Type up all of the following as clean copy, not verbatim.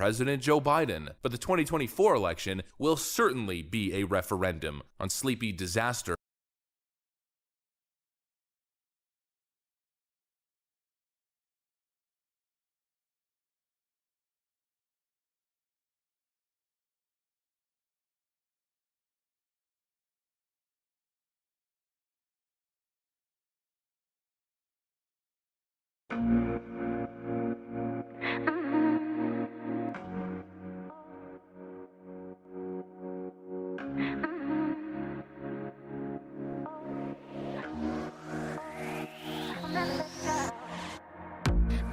President Joe Biden, but the 2024 election will certainly be a referendum on sleepy disaster.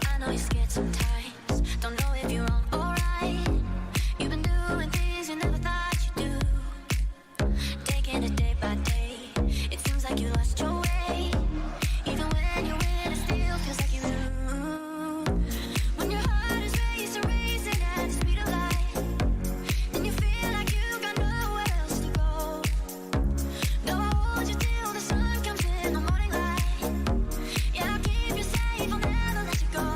I know you're scared sometimes, don't know if you're wrong or right. You've been doing things you never thought you'd do, taking it day by day. It seems like you lost your way. Even when you win, it still feels like you lose. When your heart is racing at the speed of light, and you feel like you got nowhere else to go. No, I'll hold you till the sun comes in the morning light. Yeah, I'll keep you safe, I'll never let you go.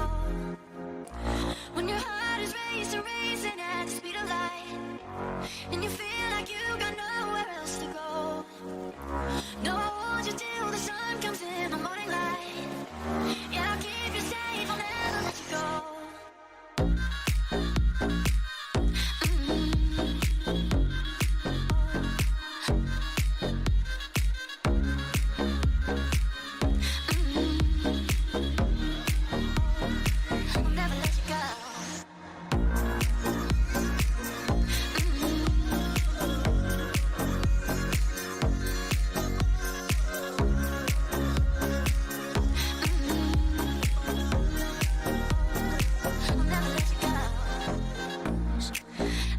When your heart is racing at the speed of light, and you feel like you got nowhere else to go. No, I'll hold you till the sun comes in the morning light. Yeah, I'll keep you safe, I'll never let you go. I'll never let you go. I'll never let you go.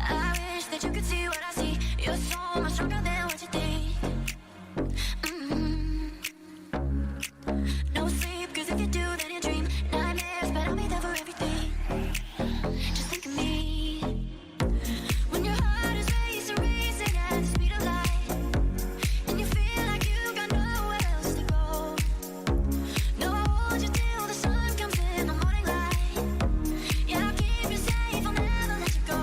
I wish that you could see what I see. You're so much stronger than what you think. No sleep, 'cause if you do, then you dream nightmares, but I'll be there for everything. Just think of me. When your heart is racing at the speed of light, and you feel like you got nowhere else to go. No, I'll hold you till the sun comes in the morning light. Yeah, I'll keep you safe, I'll never let you go.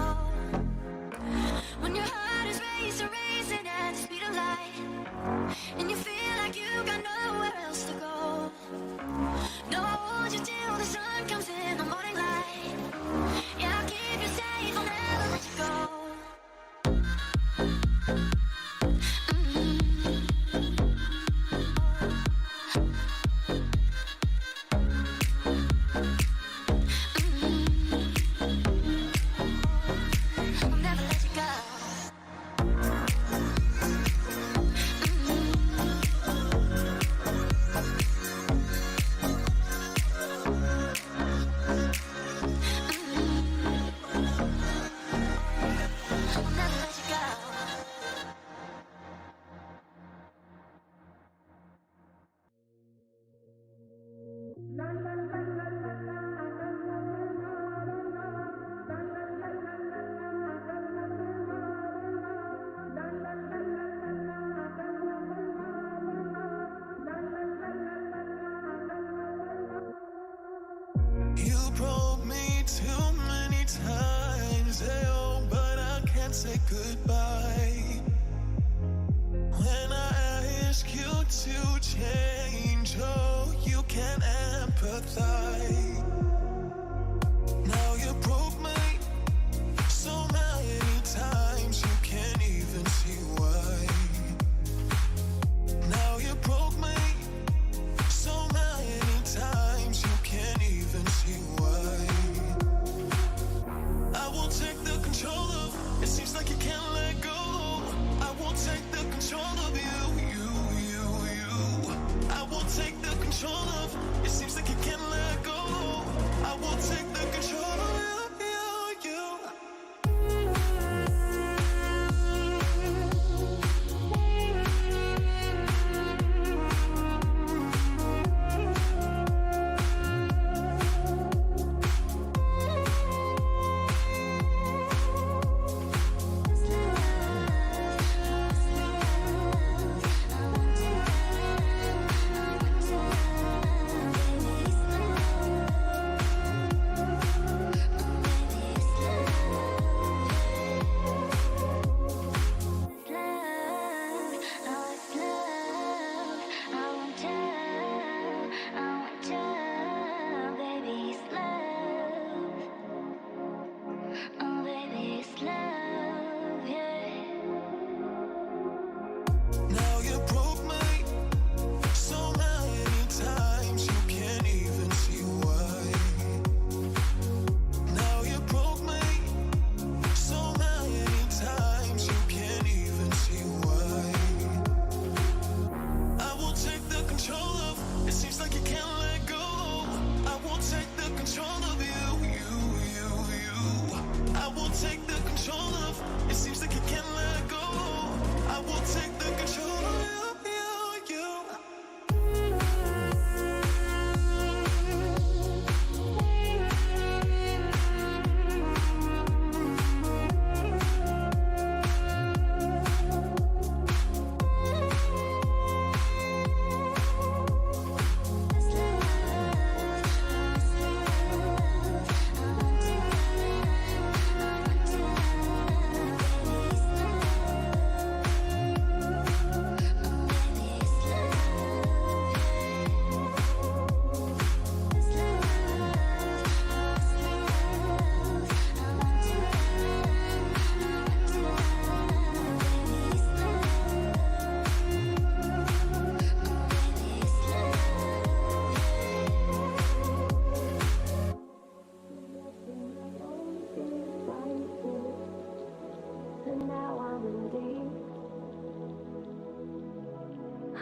When your heart is racing at the speed of light, and you feel like you got nowhere else to go. No, I'll hold you till the sun comes in the morning light. Yeah, I'll keep you safe, I'll never let you go. I'll never let you go. I'll never let you go. You broke me too many times, oh, but I can't say goodbye. When I ask you to change, oh, you can't empathize. Now you broke me so many times, you can't even see why. Now you broke me so many times, you can't even see why. I will take the control of. It seems like you can't let go.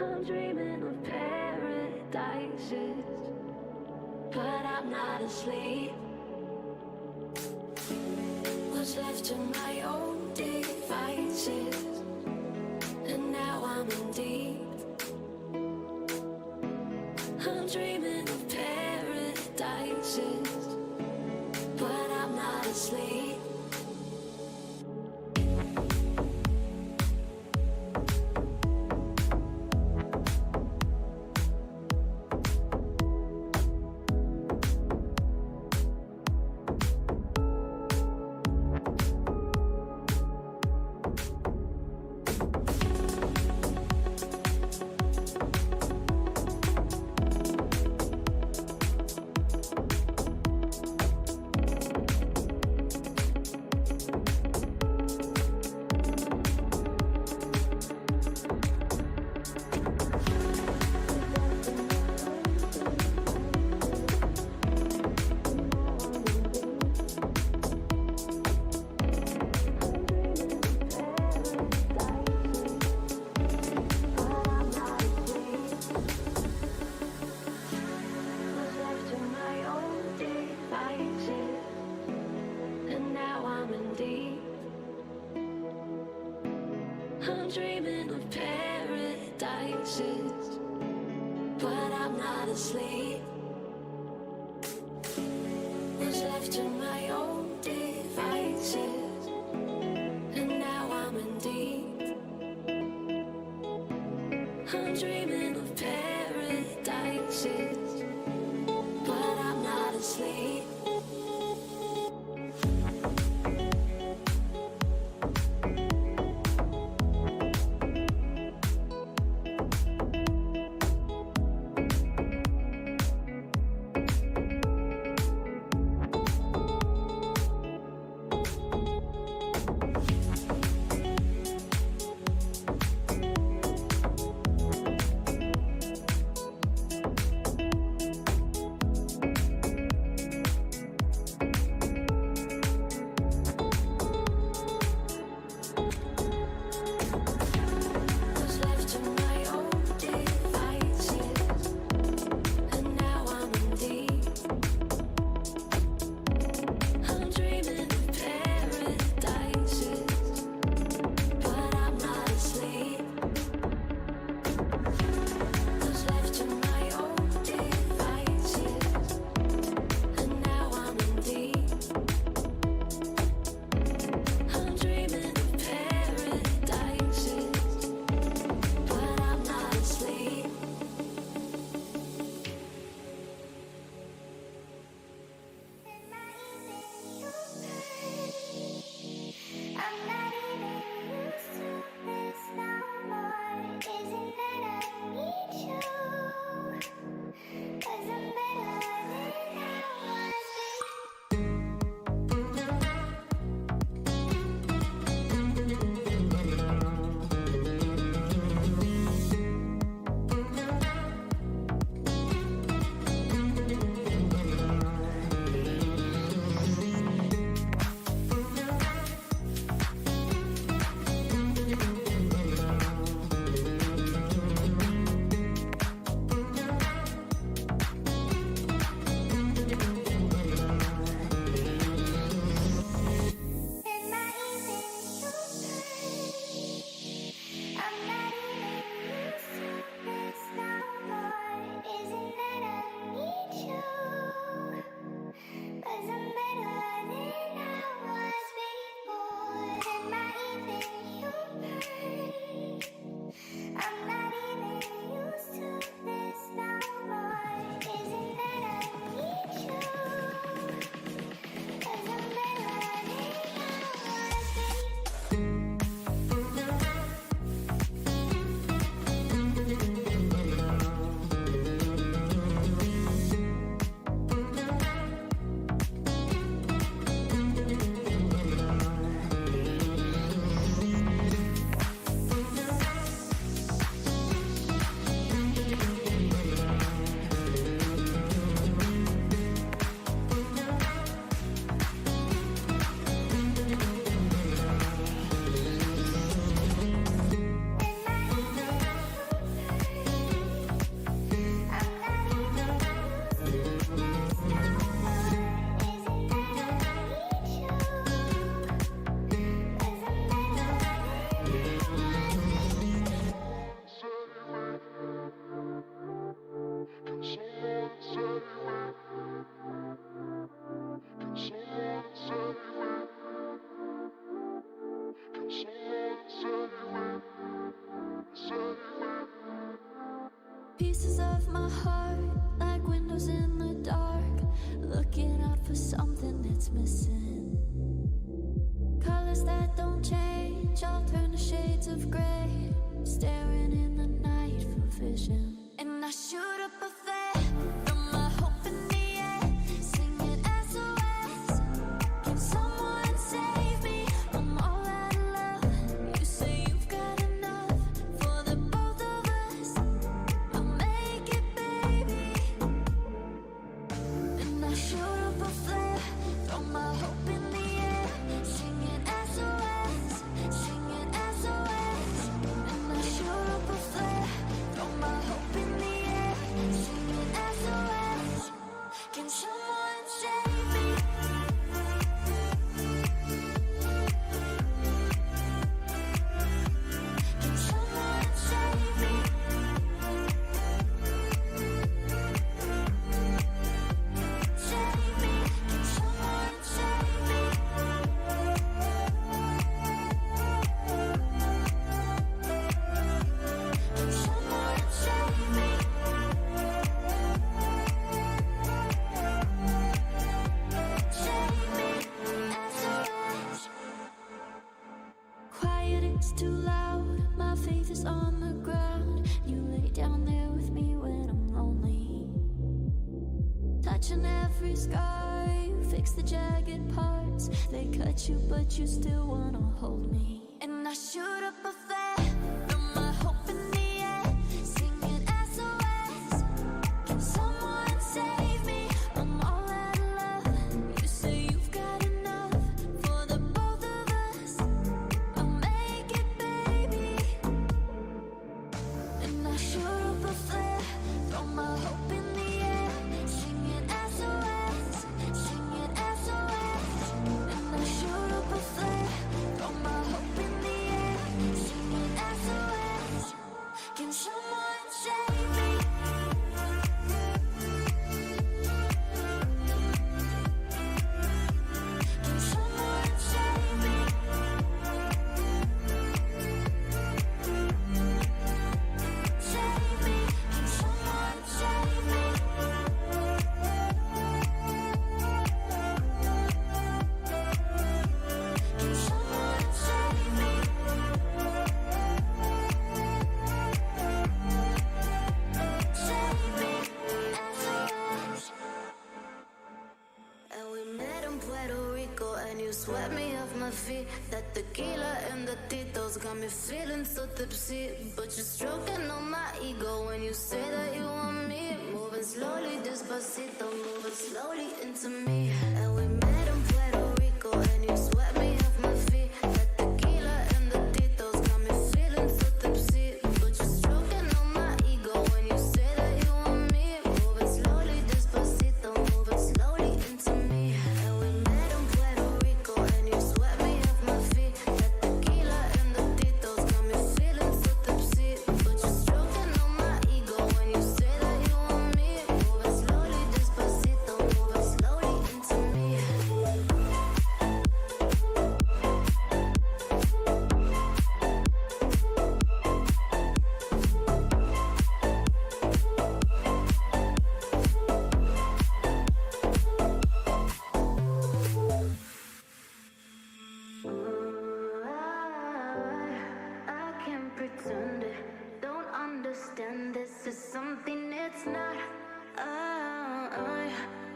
I'm dreaming of paradises, but I'm not asleep. Was left to my own devices, and now I'm in deep. I'm dreaming of paradises, but I'm not asleep. I'm dreaming of paradises, but I'm not asleep. Was left to my own devices, and now I'm in deep. I'm dreaming of paradises, but I'm not asleep. my heart like windows in the dark, looking out for something that's missing. Colors that don't change, all turn to shades of gray, staring in the night for vision. And I shoot up a flare from my hope in the air, singing SOS. Can someone save me? I'm all out of love. You say you've got enough for the both of us. I'll make it, baby. And I shoot up a flare from my hope in the air, singing SOS, singing SOS. And I shoot up a flare from my hope in the air, singing SOS. Can someone save me? Can someone save me? Save me. Can someone save me? Can someone save me? Save me. SOS. Quiet, it's too loud. My faith is on the ground. You lay down there with me when I'm lonely, touching every scar. You fix the jagged parts. They cut you, but you still wanna hold me. And I shoot up a flare from my hope in the air, singing SOS. Can someone save me? I'm all out of love. You say you've got enough for the both of us. I'll make it, baby. And I shoot up a flare from my hope in the air, singing SOS, singing SOS. And I shoot up a flare from my hope in the air, singing SOS. Can someone save me? Can someone save me? Save me. Can someone save me? Can someone save me? Save me. SOS. And we met in Puerto Rico, and you swept me off my feet. That tequila and the titos got me feeling so tipsy. But you're stroking on my ego when you say that you want me. Moving slowly, despacito, moving slowly into me. And we met in Puerto Rico, and you swept me off my feet. That tequila and the titos got me feeling so tipsy. But you're stroking on my ego when you say that you want me. Moving slowly, despacito, moving slowly into me. And we met in Puerto Rico, and you swept me off my feet. That tequila and the titos got me feeling so tipsy. But you're stroking on my ego when you say that you want me. Moving slowly, despacito, moving slowly into me. I can't pretend it. Don't understand this is something it's not.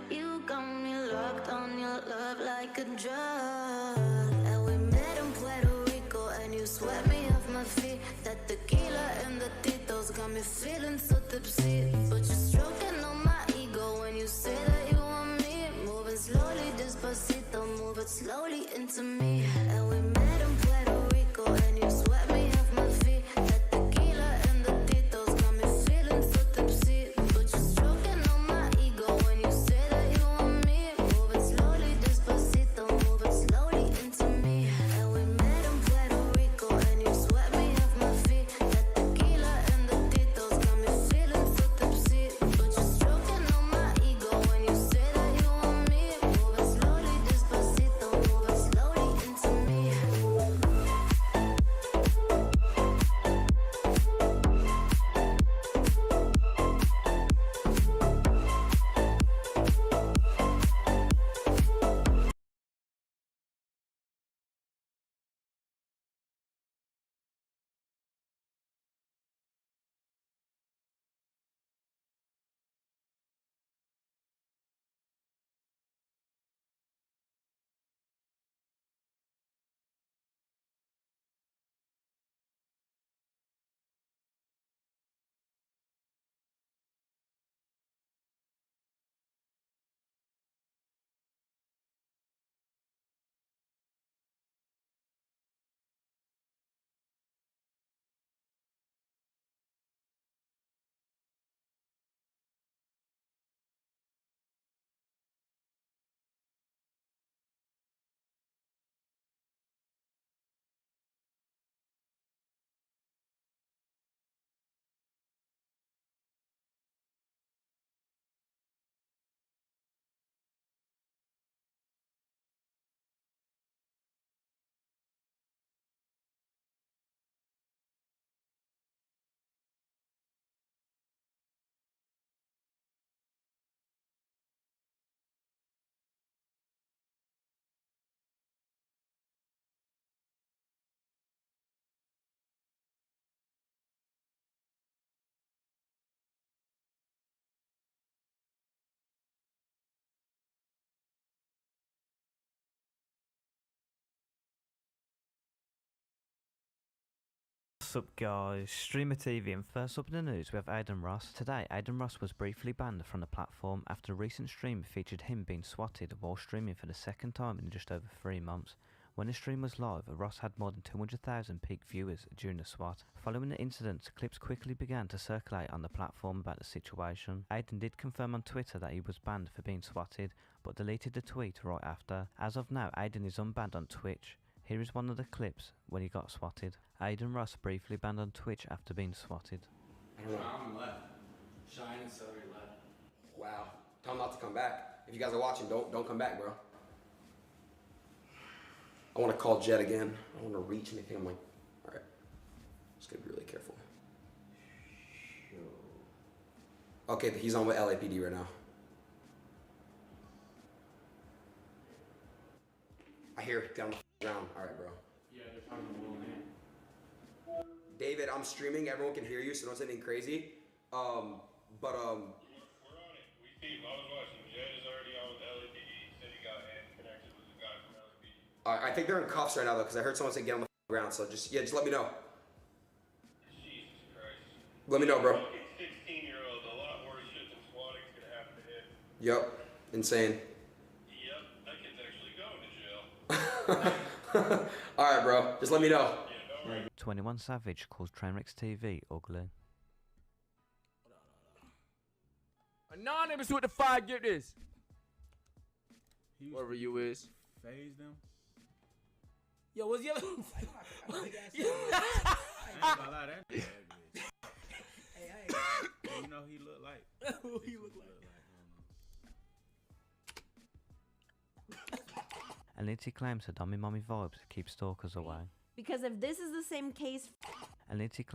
You got me locked on your love like a drug. And we met in Puerto Rico, and you swept me off my feet. That tequila and the titos got me feeling so tipsy. But you're stroking on my ego when you say that you want me. Moving slowly, despacito, moving slowly into me. And we met in Puerto Rico, and you swept me off my feet. That tequila and the titos got me feeling so tipsy. But you're stroking on my ego when you say that you want me. Moving slowly, despacito, moving slowly into me. And we met in Puerto Rico, and you swept me off my feet. That tequila and the titos got me feeling so tipsy. But you're stroking on my ego when you say that you want me. Moving slowly, despacito, moving slowly What's up, guys? Streamer TV, and first up in the news we have Aiden Ross. Today, Aiden Ross was briefly banned from the platform after a recent stream featured him being swatted while streaming for the second time in just over 3 months. When the stream was live, Ross had more than 200,000 peak viewers during the swat. Following the incident, clips quickly began to circulate on the platform about the situation. Aiden did confirm on Twitter that he was banned for being swatted, but deleted the tweet right after. As of now, Aiden is unbanned on Twitch. Here is one of the clips when he got swatted. Aiden Ross briefly banned on Twitch after being swatted. I'm left. Shine and Celery left. Wow. Tell him not to come back. If you guys are watching, don't come back, bro. I want to call Jet again. I want to reach anything. I'm like, all right. Just gotta be really careful. Okay, he's on with LAPD right now. I hear it down the ground. All right, bro. Yeah, they're talking to Will name. David, I'm streaming. Everyone can hear you, so don't say anything crazy. We're on it. We see. I was watching. Jed is already on with LAPD. Said he got hand connected with the guy from LAPD. I think they're in cuffs right now, though, because I heard someone say get on the ground. So just let me know. Jesus Christ. Let me know, bro. Fucking 16-year-old. A lot worse shit than swatting's gonna happen to him. Yep. Insane. Yep. That kid's actually going to jail. All right, bro. Just let me know. 21 Savage calls Trainwrecks TV ugly. Anonymous with the 5, get this. Whoever you is. Phase them. Yo, what's your... I ain't gonna lie, that nigga ugly. Hey, you know he look like. Who he look like? Anity claims her dummy mommy vibes keep stalkers away. Because if this is the same case, Anity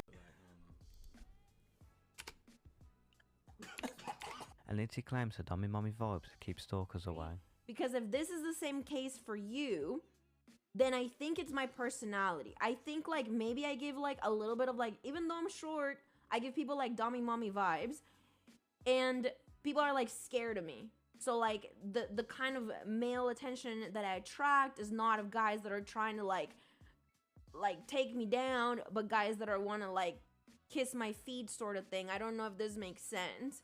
claims her dummy mommy vibes keep stalkers away. because if this is the same case for you, then I think it's my personality. I think like maybe I give like a little bit of like, even though I'm short, I give people like dummy mommy vibes, and people are like scared of me. So like the kind of male attention that I attract is not of guys that are trying to like take me down, but guys that are want to like kiss my feet sort of thing. I don't know if this makes sense.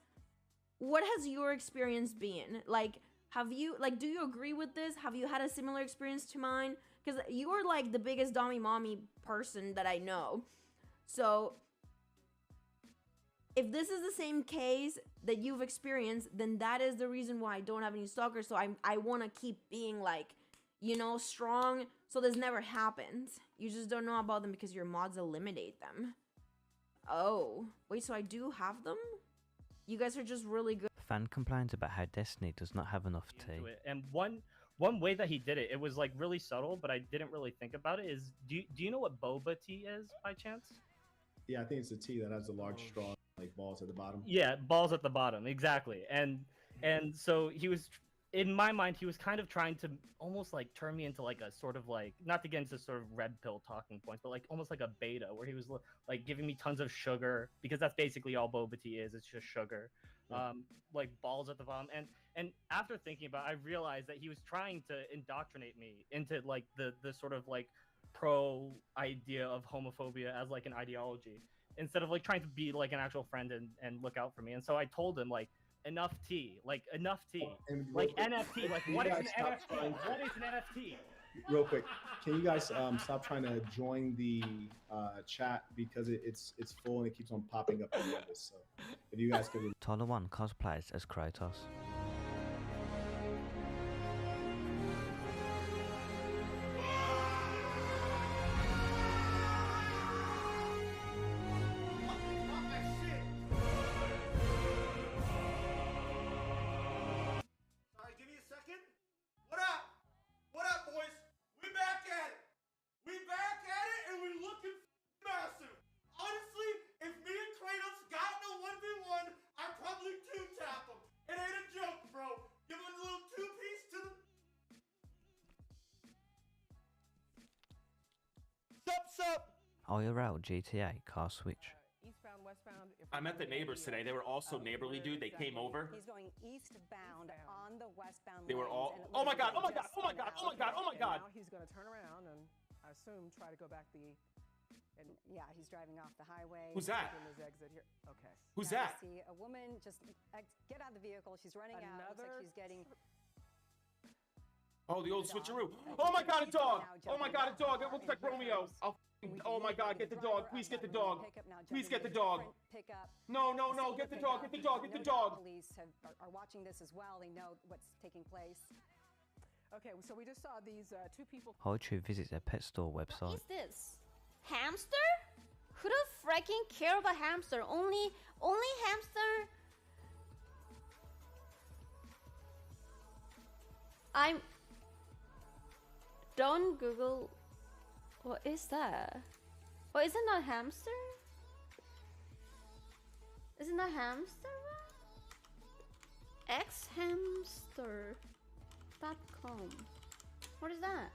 What has your experience been? Like, have you, like, do you agree with this? Have you had a similar experience to mine? Because you're like the biggest dummy mommy person that I know. So if this is the same case that you've experienced, then that is the reason why I don't have any stalkers. So I want to keep being like, you know, strong. So this never happens. You just don't know about them because your mods eliminate them. Oh, wait, so I do have them? You guys are just really good. Fan complains about how Destiny does not have enough tea. And one way that he did it, it was like really subtle, but I didn't really think about it, is do you know what boba tea is by chance? Yeah, I think it's a tea that has a large straw, like balls at the bottom. Yeah, balls at the bottom, exactly. And so he was, in my mind, he was kind of trying to almost like turn me into like a sort of like, not to get into sort of red pill talking points, but like almost like a beta, where he was like giving me tons of sugar, because that's basically all boba tea is. It's just sugar. Yeah. Like balls at the bottom. And after thinking about it, I realized that he was trying to indoctrinate me into like the sort of like pro idea of homophobia as like an ideology, instead of like trying to be like an actual friend and look out for me. And so I told him like, enough tea, like enough tea, like NFT, like what is an NFT? What is an NFT? Real quick, can you guys stop trying to join the chat, because it's full and it keeps on popping up in the others. So if you guys could. Tyler One cosplays as Kratos. IRL GTA car switch. Eastbound, westbound. I met the neighbors today. They were all so neighborly, dude. They came over. He's going eastbound on the westbound. They were all. Oh my god! Oh my god! Oh my god! Oh my god! Oh my god! Now he's going to turn around and I assume try to go back the And yeah, he's driving off the highway. Who's that? Taking his exit here. Okay. Who's Now you that? see a woman just get out of the vehicle. She's running out. Looks like she's getting. Oh, the old switcheroo. Oh my god, a dog! Oh my god, a dog! It looks like Romeo. Oh my god, get the dog. Please get the dog. Please get the dog. No, no, no, get the dog, get the dog, get the dog. Police are watching this as well. They know what's taking place. Okay, so we just saw these two people. Horde visits a pet store What website. is this? Hamster? Who the freaking care about hamster? Only hamster. Don't Google. What is that? Oh, is it not hamster? Is it not hamster? Xhamster.com. What is that?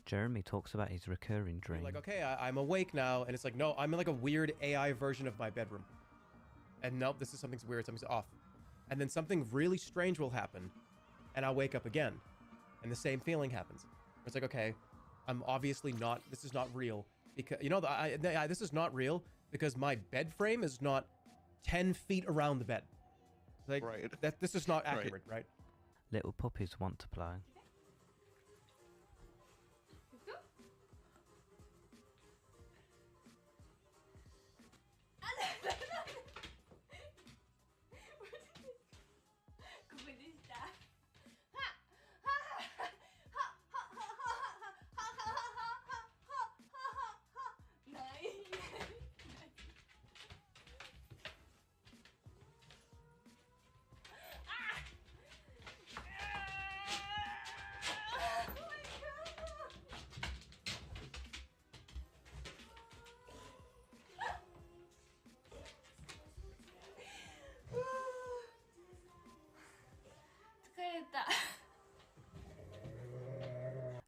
Jeremy talks about his recurring dream. Like, okay, I'm awake now, and it's like, no, I'm in like a weird AI version of my bedroom. And nope, this is something's weird, something's off. And then something really strange will happen, and I'll wake up again. And the same feeling happens. It's like, okay, I'm obviously not, this is not real. Because, you know, this is not real because my bed frame is not 10 feet around the bed. Like, this is not accurate, right? Little puppies want to play.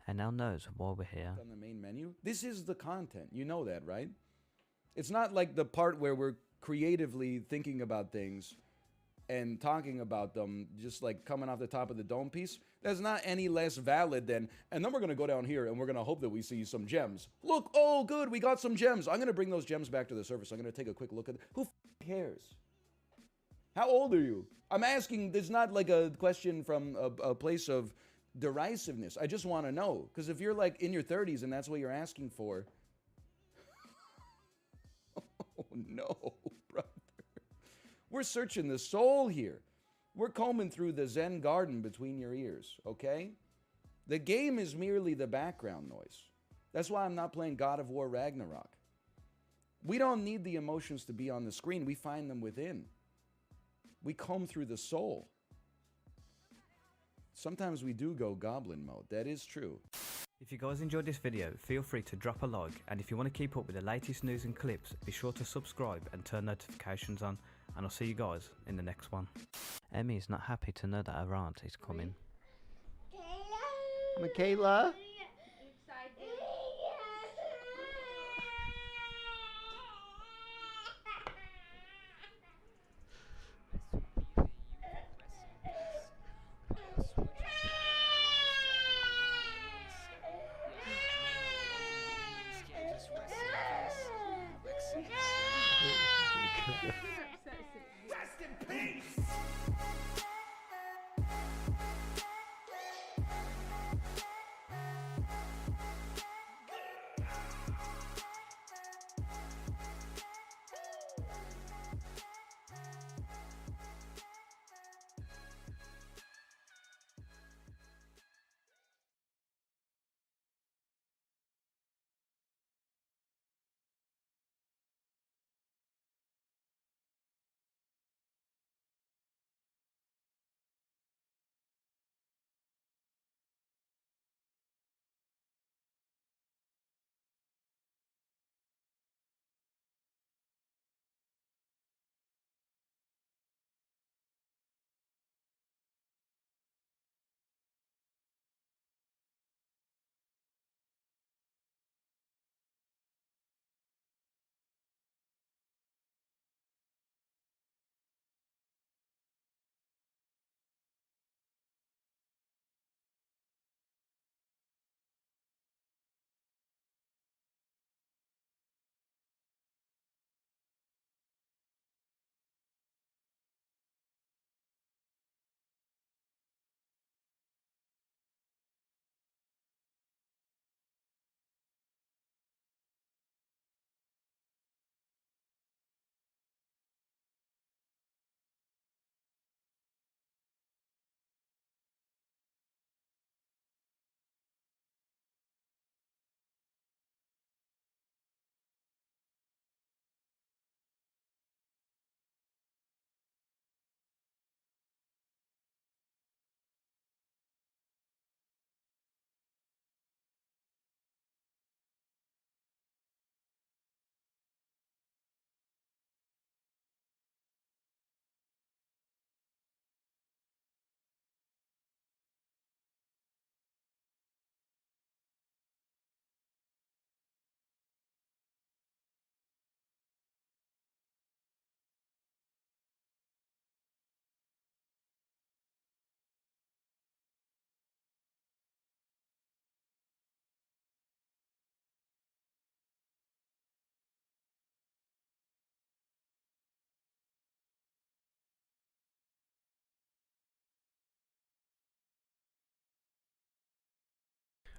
And now knows why we're here. On the main menu. This is the content. You know that, right? It's not like the part where we're creatively thinking about things and talking about them, just like coming off the top of the dome piece. That's not any less valid than, and then we're going to go down here and we're going to hope that we see some gems. Look, oh good, we got some gems. I'm going to bring those gems back to the surface. I'm going to take a quick look at it. Who cares? How old are you? I'm asking, this is not like a question from a place of derisiveness. I just want to know, because if you're like in your 30s and that's what you're asking for, oh no, brother. We're searching the soul here. We're combing through the Zen garden between your ears, okay? The game is merely the background noise. That's why I'm not playing God of War Ragnarok. We don't need the emotions to be on the screen. We find them within. We comb through the soul. Sometimes we do go goblin mode. That is true. If you guys enjoyed this video, feel free to drop a like, and if you want to keep up with the latest news and clips, be sure to subscribe and turn notifications on, and I'll see you guys in the next one. Emmy is not happy to know that her aunt is coming. Michaela? Rest in peace!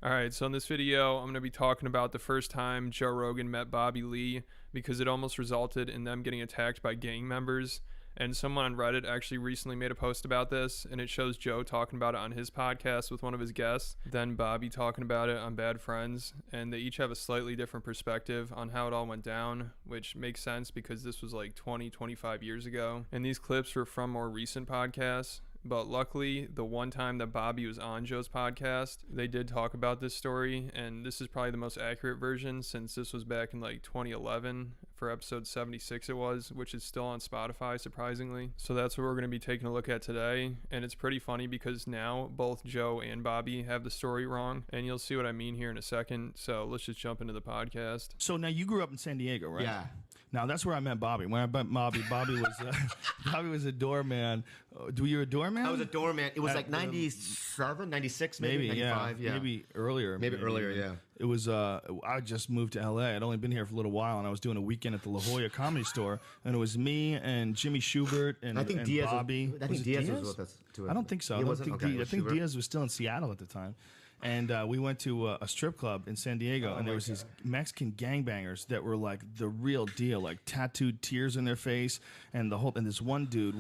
All right, so in this video, I'm going to be talking about the first time Joe Rogan met Bobby Lee, because it almost resulted in them getting attacked by gang members. And someone on Reddit actually recently made a post about this, and it shows Joe talking about it on his podcast with one of his guests, then Bobby talking about it on Bad Friends, and they each have a slightly different perspective on how it all went down, which makes sense because this was like 25 years ago. And these clips were from more recent podcasts. But luckily, the one time that Bobby was on Joe's podcast, they did talk about this story, and this is probably the most accurate version since this was back in like 2011 for episode 76 it was, which is still on Spotify, surprisingly. So that's what we're going to be taking a look at today, and it's pretty funny because now both Joe and Bobby have the story wrong, and you'll see what I mean here in a second. So let's just jump into the podcast. So now you grew up in San Diego, right? Yeah. Now that's where I met Bobby. When I met Bobby, Bobby was a doorman. Were you a doorman? I was a doorman. It was like 97, 96, maybe 95. Yeah. Maybe earlier. Maybe earlier, yeah. It was, I just moved to LA. I'd only been here for a little while, and I was doing a weekend at the La Jolla Comedy Store, and it was me and Jimmy Schubert and, I think and Diaz Bobby. I think Diaz was with us, too. I don't think so. He wasn't? Okay, I think Schubert. Diaz was still in Seattle at the time. And we went to a strip club in San Diego, and there was these Mexican gangbangers that were like the real deal, like tattooed tears in their face, and this one dude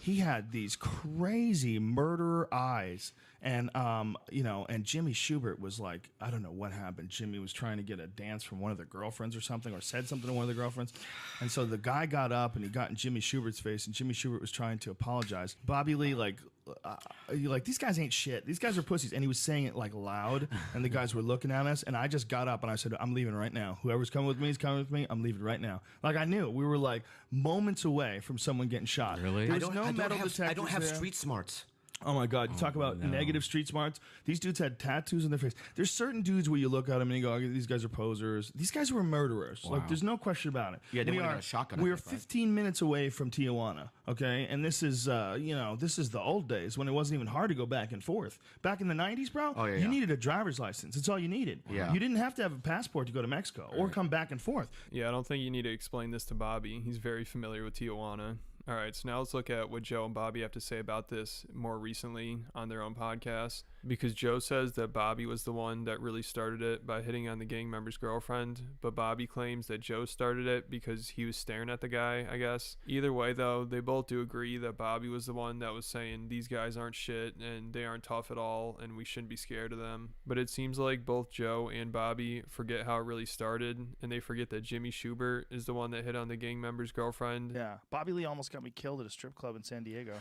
he had these crazy murderer eyes, and and Jimmy Schubert was like, I don't know what happened. Jimmy was trying to get a dance from one of their girlfriends or something, or said something to one of the girlfriends, and so the guy got up and he got in Jimmy Schubert's face, and Jimmy Schubert was trying to apologize. Bobby Lee these guys ain't shit. These guys are pussies. And he was saying it like loud, and the guys were looking at us, and I just got up and I said, I'm leaving right now. Whoever's coming with me is coming with me. I'm leaving right now. Like, I knew we were like moments away from someone getting shot. Really? There was no metal detectors I don't have there. street smarts. Oh my God! You talk about negative street smarts. These dudes had tattoos on their face. There's certain dudes where you look at them and you go, oh, "These guys are posers." These guys were murderers. Wow. Like, there's no question about it. Yeah, they would've got a shotgun. We are 15 minutes away from Tijuana. Okay, and this is this is the old days when it wasn't even hard to go back and forth. Back in the 90s, bro, you needed a driver's license. That's all you needed. Yeah. You didn't have to have a passport to go to Mexico or come back and forth. Yeah, I don't think you need to explain this to Bobby. He's very familiar with Tijuana. All right, so now let's look at what Joe and Bobby have to say about this more recently on their own podcast. Because Joe says that Bobby was the one that really started it by hitting on the gang member's girlfriend, but Bobby claims that Joe started it because he was staring at the guy, I guess. Either way, though, they both do agree that Bobby was the one that was saying these guys aren't shit and they aren't tough at all and we shouldn't be scared of them. But it seems like both Joe and Bobby forget how it really started, and they forget that Jimmy Schubert is the one that hit on the gang member's girlfriend. Yeah, Bobby Lee almost got me killed at a strip club in San Diego.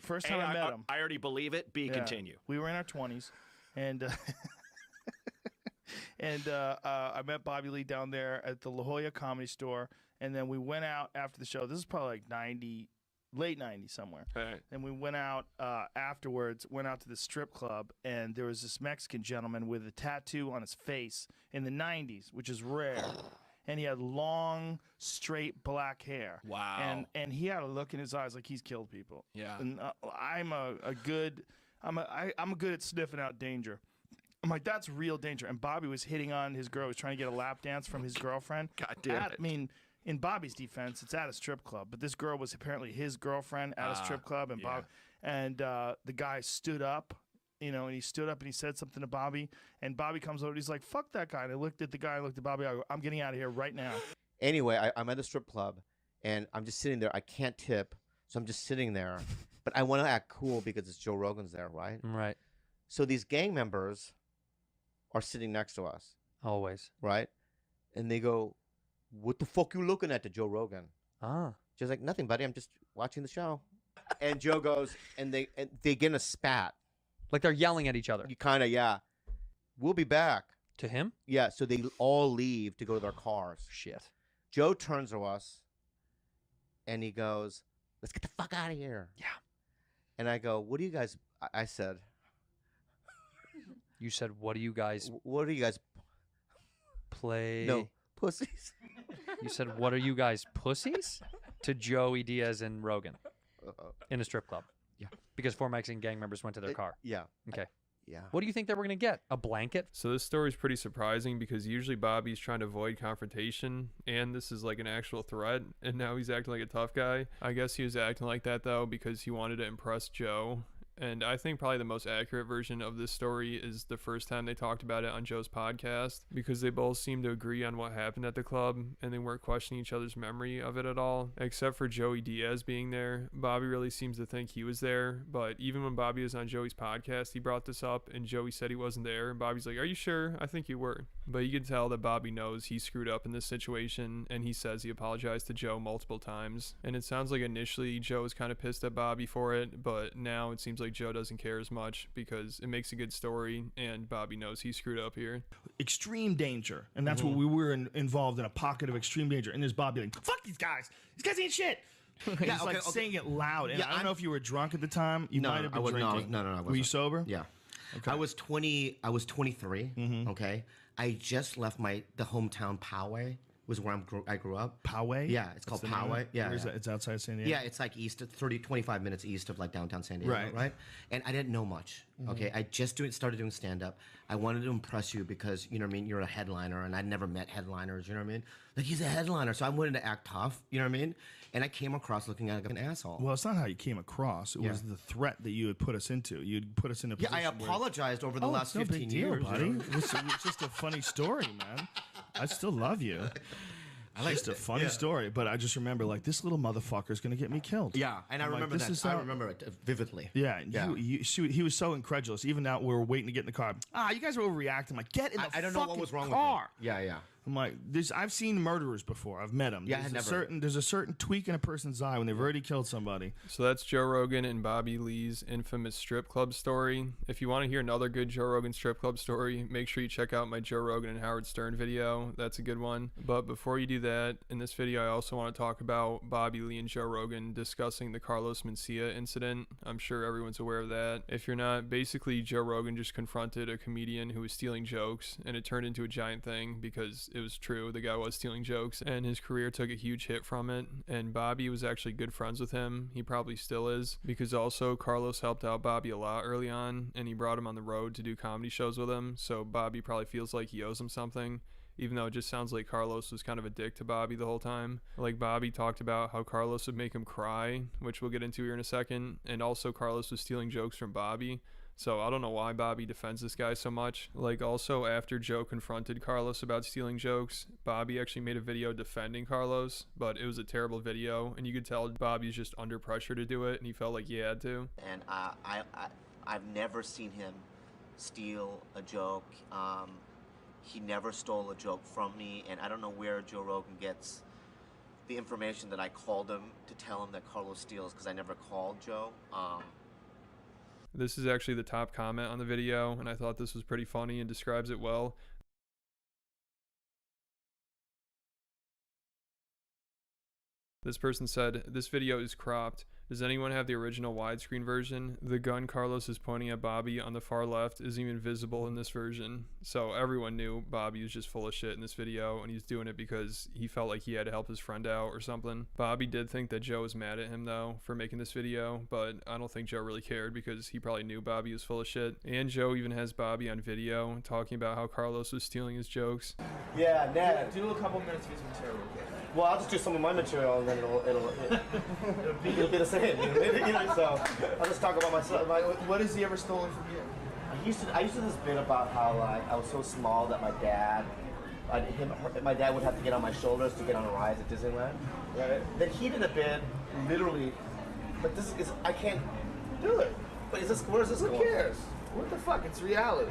First time I met him. I already believe it. Continue. We were in our 20s, and I met Bobby Lee down there at the La Jolla Comedy Store, and then we went out after the show. This is probably like late 90s somewhere. Right. And we went out afterwards, went out to the strip club, and there was this Mexican gentleman with a tattoo on his face in the 90s, which is rare. And he had long, straight black hair. Wow. And he had a look in his eyes like he's killed people. Yeah. And I'm good at sniffing out danger. I'm like, that's real danger. And Bobby was hitting on his girl. He was trying to get a lap dance from his girlfriend. God damn it. I mean, in Bobby's defense, it's at a strip club. But this girl was apparently his girlfriend at a strip club. And the guy stood up. And he stood up and he said something to Bobby, and Bobby comes over and he's like, fuck that guy. And I looked at the guy, I looked at Bobby, I go, I'm getting out of here right now. Anyway, I'm at the strip club, and I'm just sitting there. I can't tip, so I'm just sitting there. But I want to act cool because it's Joe Rogan's there, right? Right. So these gang members are sitting next to us. Always. Right? And they go, what the fuck you looking at to Joe Rogan? Ah. Joe's like, nothing, buddy. I'm just watching the show. And Joe goes, and they get in a spat. Like they're yelling at each other. You kind of, yeah. We'll be back. To him? Yeah, so they all leave to go to their cars. Shit. Joe turns to us, and he goes, let's get the fuck out of here. Yeah. And I go, what do you guys, I said. You said, what do you guys play? No, pussies. You said, what are you guys, pussies? To Joey Diaz and Rogan in a strip club. Yeah. Because 4 Mexican gang members went to their car. Yeah. Okay. Yeah. What do you think they were going to get? A blanket? So this story is pretty surprising because usually Bobby's trying to avoid confrontation, and this is like an actual threat, and now he's acting like a tough guy. I guess he was acting like that though because he wanted to impress Joe, And I think probably the most accurate version of this story is the first time they talked about it on Joe's podcast, because they both seemed to agree on what happened at the club and they weren't questioning each other's memory of it at all, except for Joey Diaz being there. Bobby really seems to think he was there, but even when Bobby was on Joey's podcast, he brought this up and Joey said he wasn't there. And Bobby's like, "Are you sure? I think you were." But you can tell that Bobby knows he screwed up in this situation, and he says he apologized to Joe multiple times. And it sounds like initially Joe was kind of pissed at Bobby for it, but now it seems like Joe doesn't care as much because it makes a good story and Bobby knows he screwed up here. Extreme danger, and that's what we were involved in, a pocket of extreme danger. And there's Bobby like, "Fuck these guys ain't shit." He's like saying it loud, and I don't know if you were drunk at the time. You might have been drinking. No, I wasn't. Were you sober? Yeah. Okay. I was 23. Okay. I just left the hometown Poway was where I grew up. Poway? Yeah, it's called Poway. Yeah, Where is that? It's outside San Diego. Yeah, it's like 25 minutes east of like downtown San Diego, right? And I didn't know much. Okay, I just started doing stand up. I wanted to impress you because you know what I mean. You're a headliner, and I'd never met headliners. You know what I mean? Like he's a headliner, so I wanted to act tough. You know what I mean? And I came across looking like an asshole. Well, it's not how you came across. It was the threat that you had put us into. You'd put us in a position. Yeah, I apologized over the last it's no 15 big deal, years, buddy. you know? It's just a funny story, man. I still love you. Just a funny story, but I just remember like this little motherfucker's gonna get me killed. Yeah, and I remember that. I remember it vividly. Yeah, he was so incredulous. Even now we were waiting to get in the car. You guys are overreacting. I'm like, get in the I don't know what was wrong car. with me. Yeah. I'm like, I've seen murderers before. I've met them. Yeah, There's a certain tweak in a person's eye when they've already killed somebody. So that's Joe Rogan and Bobby Lee's infamous strip club story. If you want to hear another good Joe Rogan strip club story, make sure you check out my Joe Rogan and Howard Stern video. That's a good one. But before you do that, in this video, I also want to talk about Bobby Lee and Joe Rogan discussing the Carlos Mencia incident. I'm sure everyone's aware of that. If you're not, basically Joe Rogan just confronted a comedian who was stealing jokes, and it turned into a giant thing because it was true. The guy was stealing jokes, and his career took a huge hit from it. And Bobby was actually good friends with him. He probably still is, because also Carlos helped out Bobby a lot early on, and he brought him on the road to do comedy shows with him. So Bobby probably feels like he owes him something, even though it just sounds like Carlos was kind of a dick to Bobby the whole time. Like Bobby talked about how Carlos would make him cry, which we'll get into here in a second, and also Carlos was stealing jokes from Bobby. So I don't know why Bobby defends this guy so much. Like also after Joe confronted Carlos about stealing jokes, Bobby actually made a video defending Carlos, but it was a terrible video, and you could tell Bobby's just under pressure to do it, and he felt like he had to. And I've never seen him steal a joke. He never stole a joke from me, and I don't know where Joe Rogan gets the information that I called him to tell him that Carlos steals, because I never called Joe. This is actually the top comment on the video, and I thought this was pretty funny and describes it well. This person said, "This video is cropped. Does anyone have the original widescreen version? The gun Carlos is pointing at Bobby on the far left isn't even visible in this version." So everyone knew Bobby was just full of shit in this video, and he's doing it because he felt like he had to help his friend out or something. Bobby did think that Joe was mad at him though for making this video, but I don't think Joe really cared because he probably knew Bobby was full of shit. And Joe even has Bobby on video talking about how Carlos was stealing his jokes. Yeah, Ned. Do a couple minutes of his material. Well, I'll just do some of my material, and then it'll be the same. You know, so I'll just talk about myself. What has he ever stolen from you? I used to do this bit about how I was so small that my dad would have to get on my shoulders to get on a ride at Disneyland. Right. Then he did a bit, literally, but this is I can't do it. But where's this going? Who cares? What the fuck? It's reality.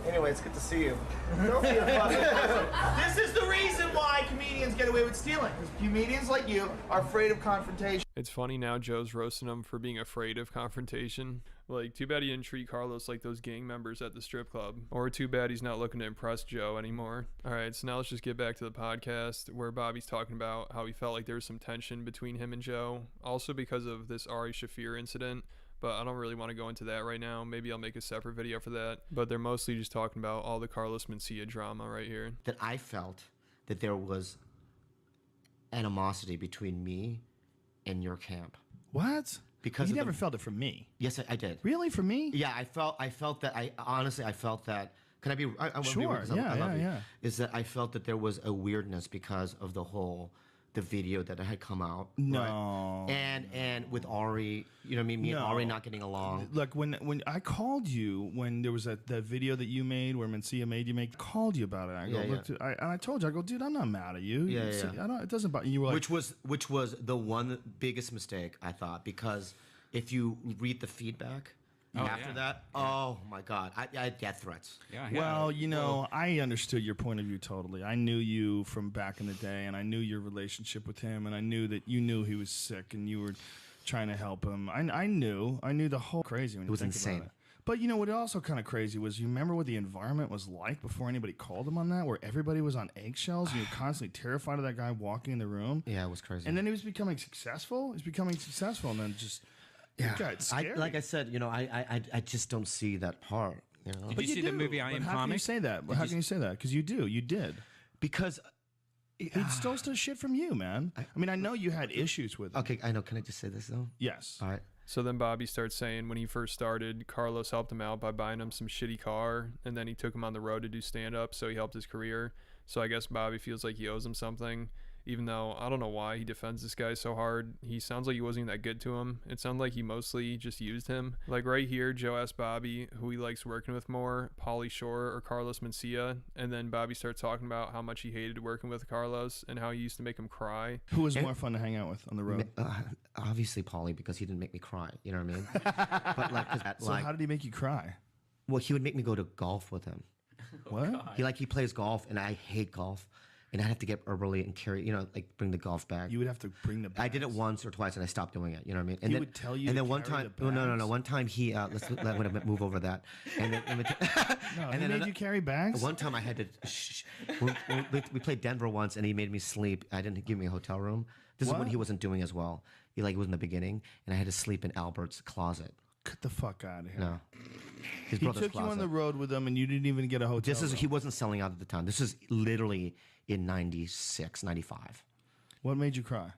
Anyway, it's good to see you. This is the reason why comedians get away with stealing. Because comedians like you are afraid of confrontation. It's funny now Joe's roasting him for being afraid of confrontation. Like, too bad he didn't treat Carlos like those gang members at the strip club. Or too bad he's not looking to impress Joe anymore. Alright, so now let's just get back to the podcast where Bobby's talking about how he felt like there was some tension between him and Joe. Also because of this Ari Shaffir incident. But I don't really want to go into that right now. Maybe I'll make a separate video for that. But they're mostly just talking about all the Carlos Mencia drama right here. That I felt that there was animosity between me and your camp. What? Because you never felt it from me. Yes, I did. Really, from me? Yeah, I felt that. I felt that. Can I be? I Sure. Be, yeah. Is that I felt that there was a weirdness because of the whole the video that had come out. No. Right? And with Ari, you know what I mean? Me and Ari not getting along. Look, when I called you, when there was that video that you made where Mencia made you make, called you about it. I go, look, I told you, I go, dude, I'm not mad at you. I don't. It doesn't bother you. Were like, which was the one biggest mistake, I thought, because if you read the feedback after that, oh my God, I had death threats. Well, you know, I understood your point of view totally. I knew you from back in the day, and I knew your relationship with him, and I knew that you knew he was sick, and you were trying to help him. I knew the whole crazy. When It was you think insane. About it. But you know what? Also kind of crazy was, you remember what the environment was like before anybody called him on that, where everybody was on eggshells, and you're constantly terrified of that guy walking in the room. Yeah, it was crazy. And then he was becoming successful. He's becoming successful, and then just. Yeah, God, it's scary. like I said, you know, I just don't see that part. You know? Did you see the movie I Am How can you Comic? say that? How can you say that? Because you did. Because he stole shit from you, man. I mean, I know you had issues with him. Okay, I know. Can I just say this though? Yes. All right. So then Bobby starts saying when he first started, Carlos helped him out by buying him some shitty car, and then he took him on the road to do stand-up, so he helped his career. So I guess Bobby feels like he owes him something, even though I don't know why he defends this guy so hard. He sounds like he wasn't even that good to him. It sounded like he mostly just used him. Like right here, Joe asked Bobby who he likes working with more, Pauly Shore or Carlos Mencia, and then Bobby starts talking about how much he hated working with Carlos and how he used to make him cry. Who was more fun to hang out with on the road? Obviously, Pauly, because he didn't make me cry. You know what I mean? But So how did he make you cry? Well, he would make me go to golf with him. What? He plays golf, and I hate golf. And I'd have to get up early and carry, bring the golf bag. You would have to bring the bags. I did it once or twice, and I stopped doing it. You know what I mean? And He then, would tell you And to then one carry time, the no. bags? One time he let's move over that. And then, No, he made you carry bags? One time I had to. We played Denver once, and he made me sleep. I didn't give me a hotel room. This is when What? he wasn't doing as well. He was in the beginning, and I had to sleep in Albert's closet. Get the fuck out of here. No. He took you on the road with him, and you didn't even get a hotel room. He wasn't selling out at the time. This is literally in 96, 95. What made you cry?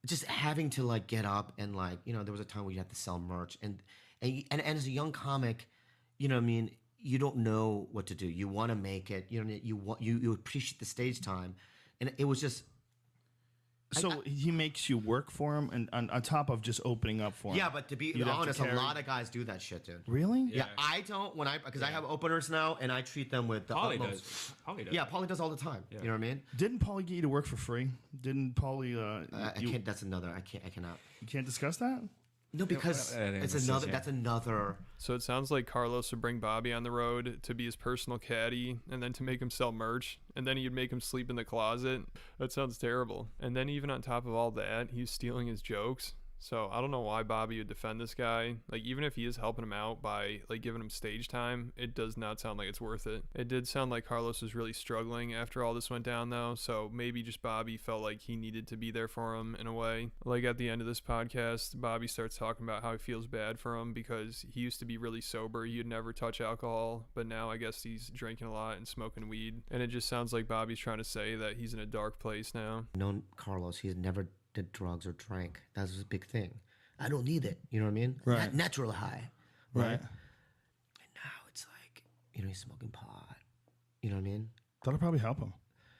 Just having to get up and there was a time where you had to sell merch and as a young comic, you know what I mean, you don't know what to do. You want to make it. You know, you appreciate the stage time, and it was just. So he makes you work for him, and on top of just opening up for him. Yeah, but to be You'd have to honest, a carry- lot of guys do that shit, dude. Really? Yeah, I don't because I have openers now, and I treat them with the Pauly utmost. does. Pauly does. Yeah, Pauly does all the time. Yeah. You know what I mean? Didn't Pauly get you to work for free? Didn't Pauly? I can't. That's another. I cannot. You can't discuss that. No, because it's another. That's another. So it sounds like Carlos would bring Bobby on the road to be his personal caddy, and then to make him sell merch, and then he'd make him sleep in the closet. That sounds terrible. And then even on top of all that, he's stealing his jokes. So I don't know why Bobby would defend this guy. Even if he is helping him out by giving him stage time, it does not sound like it's worth it. It did sound like Carlos was really struggling after all this went down though, so maybe just Bobby felt like he needed to be there for him in a way. At the end of this podcast, Bobby starts talking about how he feels bad for him because he used to be really sober. He would never touch alcohol, but now I guess he's drinking a lot and smoking weed. And it just sounds like Bobby's trying to say that he's in a dark place now. Known Carlos, he's never did drugs or drank. That was a big thing. I don't need it. You know what I mean? Right. Natural high. Right. And now it's he's smoking pot. You know what I mean? That'll probably help him.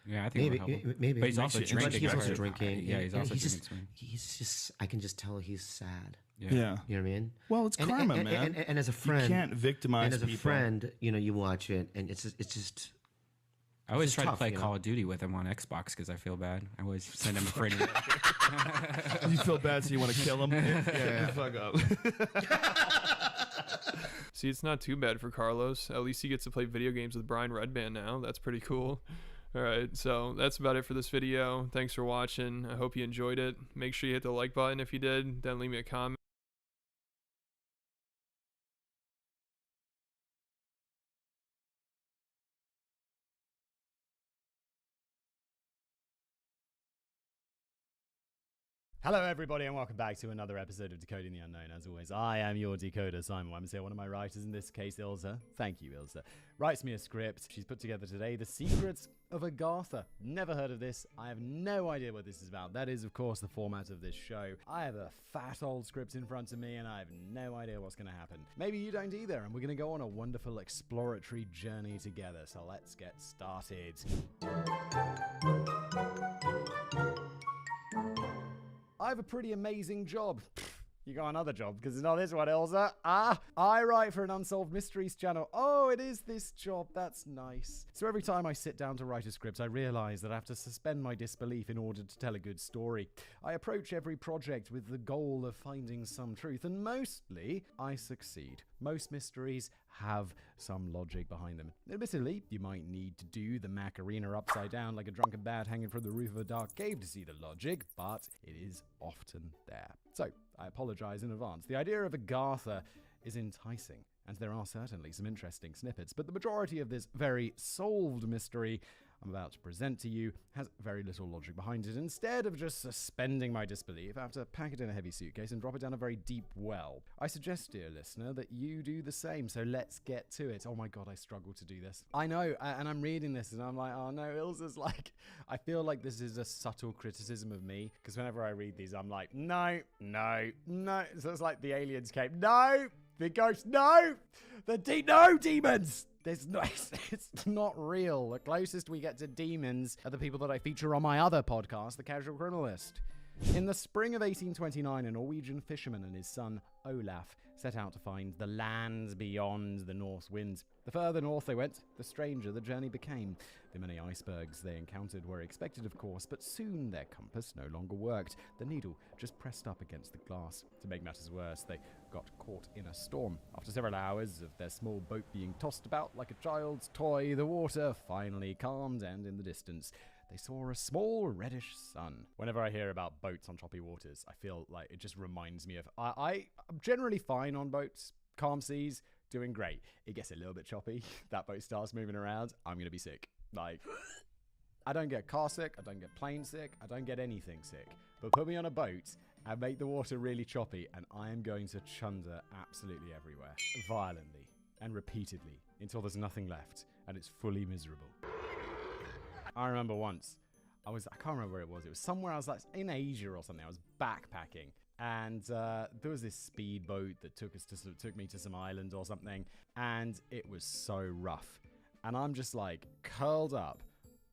Yeah, I think it'll help him. Maybe. But he's also drinking. He's also drinking. Yeah, he's also he's drinking. just. I can just tell he's sad. Yeah. You know what I mean? Well, it's karma, man. And as a friend, you can't victimize And as a people. friend, you watch it, and it's just. I always try to tough, play you know? Call of Duty with him on Xbox because I feel bad. I always send him a friend. You feel bad, so you want to kill him? Yeah. Fuck up. See, it's not too bad for Carlos. At least he gets to play video games with Brian Redband now. That's pretty cool. All right, so that's about it for this video. Thanks for watching. I hope you enjoyed it. Make sure you hit the like button if you did. Then leave me a comment. Hello, everybody, and welcome back to another episode of Decoding the Unknown. As always, I am your decoder, Simon Wamsey. One of my writers, in this case, Ilza. Thank you, Ilza. Writes me a script. She's put together today, The Secrets of Agartha. Never heard of this. I have no idea what this is about. That is, of course, the format of this show. I have a fat old script in front of me, and I have no idea what's going to happen. Maybe you don't either, and we're going to go on a wonderful exploratory journey together. So let's get started. I have a pretty amazing job. You got another job, because it's not this one, Elsa. I write for an Unsolved Mysteries channel. Oh, it is this job. That's nice. So every time I sit down to write a script, I realize that I have to suspend my disbelief in order to tell a good story. I approach every project with the goal of finding some truth, and mostly, I succeed. Most mysteries have some logic behind them. Admittedly, you might need to do the Macarena upside down like a drunken bat hanging from the roof of a dark cave to see the logic, but it is often there. So, I apologize in advance. The idea of Agatha is enticing, and there are certainly some interesting snippets, but the majority of this very solved mystery I'm about to present to you has very little logic behind it. Instead of just suspending my disbelief, I have to pack it in a heavy suitcase and drop it down a very deep well. I suggest, dear listener, that you do the same, so let's get to it. Oh my god, I struggle to do this. I know, and I'm reading this and I'm like, oh no, Ilsa's like, I feel like this is a subtle criticism of me, because whenever I read these, I'm like, no. So it's like the aliens came, no! The ghosts, no! No demons! It's not real. The closest we get to demons are the people that I feature on my other podcast, The Casual Criminalist. In the spring of 1829, a Norwegian fisherman and his son, Olaf, set out to find the lands beyond the north winds. The further north they went, the stranger the journey became. The many icebergs they encountered were expected, of course, but soon their compass no longer worked. The needle just pressed up against the glass. To make matters worse, they got caught in a storm. After several hours of their small boat being tossed about like a child's toy, the water finally calmed, and in the distance, they saw a small reddish sun. Whenever I hear about boats on choppy waters, I feel like it just reminds me of... I'm generally fine on boats, calm seas, doing great. It gets a little bit choppy, that boat starts moving around, I'm going to be sick. Like, I don't get car sick, I don't get plane sick, I don't get anything sick. But put me on a boat and make the water really choppy, and I am going to chunder absolutely everywhere. Violently and repeatedly until there's nothing left and it's fully miserable. I remember once, I can't remember where it was. It was somewhere, I was like in Asia or something. I was backpacking, and there was this speedboat that took me to some island or something, and it was so rough. And I'm just like curled up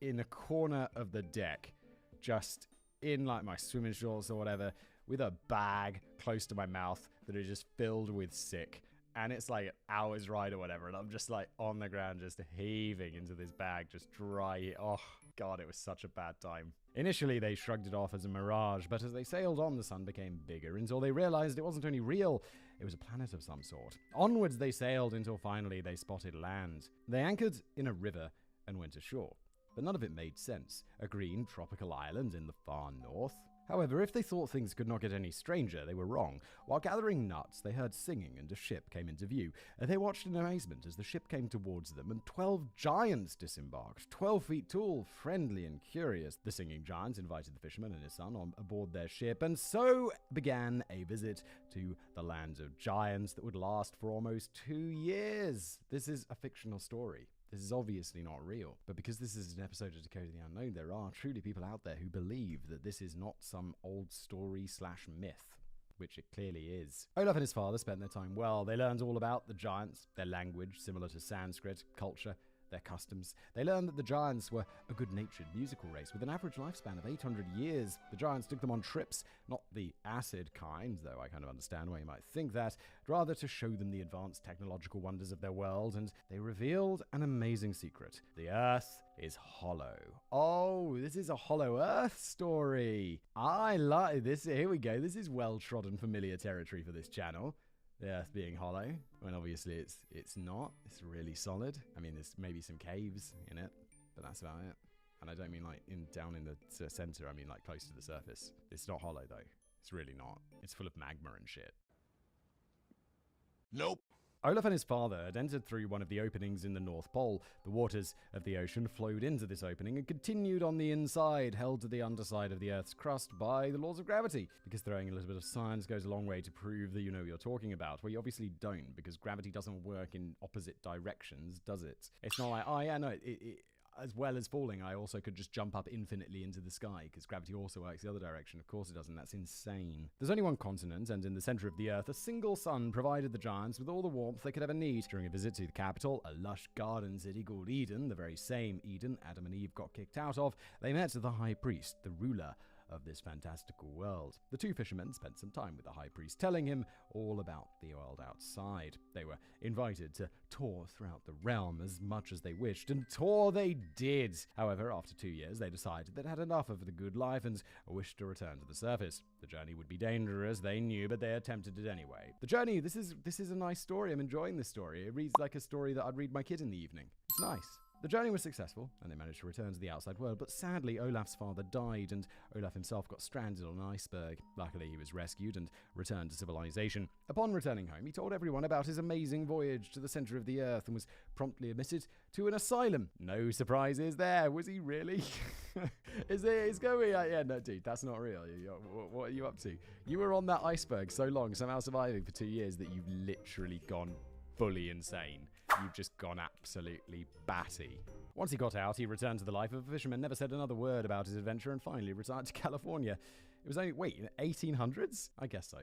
in a corner of the deck, just in like my swimming shorts or whatever, with a bag close to my mouth that is just filled with sick. And it's like an hour's ride or whatever, and I'm just like on the ground, just heaving into this bag, just dry. Oh god, it was such a bad time. Initially, they shrugged it off as a mirage, but as they sailed on, the sun became bigger until they realized it wasn't only real, it was a planet of some sort. Onwards they sailed until finally they spotted land. They anchored in a river and went ashore. But none of it made sense. A green, tropical island in the far north. However, if they thought things could not get any stranger, they were wrong. While gathering nuts, they heard singing and a ship came into view. They watched in amazement as the ship came towards them and 12 giants disembarked, 12 feet tall, friendly and curious. The singing giants invited the fisherman and his son on aboard their ship, and so began a visit to the lands of giants that would last for almost 2 years. This is a fictional story. This is obviously not real, but because this is an episode of Decoding the Unknown, there are truly people out there who believe that this is not some old story/myth, which it clearly is. Olaf and his father spent their time well. They learned all about the giants, their language, similar to Sanskrit, culture, their customs. They learned that the giants were a good-natured musical race with an average lifespan of 800 years. The giants took them on trips, not the acid kind, though I kind of understand why you might think that, rather to show them the advanced technological wonders of their world, and they revealed an amazing secret. The Earth is hollow. Oh, this is a hollow Earth story. I like this. Here we go. This is well-trodden familiar territory for this channel. The Earth being hollow, when obviously it's not. It's really solid. I mean, there's maybe some caves in it, but that's about it. And I don't mean like down in the center. I mean like close to the surface. It's not hollow though. It's really not. It's full of magma and shit. Nope. Olaf and his father had entered through one of the openings in the North Pole. The waters of the ocean flowed into this opening and continued on the inside, held to the underside of the Earth's crust by the laws of gravity. Because throwing a little bit of science goes a long way to prove that you know what you're talking about. Well, you obviously don't, because gravity doesn't work in opposite directions, does it? It's not like, oh yeah, no, as well as falling, I also could just jump up infinitely into the sky, because gravity also works the other direction. Of course it doesn't. That's insane. There's only one continent, and in the center of the Earth, a single sun provided the giants with all the warmth they could ever need. During a visit to the capital, a lush garden city called Eden, the very same Eden Adam and Eve got kicked out of, they met the high priest, the ruler of this fantastical world. The two fishermen spent some time with the high priest, telling him all about the world outside. They were invited to tour throughout the realm as much as they wished, and tour they did. However, after 2 years, they decided they'd had enough of the good life and wished to return to the surface. The journey would be dangerous, they knew, but they attempted it anyway. The journey, this is a nice story. I'm enjoying this story. It reads like a story that I'd read my kid in the evening. It's nice. The journey was successful, and they managed to return to the outside world, but sadly Olaf's father died, and Olaf himself got stranded on an iceberg. Luckily, he was rescued and returned to civilization. Upon returning home, he told everyone about his amazing voyage to the center of the earth and was promptly admitted to an asylum. No surprises there, was he really? Is going? Yeah, no, dude, that's not real. What are you up to? You were on that iceberg so long, somehow surviving for 2 years, that you've literally gone fully insane. You've just gone absolutely batty. Once he got out, he returned to the life of a fisherman, never said another word about his adventure, and finally retired to California. It was only, in the 1800s? I guess so.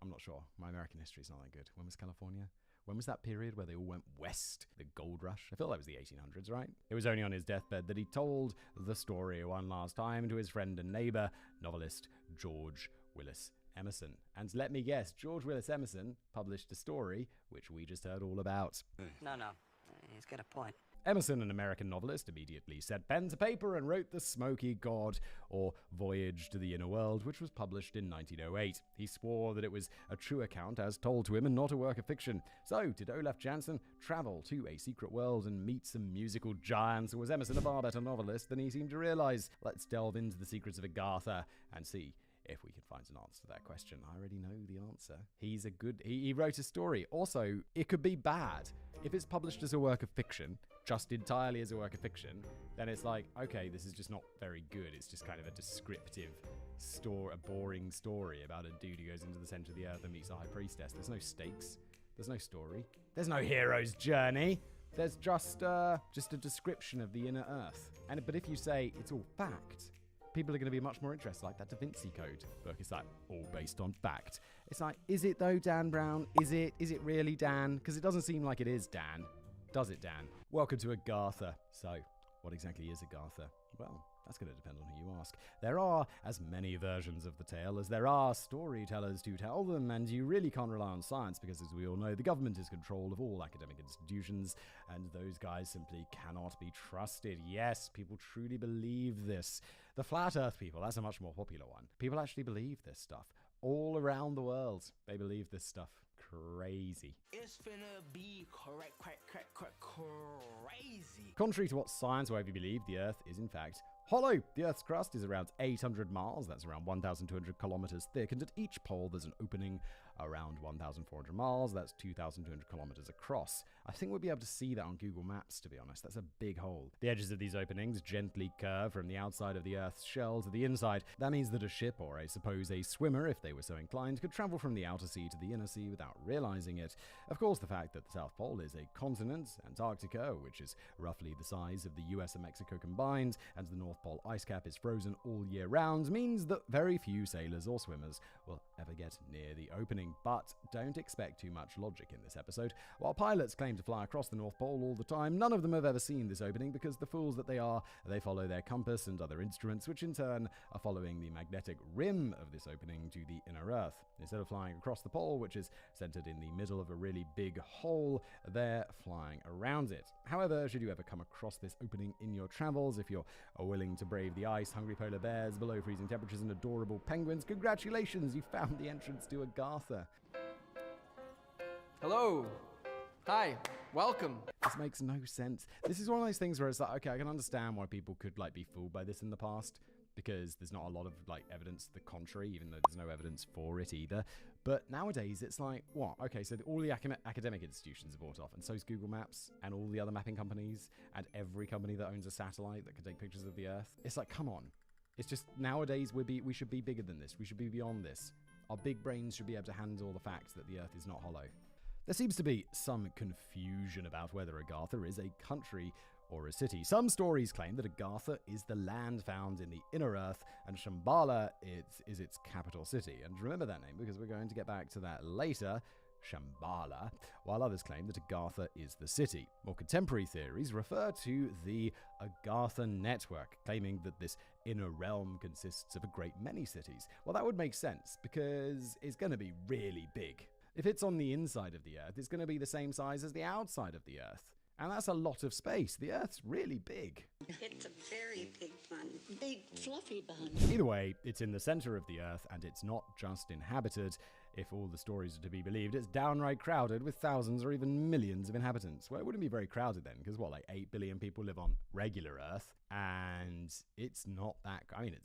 I'm not sure. My American history's not that good. When was California? When was that period where they all went west? The gold rush? I feel that was the 1800s, right? It was only on his deathbed that he told the story one last time to his friend and neighbor, novelist George Willis Emerson. And let me guess, George Willis Emerson published a story which we just heard all about. No, he's got a point. Emerson, an American novelist, immediately set pen to paper and wrote The Smoky God, or Voyage to the Inner World, which was published in 1908. He swore that it was a true account as told to him and not a work of fiction. So, did Olaf Jansen travel to a secret world and meet some musical giants, or was Emerson a far better novelist than he seemed to realize? Let's delve into the secrets of Agartha and see if we can find an answer to that question. I already know the answer. He wrote a story. Also, it could be bad. If it's published as a work of fiction, just entirely as a work of fiction, then it's like, okay, this is just not very good. It's just kind of a descriptive story, a boring story about a dude who goes into the center of the earth and meets a high priestess. There's no stakes. There's no story. There's no hero's journey. There's just a description of the inner earth. But if you say it's all fact, people are going to be much more interested, like that Da Vinci Code book. It's like all based on fact. It's like, is it though, Dan Brown? Is it really, Dan? Because it doesn't seem like it is, Dan. Does it, Dan? Welcome to Agartha. So, what exactly is Agartha? Well, that's going to depend on who you ask. There are as many versions of the tale as there are storytellers to tell them, and you really can't rely on science because, as we all know, the government is control of all academic institutions, and those guys simply cannot be trusted. Yes, people truly believe this. The Flat Earth people, that's a much more popular one. People actually believe this stuff. All around the world, they believe this stuff. Crazy. It's finna be crazy. Contrary to what science will have you believe, the Earth is in fact hollow. The Earth's crust is around 800 miles, that's around 1,200 kilometers thick, and at each pole there's an opening around 1,400 miles, that's 2,200 kilometers across. I think we'll be able to see that on Google Maps, to be honest. That's a big hole. The edges of these openings gently curve from the outside of the Earth's shell to the inside. That means that a ship, or I suppose a swimmer, if they were so inclined, could travel from the outer sea to the inner sea without realizing it. Of course, the fact that the South Pole is a continent, Antarctica, which is roughly the size of the US and Mexico combined, and the North Pole ice cap is frozen all year round, means that very few sailors or swimmers will ever get near the opening. But don't expect too much logic in this episode. While pilots claim to fly across the North Pole all the time, none of them have ever seen this opening because the fools that they are, they follow their compass and other instruments, which in turn are following the magnetic rim of this opening to the inner Earth. Instead of flying across the pole, which is centered in the middle of a really big hole, they're flying around it. However, should you ever come across this opening in your travels, if you're willing to brave the ice, hungry polar bears, below freezing temperatures, and adorable penguins, congratulations, you found the entrance to Agartha. Hello. Hi. Welcome. This makes no sense. This is one of those things where it's like, okay, I can understand why people could be fooled by this in the past, because there's not a lot of evidence to the contrary, even though there's no evidence for it either. But nowadays it's like, what? Okay, so all the academic institutions are bought off, and so is Google Maps, and all the other mapping companies, and every company that owns a satellite that can take pictures of the Earth. It's like, come on. It's just, nowadays we should be bigger than this. We should be beyond this. Our big brains should be able to handle the fact that the Earth is not hollow. There seems to be some confusion about whether Agartha is a country or a city. Some stories claim that Agartha is the land found in the inner Earth, and Shambhala is its capital city. And remember that name, because we're going to get back to that later. Shambhala, while others claim that Agartha is the city. More contemporary theories refer to the Agartha network, claiming that this inner realm consists of a great many cities. Well, that would make sense, because it's going to be really big. If it's on the inside of the Earth, it's going to be the same size as the outside of the Earth. And that's a lot of space. The Earth's really big. It's a very big bun. Big, fluffy bun. Either way, it's in the center of the Earth, and it's not just inhabited. If all the stories are to be believed, it's downright crowded with thousands or even millions of inhabitants. Well, it wouldn't be very crowded then, because like 8 billion people live on regular Earth, and it's not that. I mean,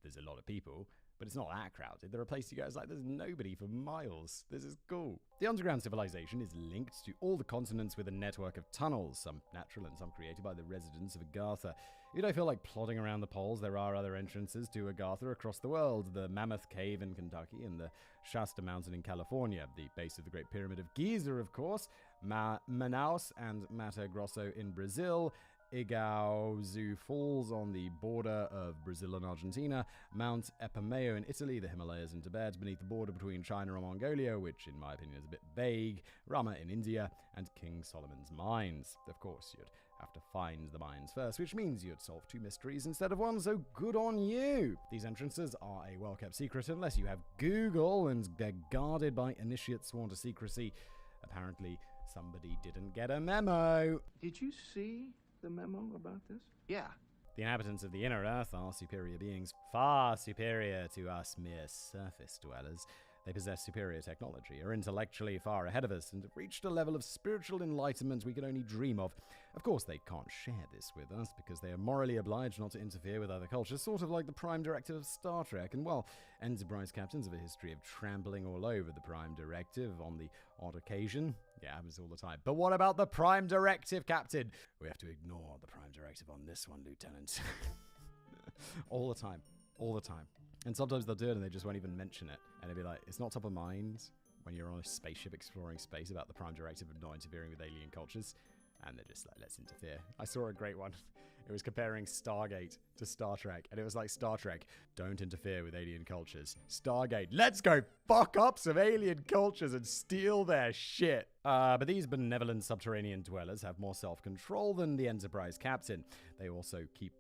there's a lot of people, but it's not that crowded. There are places you go, it's like there's nobody for miles. This is cool. The underground civilization is linked to all the continents with a network of tunnels, some natural and some created by the residents of Agartha. If you don't feel like plodding around the poles, there are other entrances to Agartha across the world. The Mammoth Cave in Kentucky and the Shasta Mountain in California. The base of the Great Pyramid of Giza, of course. Manaus and Mato Grosso in Brazil. Iguazu Falls on the border of Brazil and Argentina, Mount Epimeo in Italy, the Himalayas in Tibet, beneath the border between China and Mongolia, which in my opinion is a bit vague, Rama in India, and King Solomon's Mines. Of course, you'd have to find the mines first, which means you'd solve 2 mysteries instead of 1, so good on you! These entrances are a well-kept secret unless you have Google, and they're guarded by initiates sworn to secrecy. Apparently, somebody didn't get a memo. Did you see the memo about this? Yeah. The inhabitants of the inner Earth are superior beings, far superior to us mere surface dwellers. They possess superior technology, are intellectually far ahead of us, and have reached a level of spiritual enlightenment we can only dream of. Of course, they can't share this with us, because they are morally obliged not to interfere with other cultures, sort of like the Prime Directive of Star Trek. And well, Enterprise captains have a history of trampling all over the Prime Directive on the odd occasion. Yeah, happens all the time. But what about the Prime Directive, Captain? We have to ignore the Prime Directive on this one, Lieutenant. All the time. All the time. And sometimes they'll do it and they just won't even mention it. And it'll be like, it's not top of mind when you're on a spaceship exploring space about the Prime Directive of not interfering with alien cultures. And they're just like, let's interfere. I saw a great one. It was comparing Stargate to Star Trek. And it was like, Star Trek, don't interfere with alien cultures. Stargate, let's go fuck up some alien cultures and steal their shit. But these benevolent subterranean dwellers have more self-control than the Enterprise captain. They also keep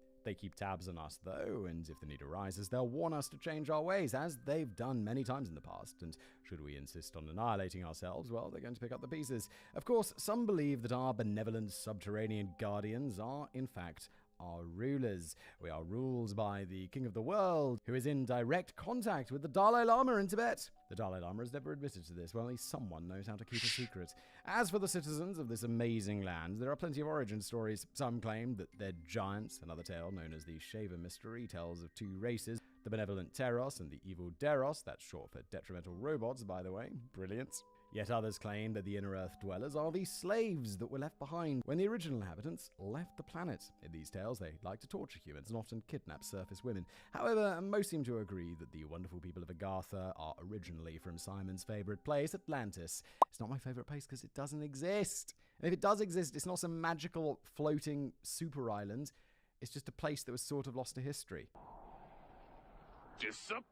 tabs on us, though, and if the need arises, they'll warn us to change our ways, as they've done many times in the past, and should we insist on annihilating ourselves, well, they're going to pick up the pieces. Of course, some believe that our benevolent subterranean guardians are, in fact, our rulers. We are ruled by the King of the World, who is in direct contact with the Dalai Lama in Tibet. The Dalai Lama has never admitted to this. Well, at least someone knows how to keep a secret. As for the citizens of this amazing land, there are plenty of origin stories. Some claim that they're giants. Another tale, known as the Shaver Mystery, tells of 2 races, the benevolent Teros and the evil Deros. That's short for detrimental robots, by the way. Brilliant. Yet others claim that the inner Earth dwellers are the slaves that were left behind when the original inhabitants left the planet. In these tales, they like to torture humans and often kidnap surface women. However, most seem to agree that the wonderful people of Agartha are originally from Simon's favourite place, Atlantis. It's not my favourite place because it doesn't exist. And if it does exist, it's not some magical floating super island. It's just a place that was sort of lost to history. Disappointed!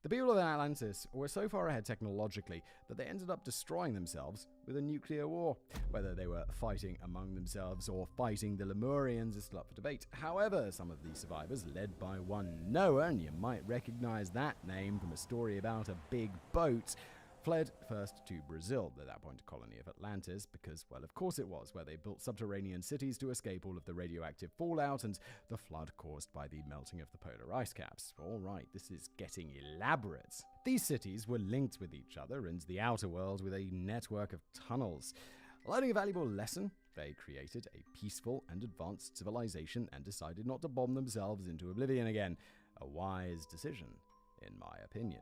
The people of Atlantis were so far ahead technologically that they ended up destroying themselves with a nuclear war. Whether they were fighting among themselves or fighting the Lemurians is still up for debate. However, some of the survivors, led by one Noah, and you might recognize that name from a story about a big boat, fled first to Brazil, at that point a colony of Atlantis, because, well, of course it was, where they built subterranean cities to escape all of the radioactive fallout and the flood caused by the melting of the polar ice caps. All right, this is getting elaborate. These cities were linked with each other and the outer world with a network of tunnels. Learning a valuable lesson, they created a peaceful and advanced civilization and decided not to bomb themselves into oblivion again. A wise decision, in my opinion.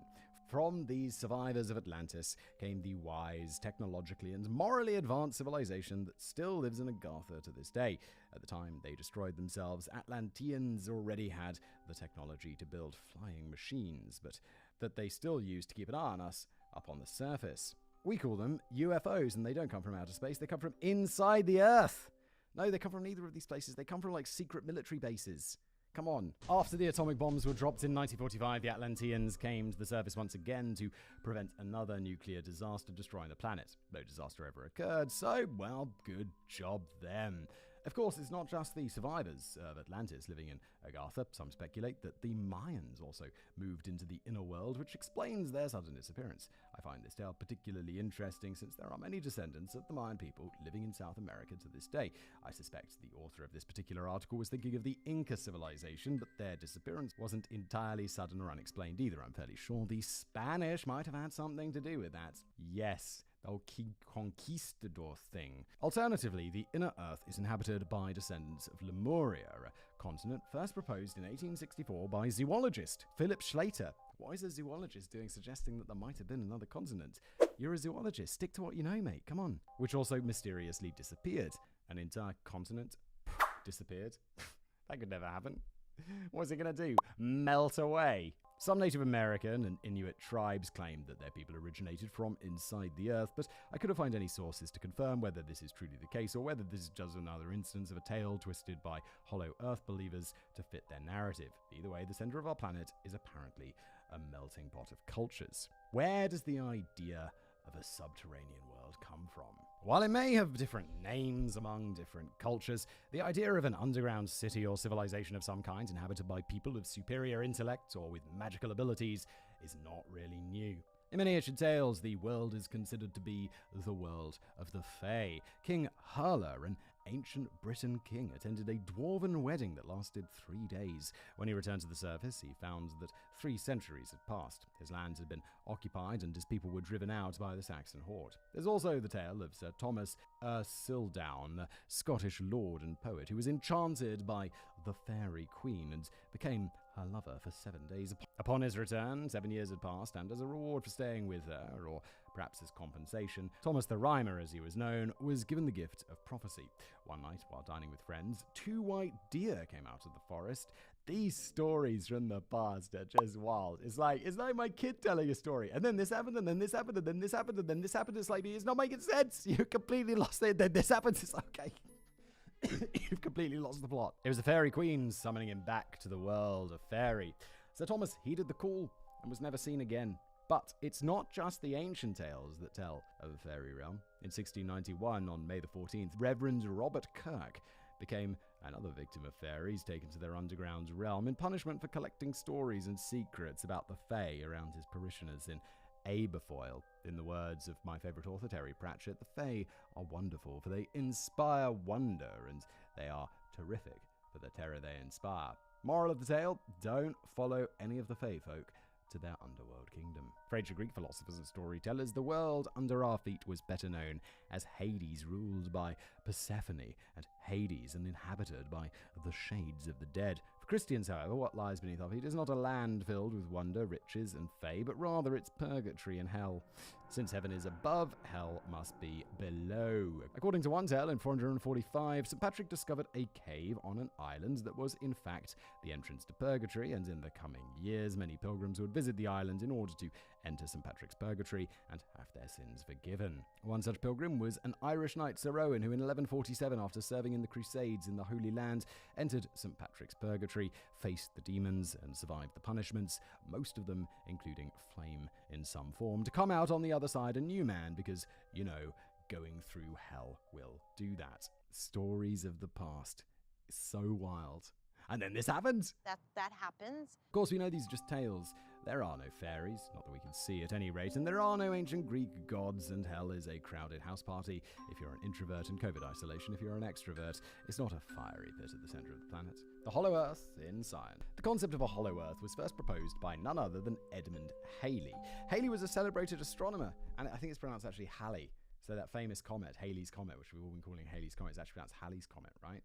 From these survivors of Atlantis came the wise, technologically and morally advanced civilization that still lives in Agartha to this day. At the time they destroyed themselves, Atlanteans already had the technology to build flying machines, but that they still use to keep an eye on us up on the surface. We call them UFOs, and they don't come from outer space, they come from inside the Earth. No, they come from neither of these places. They come from, like, secret military bases. Come on. After the atomic bombs were dropped in 1945, the Atlanteans came to the surface once again to prevent another nuclear disaster destroying the planet. No disaster ever occurred, so, well, good job them. Of course, it's not just the survivors of Atlantis living in Agartha. Some speculate that the Mayans also moved into the inner world, which explains their sudden disappearance. I find this tale particularly interesting since there are many descendants of the Mayan people living in South America to this day. I suspect the author of this particular article was thinking of the Inca civilization, but their disappearance wasn't entirely sudden or unexplained either. I'm fairly sure the Spanish might have had something to do with that. Yes. The conquistador thing. Alternatively, the inner Earth is inhabited by descendants of Lemuria, a continent first proposed in 1864 by zoologist Philip Schlater. What is a zoologist doing suggesting that there might have been another continent? You're a zoologist. Stick to what you know, mate. Come on. Which also mysteriously disappeared. An entire continent disappeared. That could never happen. What's it going to do? Melt away? Some Native American and Inuit tribes claimed that their people originated from inside the Earth, but I couldn't find any sources to confirm whether this is truly the case or whether this is just another instance of a tale twisted by hollow Earth believers to fit their narrative. Either way, the center of our planet is apparently a melting pot of cultures. Where does the idea of a subterranean world come from? While it may have different names among different cultures, the idea of an underground city or civilization of some kind inhabited by people of superior intellect or with magical abilities is not really new. In many ancient tales, the world is considered to be the world of the Fae. King Hurler, an ancient Briton king, attended a dwarven wedding that lasted 3 days. When he returned to the surface, he found that 3 centuries had passed. His lands had been occupied and his people were driven out by the Saxon Horde. There's also the tale of Sir Thomas Ercildown, a Scottish lord and poet who was enchanted by the Fairy Queen and became her lover for 7 days. Upon his return, 7 years had passed, and as a reward for staying with her, or perhaps as compensation, Thomas the Rhymer, as he was known, was given the gift of prophecy. One night, while dining with friends, 2 white deer came out of the forest. These stories from the past are just wild. It's like my kid telling a story, and then this happened, and then this happened, and then this happened, and then this happened. It's like, it's not making sense. You completely lost it. Then this happens. It's okay. You've completely lost the plot. It was the Fairy Queen summoning him back to the world of fairy. Sir Thomas heeded the call and was never seen again. But it's not just the ancient tales that tell of a fairy realm. In 1691, on May the 14th, Reverend Robert Kirk became another victim of fairies taken to their underground realm in punishment for collecting stories and secrets about the Fae around his parishioners in Aberfoyle. In the words of my favourite author, Terry Pratchett, the Fae are wonderful, for they inspire wonder, and they are terrific for the terror they inspire. Moral of the tale, don't follow any of the Fae folk to their underworld kingdom. For ancient Greek philosophers and storytellers, the world under our feet was better known as Hades, ruled by Persephone, and Hades and inhabited by the shades of the dead. For Christians, however, what lies beneath our feet is not a land filled with wonder, riches, and fae, but rather it's purgatory and hell. Since heaven is above, hell must be below. According to one tale, in 445, St. Patrick discovered a cave on an island that was, in fact, the entrance to purgatory, and in the coming years, many pilgrims would visit the island in order to enter St. Patrick's purgatory and have their sins forgiven. One such pilgrim was an Irish knight, Sir Owen, who in 1147, after serving in the Crusades in the Holy Land, entered St. Patrick's purgatory, faced the demons, and survived the punishments, most of them including flame in some form, to come out on the other side a new man, because, you know, going through hell will do that. Stories of the past. So wild. And then this happens. That happens. Of course, we know these are just tales. There are no fairies, not that we can see at any rate, and there are no ancient Greek gods, and hell is a crowded house party if you're an introvert, and COVID isolation if you're an extrovert. It's not a fiery pit at the center of the planet. The Hollow Earth in science. The concept of a hollow Earth was first proposed by none other than Edmund Halley. Halley was a celebrated astronomer, and I think it's pronounced actually Halley. So that famous comet, Halley's Comet, which we've all been calling Halley's Comet, is actually pronounced Halley's Comet, right?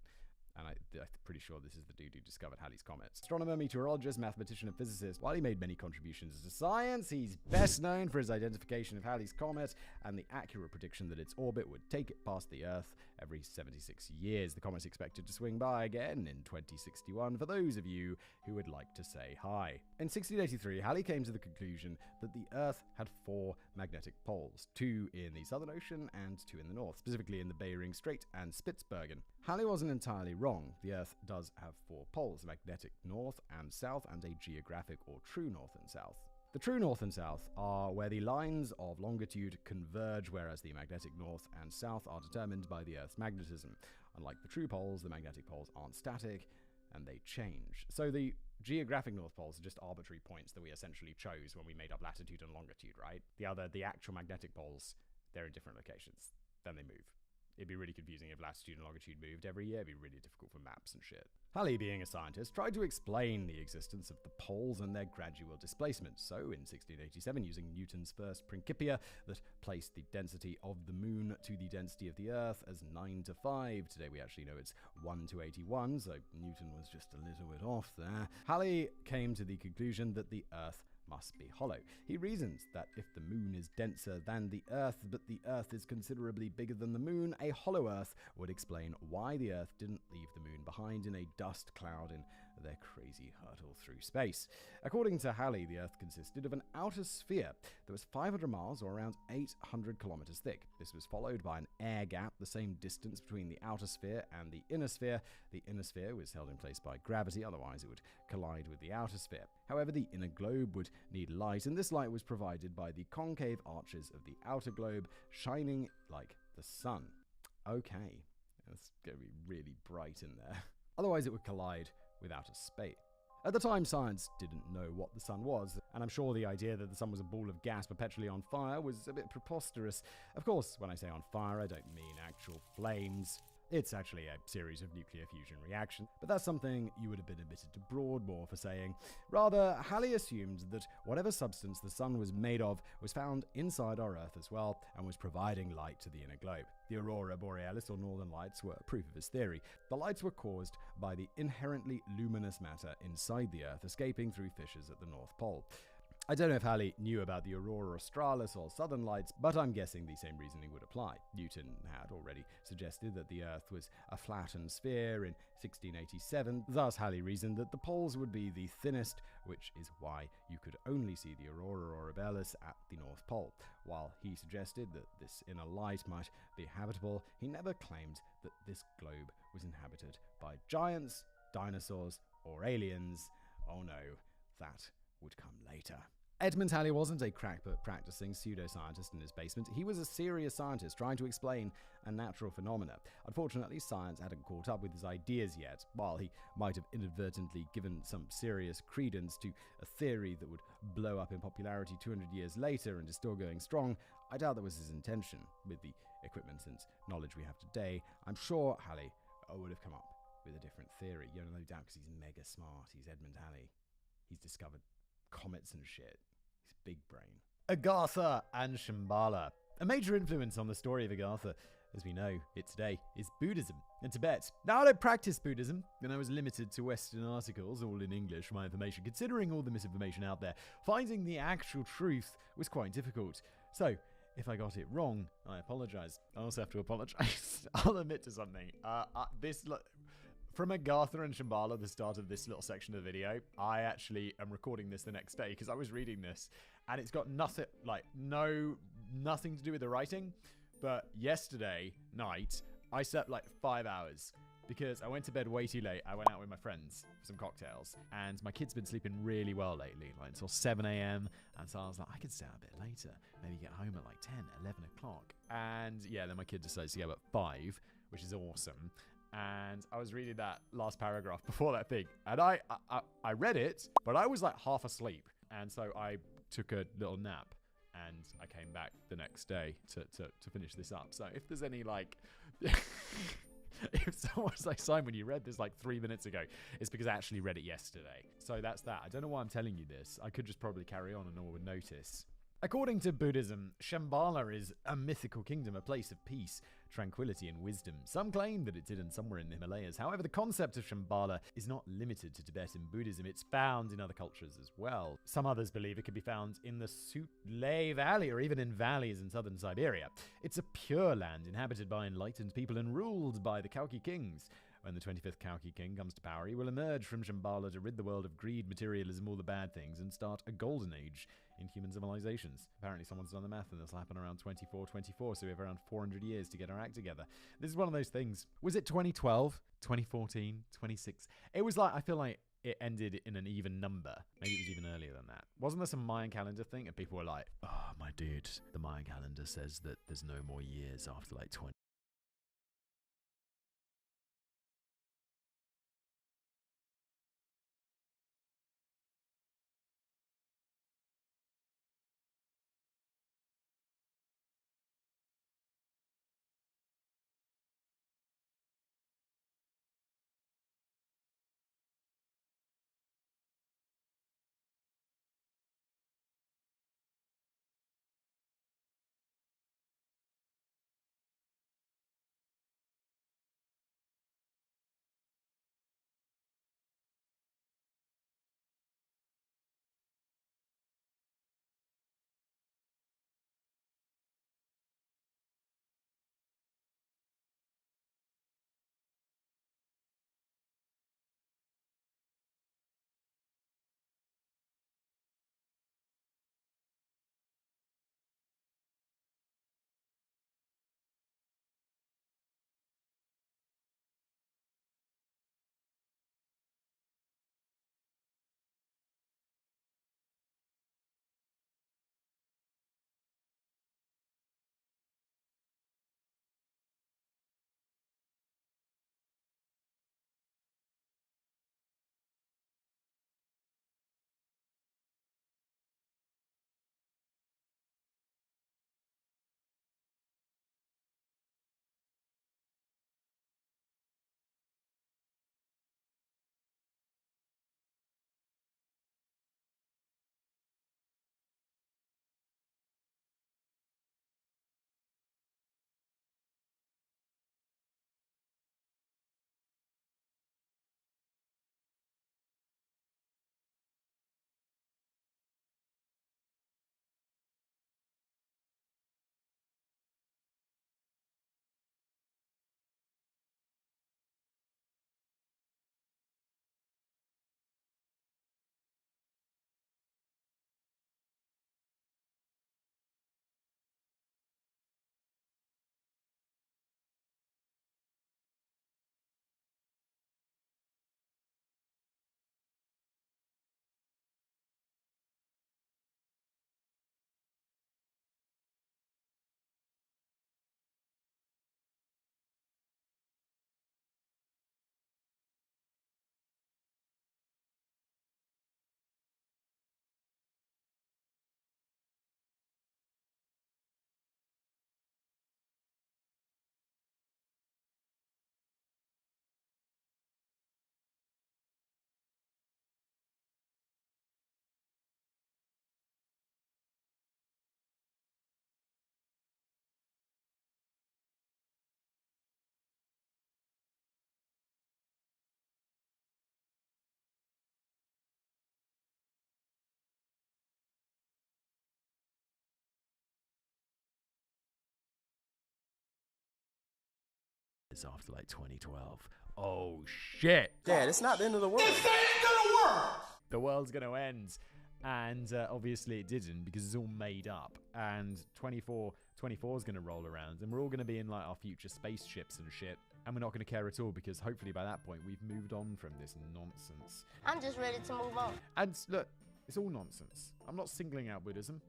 And I'm pretty sure this is the dude who discovered Halley's Comet. Astronomer, meteorologist, mathematician, and physicist. While he made many contributions to science, he's best known for his identification of Halley's Comet and the accurate prediction that its orbit would take it past the Earth every 76 years. The comet's expected to swing by again in 2061 for those of you who would like to say hi. In 1683, Halley came to the conclusion that the Earth had 4 magnetic poles, 2 in the Southern Ocean and 2 in the north, specifically in the Bering Strait and Spitsbergen. Halley wasn't entirely wrong. wrong. The Earth does have 4 poles, a magnetic north and south, and a geographic or true north and south. The true north and south are where the lines of longitude converge, whereas the magnetic north and south are determined by the Earth's magnetism. Unlike the true poles, the magnetic poles aren't static, and they change. So the geographic north poles are just arbitrary points that we essentially chose when we made up latitude and longitude, right? The actual magnetic poles, they're in different locations. Then they move. It'd be really confusing if latitude and longitude moved every year. It'd be really difficult for maps and shit. Halley, being a scientist, tried to explain the existence of the poles and their gradual displacement. So, in 1687, using Newton's first Principia that placed the density of the moon to the density of the Earth as 9:5. Today we actually know it's 1:81, so Newton was just a little bit off there. Halley came to the conclusion that the Earth must be hollow. He reasons that if the moon is denser than the Earth, but the Earth is considerably bigger than the moon, a hollow Earth would explain why the Earth didn't leave the moon behind in a dust cloud in their crazy hurtle through space. According to Halley, the Earth consisted of an outer sphere that was 500 miles or around 800 kilometers thick. This was followed by an air gap, the same distance between the outer sphere and the inner sphere. The inner sphere was held in place by gravity, otherwise it would collide with the outer sphere. However, the inner globe would need light, and this light was provided by the concave arches of the outer globe, shining like the sun. Okay, it's going to be really bright in there. Otherwise it would collide with outer space. At the time, science didn't know what the sun was, and I'm sure the idea that the sun was a ball of gas perpetually on fire was a bit preposterous. Of course, when I say on fire, I don't mean actual flames. It's actually a series of nuclear fusion reactions, but that's something you would have been admitted to Broadmoor for saying. Rather, Halley assumed that whatever substance the sun was made of was found inside our Earth as well, and was providing light to the inner globe. The aurora borealis, or northern lights, were proof of his theory. The lights were caused by the inherently luminous matter inside the Earth escaping through fissures at the North Pole. I don't know if Halley knew about the aurora australis or southern lights, but I'm guessing the same reasoning would apply. Newton had already suggested that the Earth was a flattened sphere in 1687, thus Halley reasoned that the poles would be the thinnest, which is why you could only see the aurora borealis at the North Pole. While he suggested that this inner light might be habitable, he never claimed that this globe was inhabited by giants, dinosaurs, or aliens. Oh no, that would come later. Edmund Halley wasn't a crackpot practicing pseudoscientist in his basement. He was a serious scientist trying to explain a natural phenomena. Unfortunately, science hadn't caught up with his ideas yet. While he might have inadvertently given some serious credence to a theory that would blow up in popularity 200 years later and is still going strong, I doubt that was his intention. With the equipment and knowledge we have today, I'm sure Halley would have come up with a different theory. You know, no doubt, because he's mega smart. He's Edmund Halley. He's discovered comets and shit. He's big brain. Agartha and Shambhala. A major influence on the story of Agartha, as we know it today, is Buddhism in Tibet. Now, I don't practice Buddhism, and I was limited to Western articles, all in English, for my information. Considering all the misinformation out there, finding the actual truth was quite difficult. So, if I got it wrong, I apologize. I also have to apologize. I'll admit to something. From Agartha and Shambhala, the start of this little section of the video, I actually am recording this the next day because I was reading this and it's got nothing to do with the writing. But yesterday night, I slept like 5 hours because I went to bed way too late. I went out with my friends for some cocktails and my kid's been sleeping really well lately, like until 7 a.m. And so I was like, I can stay out a bit later, maybe get home at like 10, 11 o'clock. And yeah, then my kid decides to go at 5, which is awesome. And I was reading that last paragraph before that thing, and I read it, but I was like half asleep, and so I took a little nap, and I came back the next day to finish this up. So if there's any like, if someone's like, Simon, you read this like 3 minutes ago, it's because I actually read it yesterday. So that's that. I don't know why I'm telling you this. I could just probably carry on and no one would notice. According to Buddhism, Shambhala is a mythical kingdom, a place of peace, tranquility, and wisdom. Some claim that it's hidden somewhere in the Himalayas. However, the concept of Shambhala is not limited to Tibetan Buddhism. It's found in other cultures as well. Some others believe it can be found in the Sutlej Valley or even in valleys in southern Siberia. It's a pure land inhabited by enlightened people and ruled by the Kalki kings. When the 25th Kalki king comes to power, he will emerge from Shambhala to rid the world of greed, materialism, all the bad things, and start a golden age in human civilizations. Apparently someone's done the math and this will happen around 2424, so we have around 400 years to get our act together. This is one of those things. Was it 2012, 2014, 26? It was like, I feel like it ended in an even number. Maybe it was even earlier than that. Wasn't there some Mayan calendar thing? And people were like, oh, my dude, the Mayan calendar says that there's no more years after like 20. After like 2012. Oh shit! Dad, it's not the end of the world. It's the end of the world! The world's gonna end. And obviously it didn't because it's all made up. And 24 is gonna roll around and we're all gonna be in like our future spaceships and shit. And we're not gonna care at all because hopefully by that point we've moved on from this nonsense. I'm just ready to move on. And look, it's all nonsense. I'm not singling out Buddhism.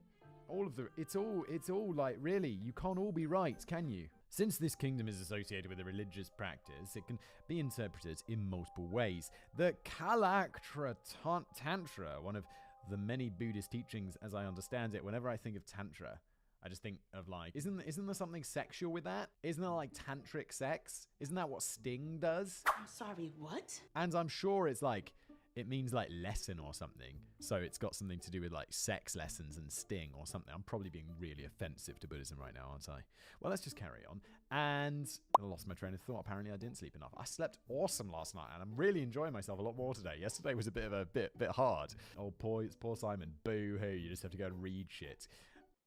It's all like, really, you can't all be right, can you? Since this kingdom is associated with a religious practice, it can be interpreted in multiple ways. The Kalaktra Tantra, one of the many Buddhist teachings as I understand it, whenever I think of Tantra, I just think of like, isn't there something sexual with that? Isn't there like tantric sex? Isn't that what Sting does? I'm sorry, what? And I'm sure it's like, it means like lesson or something. So it's got something to do with like sex lessons and Sting or something. I'm probably being really offensive to Buddhism right now, aren't I? Well, let's just carry on. And I lost my train of thought. Apparently I didn't sleep enough. I slept awesome last night and I'm really enjoying myself a lot more today. Yesterday was a bit hard. Oh, poor Simon. Boo hoo. You just have to go and read shit.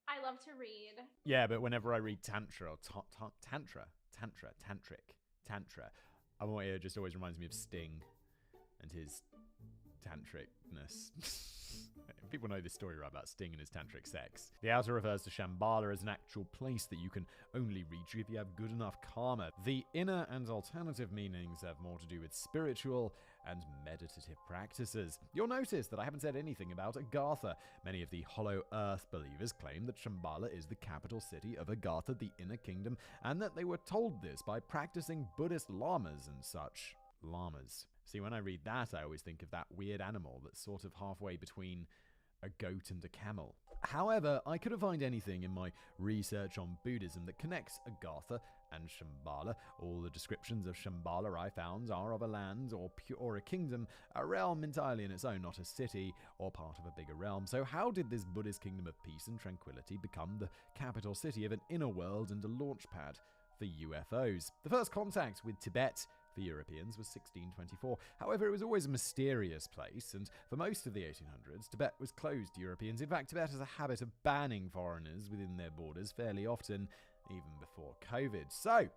I love to read. Yeah, but whenever I read Tantra or Tantric, it just always reminds me of Sting and his tantricness. People know this story, right, about Sting and his tantric sex. The outer refers to Shambhala as an actual place that you can only reach if you have good enough karma. The inner and alternative meanings have more to do with spiritual and meditative practices. You'll notice that I haven't said anything about Agartha. Many of the Hollow Earth believers claim that Shambhala is the capital city of Agartha, the inner kingdom, and that they were told this by practicing Buddhist lamas and such. Lamas. See, when I read that, I always think of that weird animal that's sort of halfway between a goat and a camel. However, I couldn't find anything in my research on Buddhism that connects Agartha and Shambhala. All the descriptions of Shambhala I found are of a land or a kingdom, a realm entirely in its own, not a city or part of a bigger realm. So how did this Buddhist kingdom of peace and tranquility become the capital city of an inner world and a launchpad for UFOs? The first contact with Tibet for Europeans was 1624. However, it was always a mysterious place, and for most of the 1800s, Tibet was closed to Europeans. In fact, Tibet has a habit of banning foreigners within their borders fairly often, even before COVID. So,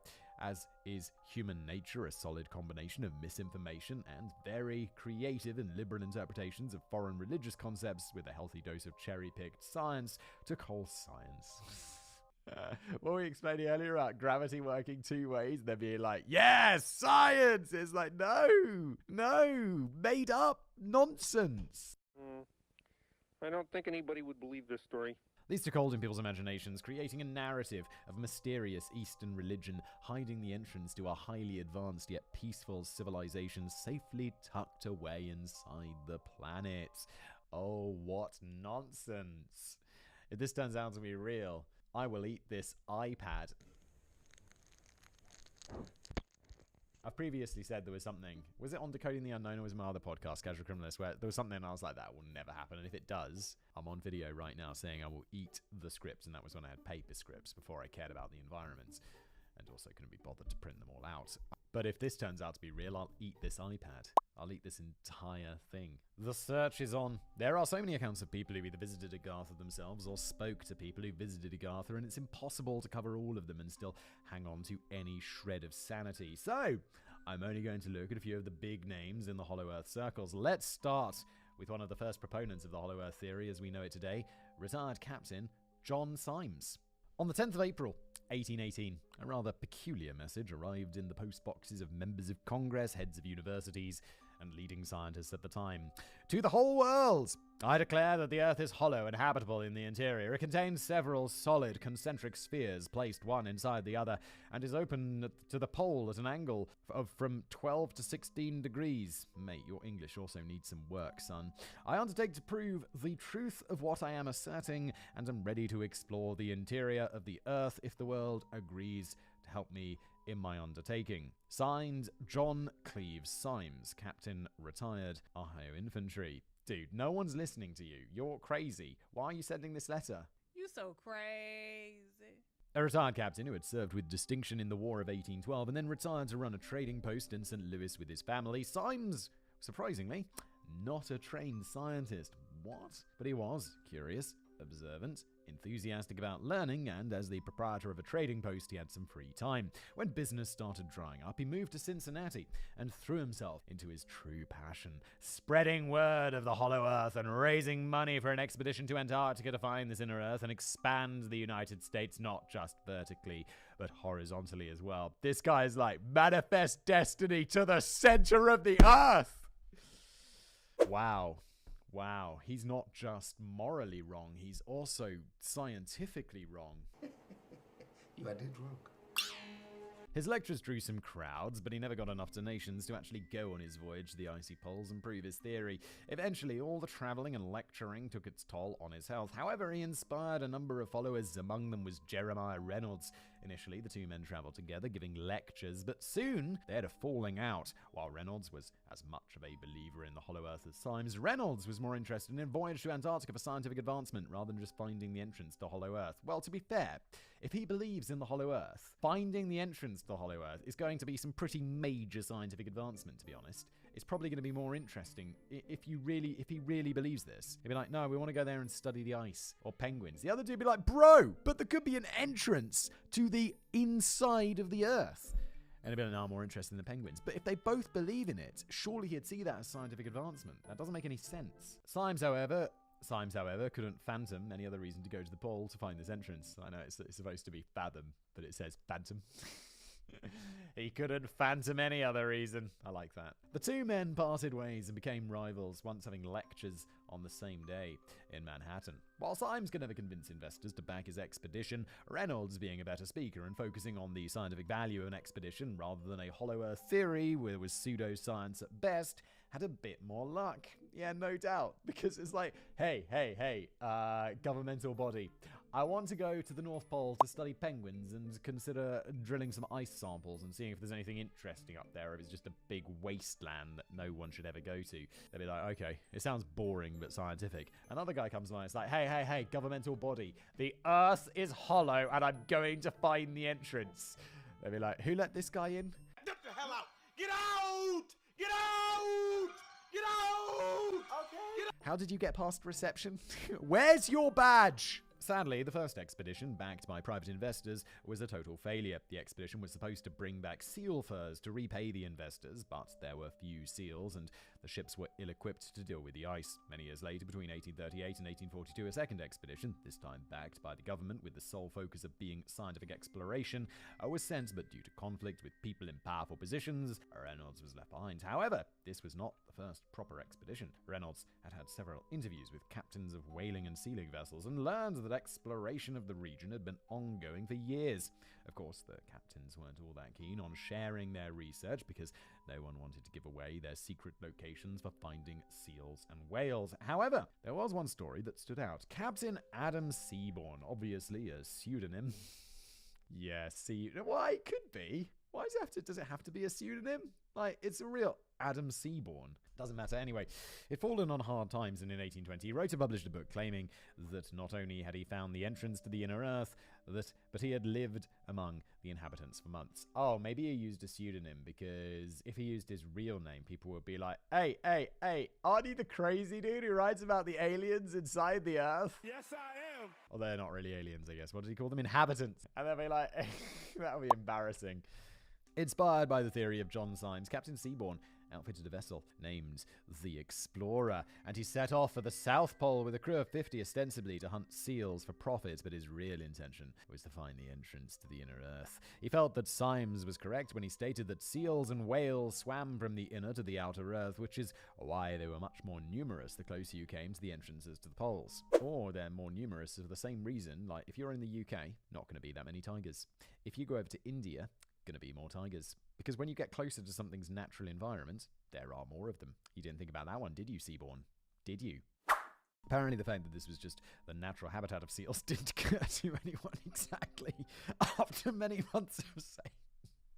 as is human nature, a solid combination of misinformation and very creative and liberal interpretations of foreign religious concepts with a healthy dose of cherry-picked science took whole science. What we explained earlier about gravity working two ways, they're being like, yes, science! It's like, no, made up nonsense. I don't think anybody would believe this story. These took hold in people's imaginations, creating a narrative of mysterious Eastern religion hiding the entrance to a highly advanced yet peaceful civilization safely tucked away inside the planet. Oh, what nonsense. If this turns out to be real, I will eat this iPad. I've previously said there was something. Was it on Decoding the Unknown or was it my other podcast, Casual Criminalist, where there was something and I was like, that will never happen. And if it does, I'm on video right now saying I will eat the scripts. And that was when I had paper scripts before I cared about the environment. And also couldn't be bothered to print them all out. But if this turns out to be real, I'll eat this iPad. I'll eat this entire thing. The search is on. There are so many accounts of people who either visited Agartha themselves or spoke to people who visited Agartha, and it's impossible to cover all of them and still hang on to any shred of sanity. So, I'm only going to look at a few of the big names in the Hollow Earth circles. Let's start with one of the first proponents of the Hollow Earth theory as we know it today, retired Captain John Symes. On the 10th of April, 1818, a rather peculiar message arrived in the post boxes of members of Congress, heads of universities, and leading scientists at the time. To the whole world! I declare that the Earth is hollow and habitable in the interior. It contains several solid concentric spheres placed one inside the other and is open to the pole at an angle of from 12 to 16 degrees. Mate, your English also needs some work, son. I undertake to prove the truth of what I am asserting and am ready to explore the interior of the Earth if the world agrees to help me in my undertaking. Signed, John Cleves Symes, Captain, Retired, Ohio Infantry. Dude, no one's listening to you. You're crazy. Why are you sending this letter? You so crazy. A retired captain who had served with distinction in the War of 1812 and then retired to run a trading post in St. Louis with his family. Symes, surprisingly, not a trained scientist. What? But he was curious, observant, enthusiastic about learning, and as the proprietor of a trading post, he had some free time. When business started drying up, he moved to Cincinnati and threw himself into his true passion, spreading word of the Hollow Earth and raising money for an expedition to Antarctica to find this inner Earth and expand the United States, not just vertically, but horizontally as well. This guy's like, manifest destiny to the center of the Earth! Wow. Wow, he's not just morally wrong, he's also scientifically wrong. You are dead wrong. His lectures drew some crowds, but he never got enough donations to actually go on his voyage to the icy poles and prove his theory. Eventually, all the traveling and lecturing took its toll on his health. However, he inspired a number of followers. Among them was Jeremiah Reynolds. Initially, the two men traveled together, giving lectures, but soon they had a falling out. While Reynolds was as much of a believer in the Hollow Earth as Symes, Reynolds was more interested in a voyage to Antarctica for scientific advancement rather than just finding the entrance to Hollow Earth. Well, to be fair, if he believes in the Hollow Earth, finding the entrance to the Hollow Earth is going to be some pretty major scientific advancement, to be honest. It's probably going to be more interesting if he really believes this. He'd be like, no, we want to go there and study the ice or penguins. The other dude would be like, bro, but there could be an entrance to the inside of the Earth. And he'd be like, no, I'm more interested in the penguins. But if they both believe in it, surely he'd see that as scientific advancement. That doesn't make any sense. Symes, however, couldn't phantom any other reason to go to the pole to find this entrance. I know it's supposed to be fathom, but it says phantom. He couldn't phantom any other reason. I like that. The two men parted ways and became rivals, once having lectures on the same day in Manhattan. While Symes could never convince investors to back his expedition, Reynolds, being a better speaker and focusing on the scientific value of an expedition rather than a hollow earth theory where was pseudoscience at best, had a bit more luck. Yeah, no doubt. Because it's like, hey, governmental body, I want to go to the North Pole to study penguins and consider drilling some ice samples and seeing if there's anything interesting up there, or if it's just a big wasteland that no one should ever go to. They'd be like, okay, it sounds boring but scientific. Another guy comes along and it's like, hey, governmental body, the Earth is hollow and I'm going to find the entrance. They'd be like, who let this guy in? Get the hell out! Get out! Get out! Get out! Okay. How did you get past reception? Where's your badge? Sadly, the first expedition, backed by private investors, was a total failure. The expedition was supposed to bring back seal furs to repay the investors, but there were few seals, and the ships were ill-equipped to deal with the ice. Many years later, between 1838 and 1842, a second expedition, this time backed by the government with the sole focus of being scientific exploration, was sent, but due to conflict with people in powerful positions, Reynolds was left behind. However, this was not the first proper expedition. Reynolds had had several interviews with captains of whaling and sealing vessels and learned that exploration of the region had been ongoing for years. Of course, the captains weren't all that keen on sharing their research because no one wanted to give away their secret locations for finding seals and whales. However, there was one story that stood out. Captain Adam Seaborn, obviously a pseudonym. Yeah, why it could be. Why does it have to be a pseudonym? Like, it's a real Adam Seaborn. Doesn't matter anyway. He'd fallen on hard times, and in 1820 he wrote and published a book claiming that not only had he found the entrance to the inner earth, but he had lived among the inhabitants for months. Oh, maybe he used a pseudonym, because if he used his real name, people would be like, hey, aren't you the crazy dude who writes about the aliens inside the earth? Yes, I am. Well, they're not really aliens, I guess. What did he call them? Inhabitants. And they'll be like, that would be embarrassing. Inspired by the theory of John Symes, Captain Seaborn outfitted a vessel named the Explorer, and he set off for the South Pole with a crew of 50 ostensibly to hunt seals for profit, but his real intention was to find the entrance to the inner earth. He felt that Symes was correct when he stated that seals and whales swam from the inner to the outer earth, which is why they were much more numerous the closer you came to the entrances to the poles. Or they're more numerous for the same reason, like if you're in the UK, not going to be that many tigers. If you go over to India, going to be more tigers. Because when you get closer to something's natural environment, there are more of them. You didn't think about that one, did you, Seaborn? Did you? Apparently the fact that this was just the natural habitat of seals didn't occur to anyone exactly after many months of sailing.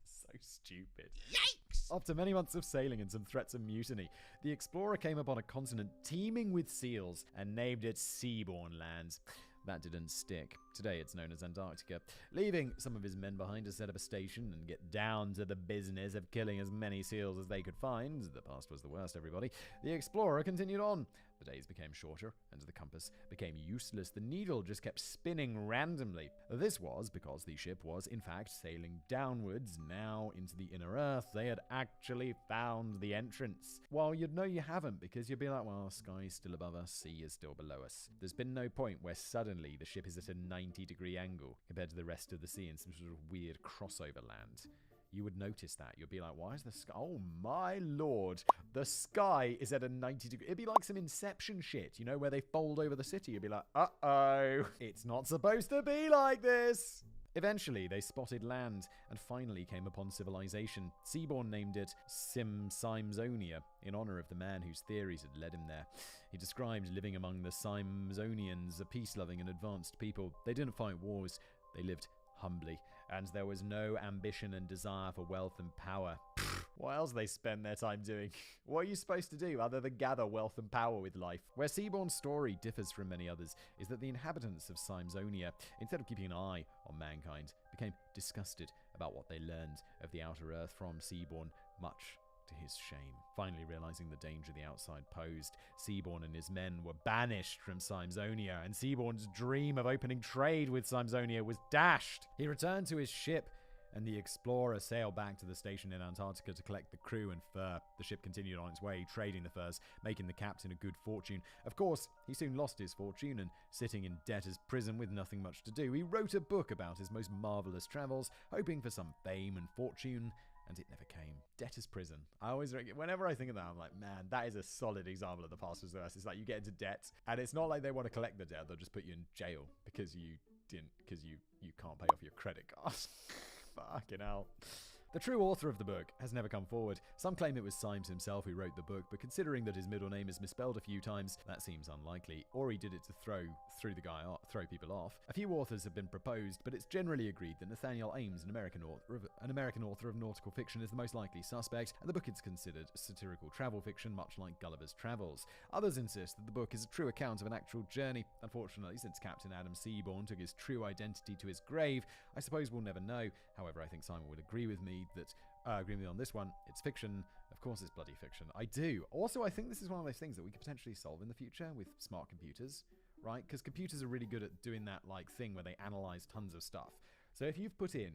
So stupid. Yikes! After many months of sailing and some threats of mutiny, the Explorer came upon a continent teeming with seals and named it Seaborn Lands. That didn't stick. Today it's known as Antarctica. Leaving some of his men behind to set up a station and get down to the business of killing as many seals as they could find. The past was the worst, everybody. The Explorer continued on. The days became shorter, and the compass became useless. The needle just kept spinning randomly. This was because the ship was, in fact, sailing downwards, now into the inner earth. They had actually found the entrance. Well, you'd know you haven't, because you'd be like, well, sky's still above us, sea is still below us. There's been no point where suddenly the ship is at a 90-degree angle compared to the rest of the sea in some sort of weird crossover land. You would notice that. You'd be like, why is the sky... Oh, my lord. The sky is at a 90-degree... It'd be like some Inception shit, you know, where they fold over the city. You'd be like, uh-oh. It's not supposed to be like this. Eventually, they spotted land and finally came upon civilization. Seaborn named it Simsonia in honor of the man whose theories had led him there. He described living among the Simsonians, a peace-loving and advanced people. They didn't fight wars. They lived humbly, and there was no ambition and desire for wealth and power. What else they spend their time doing? What are you supposed to do other than gather wealth and power with life? Where Seaborn's story differs from many others is that the inhabitants of Simsonia, instead of keeping an eye on mankind, became disgusted about what they learned of the outer earth from Seaborn, much to his shame. Finally realizing the danger the outside posed, Seaborn and his men were banished from Simsonia, and Seaborn's dream of opening trade with Simsonia was dashed. He returned to his ship and the explorer sailed back to the station in Antarctica to collect the crew and fur. The ship continued on its way, trading the furs, making the captain a good fortune. Of course, he soon lost his fortune, and sitting in debtor's prison with nothing much to do, he wrote a book about his most marvelous travels, hoping for some fame and fortune, and it never came. Debtor's prison. Whenever I think of that, I'm like, man, that is a solid example of the past reverse. It's like you get into debt, and it's not like they want to collect the debt, they'll just put you in jail because you can't pay off your credit card. Fucking hell. The true author of the book has never come forward. Some claim it was Symes himself who wrote the book, but considering that his middle name is misspelled a few times, that seems unlikely. Or he did it to throw people off. A few authors have been proposed, but it's generally agreed that Nathaniel Ames, an American author of nautical fiction, is the most likely suspect, and the book is considered satirical travel fiction, much like Gulliver's Travels. Others insist that the book is a true account of an actual journey. Unfortunately, since Captain Adam Seaborn took his true identity to his grave, I suppose we'll never know. However, I think Simon would agree with me on this one. It's fiction. Of course it's bloody fiction. I do. Also, I think this is one of those things that we could potentially solve in the future with smart computers, right? Because computers are really good at doing that like thing where they analyze tons of stuff. So if you've put in,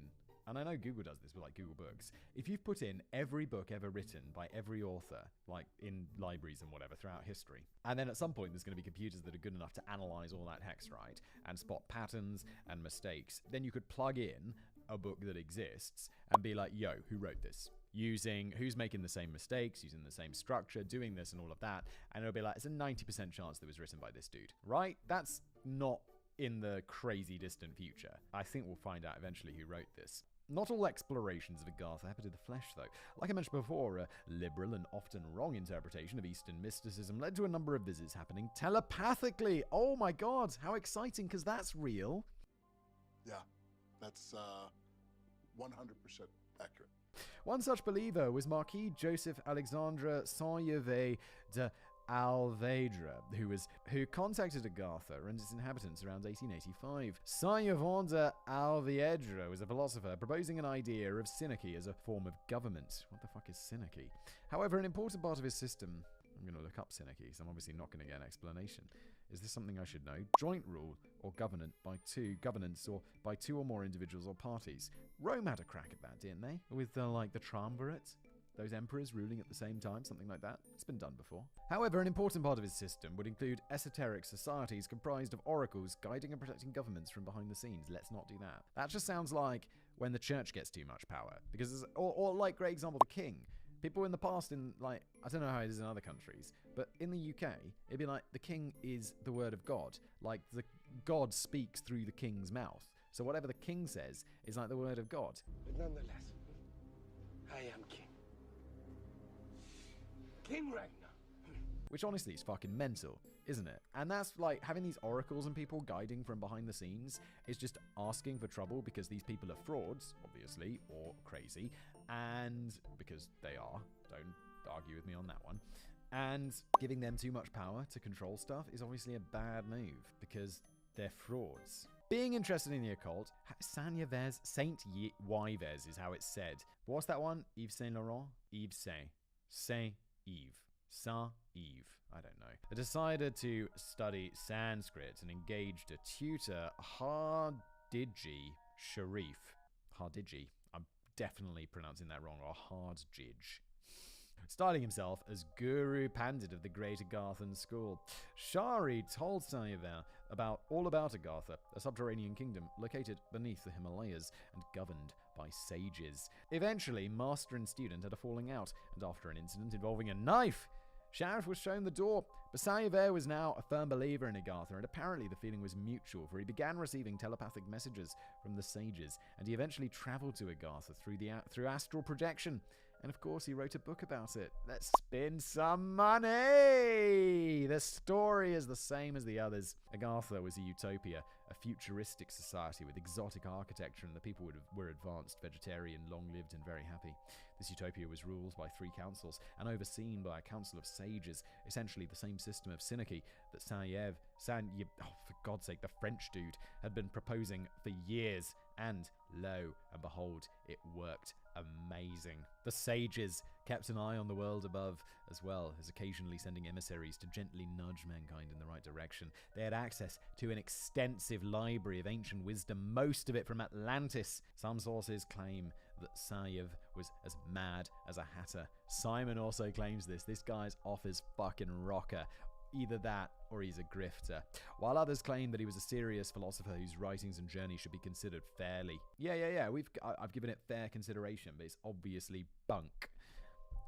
and I know Google does this with like Google Books, if you've put in every book ever written by every author, like in libraries and whatever throughout history, and then at some point there's going to be computers that are good enough to analyze all that text, right, and spot patterns and mistakes, then you could plug in a book that exists and be like, yo, who wrote this? Using who's making the same mistakes, using the same structure, doing this and all of that, and it'll be like, it's a 90% chance that it was written by this dude, right? That's not in the crazy distant future. I think we'll find out eventually who wrote this. Not all explorations of Agartha happen to the flesh, though. Like I mentioned before, a liberal and often wrong interpretation of Eastern mysticism led to a number of visits happening telepathically. Oh my god, how exciting, because that's real. Yeah, that's 100% accurate. One such believer was Marquis Joseph Alexandre Saint-Yves de Alvedra, who contacted Agartha and its inhabitants around 1885. Saint-Yves de Alvedra was a philosopher proposing an idea of synarchy as a form of government. What the fuck is synarchy? However, an important part of his system, I'm going to look up synarchy, so I'm obviously not going to get an explanation. Is this something I should know? Joint rule or governance or by two or more individuals or parties. Rome had a crack at that, didn't they? With the triumvirate? Those emperors ruling at the same time, something like that. It's been done before. However, an important part of his system would include esoteric societies comprised of oracles guiding and protecting governments from behind the scenes. Let's not do that. That just sounds like when the church gets too much power. Because, or like, great example, the king. People in the past I don't know how it is in other countries, but in the UK, it'd be like the king is the word of God. Like the God speaks through the king's mouth. So whatever the king says is like the word of God. But nonetheless, I am king. King Ragnar. Which honestly is fucking mental, isn't it? And that's like having these oracles and people guiding from behind the scenes is just asking for trouble because these people are frauds, obviously, or crazy, and because they are, don't argue with me on that one. And giving them too much power to control stuff is obviously a bad move because they're frauds. Being interested in the occult, Saint-Yves is how it's said. But what's that one? Yves Saint Laurent? Yves Saint-Yves. Saint-Yves. I don't know. I decided to study Sanskrit and engaged a tutor, Hardiji Sharif. Hardiji. I'm definitely pronouncing that wrong, or Hardjij. Styling himself as Guru Pandit of the Great Agarthan School. Shari told Saint-Yves all about Agartha, a subterranean kingdom located beneath the Himalayas and governed by sages. Eventually, master and student had a falling out, and after an incident involving a knife, Sharif was shown the door. But Saint-Yves was now a firm believer in Agartha, and apparently the feeling was mutual, for he began receiving telepathic messages from the sages, and he eventually traveled to Agartha through astral projection. And of course, he wrote a book about it. Let's spin some money! The story is the same as the others. Agartha was a utopia, a futuristic society with exotic architecture, and the people were advanced, vegetarian, long-lived, and very happy. This utopia was ruled by 3 councils and overseen by a council of sages, essentially the same system of synarchy that Saint-Yves, for God's sake, the French dude, had been proposing for years. And Lo and behold, it worked amazing. The sages kept an eye on the world above, as well as occasionally sending emissaries to gently nudge mankind in the right direction. They had access to an extensive library of ancient wisdom, most of it from Atlantis. Some sources claim that Sayev was as mad as a hatter. Simon also claims this. This guy's off his fucking rocker. Either that, or he's a grifter. While others claim that he was a serious philosopher whose writings and journey should be considered fairly. Yeah. I've given it fair consideration, but it's obviously bunk.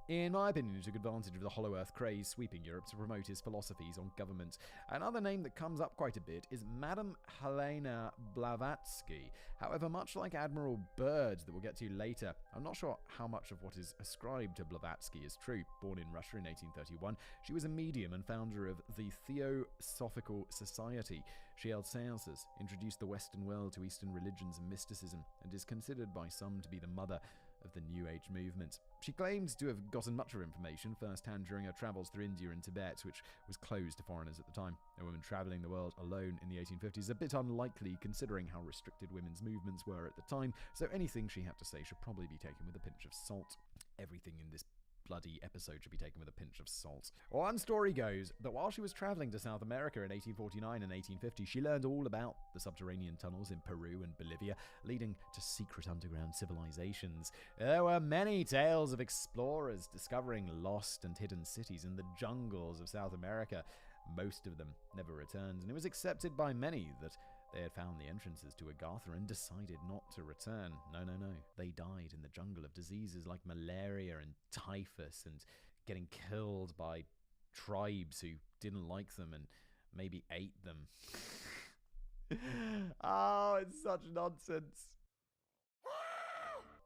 In my opinion, he took advantage of the Hollow Earth craze sweeping Europe to promote his philosophies on government. Another name that comes up quite a bit is Madame Helena Blavatsky. However, much like Admiral Byrd that we'll get to later, I'm not sure how much of what is ascribed to Blavatsky is true. Born in Russia in 1831, she was a medium and founder of the Theosophical Society. She held seances, introduced the Western world to Eastern religions and mysticism, and is considered by some to be the mother of the New Age movement. She claimed to have gotten much of her information firsthand during her travels through India and Tibet, which was closed to foreigners at the time. A woman traveling the world alone in the 1850s is a bit unlikely considering how restricted women's movements were at the time, so anything she had to say should probably be taken with a pinch of salt. Everything in this bloody episode should be taken with a pinch of salt. One story goes that while she was traveling to South America in 1849 and 1850, she learned all about the subterranean tunnels in Peru and Bolivia, leading to secret underground civilizations. There were many tales of explorers discovering lost and hidden cities in the jungles of South America. Most of them never returned, and it was accepted by many that they had found the entrances to Agartha and decided not to return. No. They died in the jungle of diseases like malaria and typhus and getting killed by tribes who didn't like them and maybe ate them. Oh, it's such nonsense.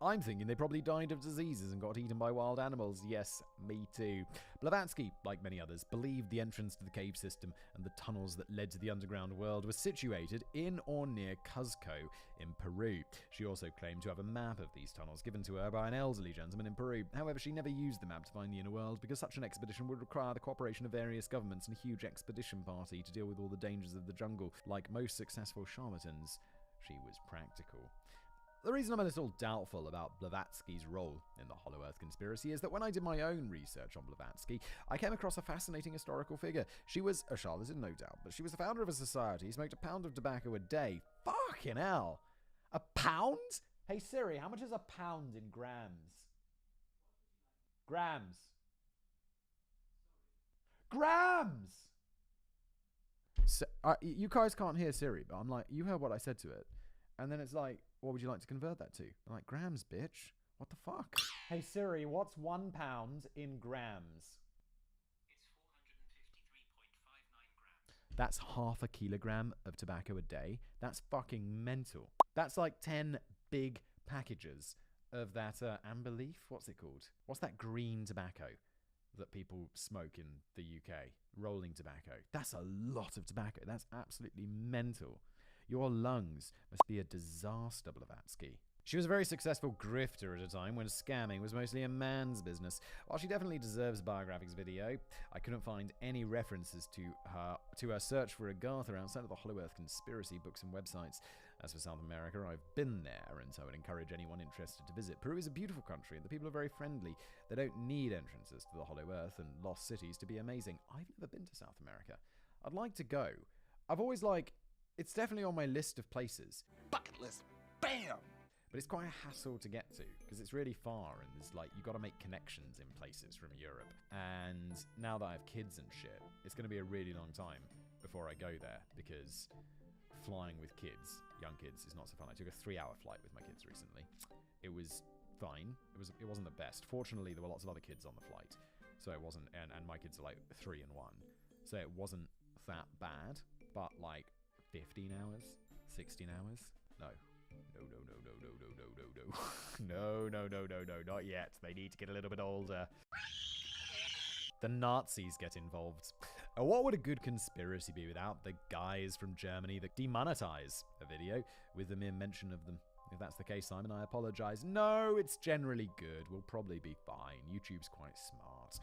I'm thinking they probably died of diseases and got eaten by wild animals. Yes, me too. Blavatsky, like many others, believed the entrance to the cave system and the tunnels that led to the underground world were situated in or near Cuzco in Peru. She also claimed to have a map of these tunnels given to her by an elderly gentleman in Peru. However, she never used the map to find the inner world because such an expedition would require the cooperation of various governments and a huge expedition party to deal with all the dangers of the jungle. Like most successful charlatans, she was practical. The reason I'm a little doubtful about Blavatsky's role in the Hollow Earth conspiracy is that when I did my own research on Blavatsky, I came across a fascinating historical figure. She was a charlatan, no doubt, but she was the founder of a society, smoked a pound of tobacco a day. Fucking hell! A pound? Hey Siri, how much is a pound in grams? Grams. Grams! So, you guys can't hear Siri, but I'm like, you heard what I said to it. And then it's like, what would you like to convert that to? I'm like, grams, bitch. What the fuck? Hey Siri, what's 1 pound in grams? It's 453.59 grams. That's half a kilogram of tobacco a day. That's fucking mental. That's like 10 big packages of that amber leaf. What's it called? What's that green tobacco that people smoke in the UK? Rolling tobacco. That's a lot of tobacco. That's absolutely mental. Your lungs must be a disaster, Blavatsky. She was a very successful grifter at a time when scamming was mostly a man's business. While she definitely deserves a biographics video, I couldn't find any references to her search for Agartha outside of the Hollow Earth conspiracy books and websites. As for South America, I've been there, and so I would encourage anyone interested to visit. Peru is a beautiful country, and the people are very friendly. They don't need entrances to the Hollow Earth and lost cities to be amazing. I've never been to South America. I'd like to go. I've always it's definitely on my list of places. Bucket list. Bam! But it's quite a hassle to get to because it's really far and there's you got to make connections in places from Europe. And now that I have kids and shit, it's going to be a really long time before I go there because flying with kids, young kids, is not so fun. I took a 3-hour flight with my kids recently. It was fine. It wasn't the best. Fortunately, there were lots of other kids on the flight, so it wasn't. And my kids are 3 and 1, so it wasn't that bad. But 15 hours? 16 hours? No, not yet. They need to get a little bit older. The Nazis get involved. What would a good conspiracy be without the guys from Germany that demonetize a video with the mere mention of them? If that's the case, Simon, I apologize. No, it's generally good. We'll probably be fine. YouTube's quite smart.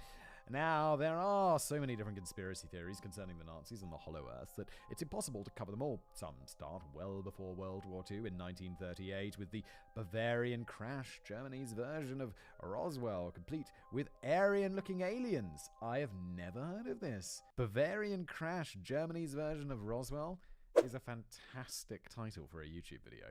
Now, there are so many different conspiracy theories concerning the Nazis and the Hollow Earth that it's impossible to cover them all. Some start well before World War II in 1938 with the Bavarian crash, Germany's version of Roswell, complete with Aryan-looking aliens. I have never heard of this. Bavarian crash, Germany's version of Roswell is a fantastic title for a YouTube video.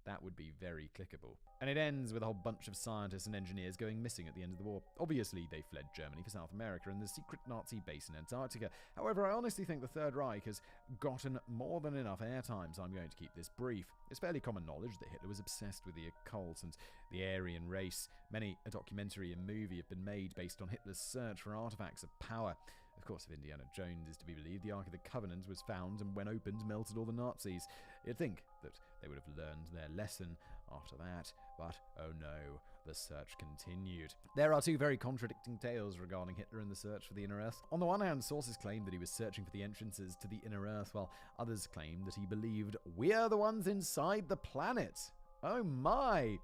That would be very clickable. And it ends with a whole bunch of scientists and engineers going missing at the end of the war. Obviously, they fled Germany for South America and the secret Nazi base in Antarctica. However, I honestly think the Third Reich has gotten more than enough airtime, so I'm going to keep this brief. It's fairly common knowledge that Hitler was obsessed with the occult and the Aryan race. Many a documentary and movie have been made based on Hitler's search for artifacts of power. Of course, if Indiana Jones is to be believed, the Ark of the Covenant was found and when opened melted all the Nazis. You'd think that they would have learned their lesson after that, but oh no, the search continued. There are two very contradicting tales regarding Hitler and the search for the Inner Earth. On the one hand, sources claim that he was searching for the entrances to the Inner Earth, while others claim that he believed we're the ones inside the planet. Oh my!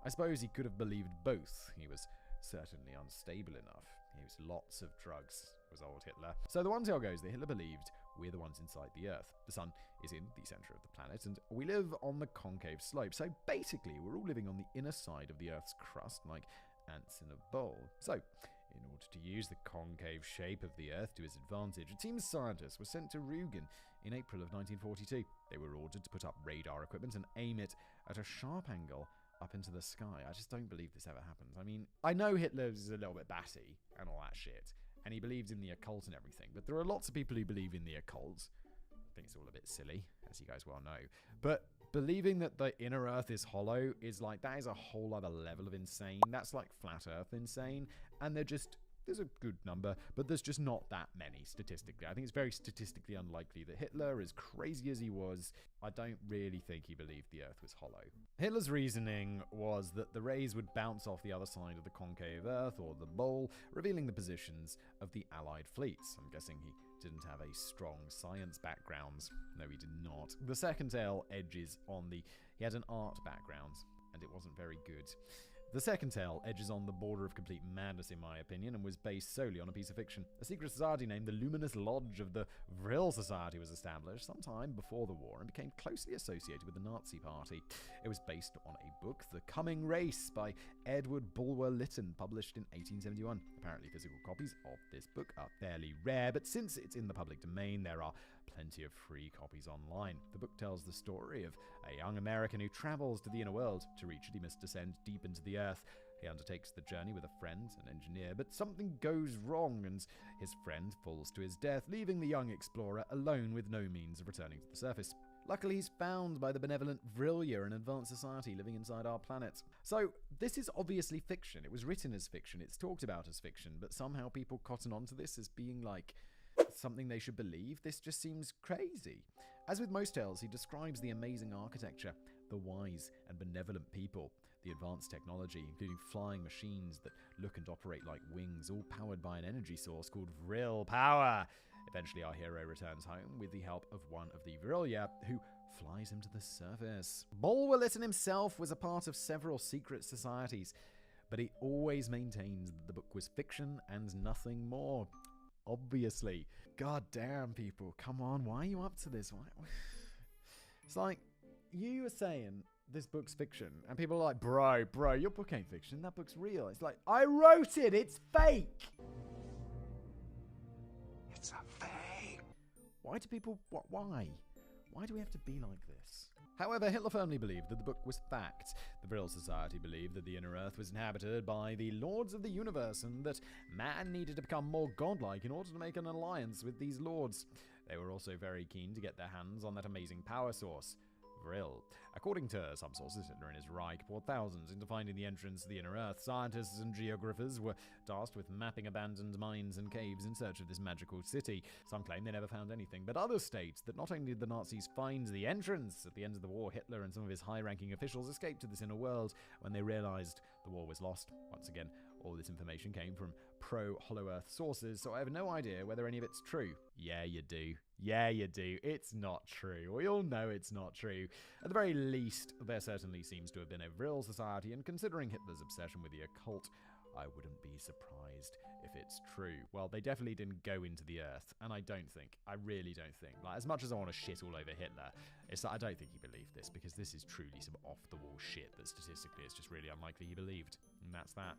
I suppose he could have believed both. He was certainly unstable enough. He used lots of drugs, was old Hitler. So the one tale goes that Hitler believed we're the ones inside the Earth. The sun is in the center of the planet, and we live on the concave slope. So basically, we're all living on the inner side of the Earth's crust, like ants in a bowl. So, in order to use the concave shape of the Earth to his advantage, a team of scientists was sent to Rügen in April of 1942. They were ordered to put up radar equipment and aim it at a sharp angle up into the sky. I just don't believe this ever happened. I mean, I know Hitler's a little bit batty and all that shit, and he believes in the occult and everything, but there are lots of people who believe in the occult. I think it's all a bit silly, as you guys well know. But believing that the inner Earth is hollow is like, that is a whole other level of insane. That's like flat Earth insane, and there's a good number, but there's just not that many statistically. I think it's very statistically unlikely that Hitler, as crazy as he was, I don't really think he believed the Earth was hollow. Hitler's reasoning was that the rays would bounce off the other side of the concave Earth, or the bowl, revealing the positions of the Allied fleets. I'm guessing he didn't have a strong science background. No, he did not. The second tale edges on he had an art background, and it wasn't very good. The second tale edges on the border of complete madness, in my opinion, and was based solely on a piece of fiction. A secret society named the Luminous Lodge of the Vril Society was established sometime before the war and became closely associated with the Nazi Party. It was based on a book, The Coming Race, by Edward Bulwer Lytton, published in 1871. Apparently, physical copies of this book are fairly rare, but since it's in the public domain, there are plenty of free copies online. The book tells the story of a young American who travels to the inner world. To reach it, he must descend deep into the earth. He undertakes the journey with a friend, an engineer, but something goes wrong and his friend falls to his death, leaving the young explorer alone with no means of returning to the surface. Luckily, he's found by the benevolent Vrilya, an advanced society living inside our planet. So, this is obviously fiction. It was written as fiction, it's talked about as fiction, but somehow people cotton onto this as being like something they should believe. This just seems crazy. As with most tales, he describes the amazing architecture, the wise and benevolent people, the advanced technology, including flying machines that look and operate like wings, all powered by an energy source called Vril Power. Eventually, our hero returns home with the help of one of the Vrilya, who flies him to the surface. Bulwer Lytton himself was a part of several secret societies, but he always maintains that the book was fiction and nothing more. Obviously. God damn, people. Come on, why are you up to this? Why? It's like, you were saying this book's fiction, and people are like, bro, your book ain't fiction, that book's real. It's like, I wrote it, it's fake! It's a fake. Why do people, why? Why do we have to be like this? However, Hitler firmly believed that the book was fact. The Vril Society believed that the inner Earth was inhabited by the Lords of the Universe and that man needed to become more godlike in order to make an alliance with these lords. They were also very keen to get their hands on that amazing power source, Vril. According to some sources, Hitler and his Reich poured thousands into finding the entrance to the inner Earth. Scientists and geographers were tasked with mapping abandoned mines and caves in search of this magical city. Some claim they never found anything, but others state that not only did the Nazis find the entrance, at the end of the war, Hitler and some of his high-ranking officials escaped to this inner world when they realized the war was lost. Once again, all this information came from pro-Hollow Earth sources, so I have no idea whether any of it's true. Yeah, you do. Yeah, you do. It's not true. We all know it's not true. At the very least, there certainly seems to have been a Vril society, and considering Hitler's obsession with the occult, I wouldn't be surprised if it's true. Well, they definitely didn't go into the Earth, and I really don't think, like, as much as I want to shit all over Hitler, I don't think he believed this, because this is truly some off-the-wall shit that statistically it's just really unlikely he believed. And that's that.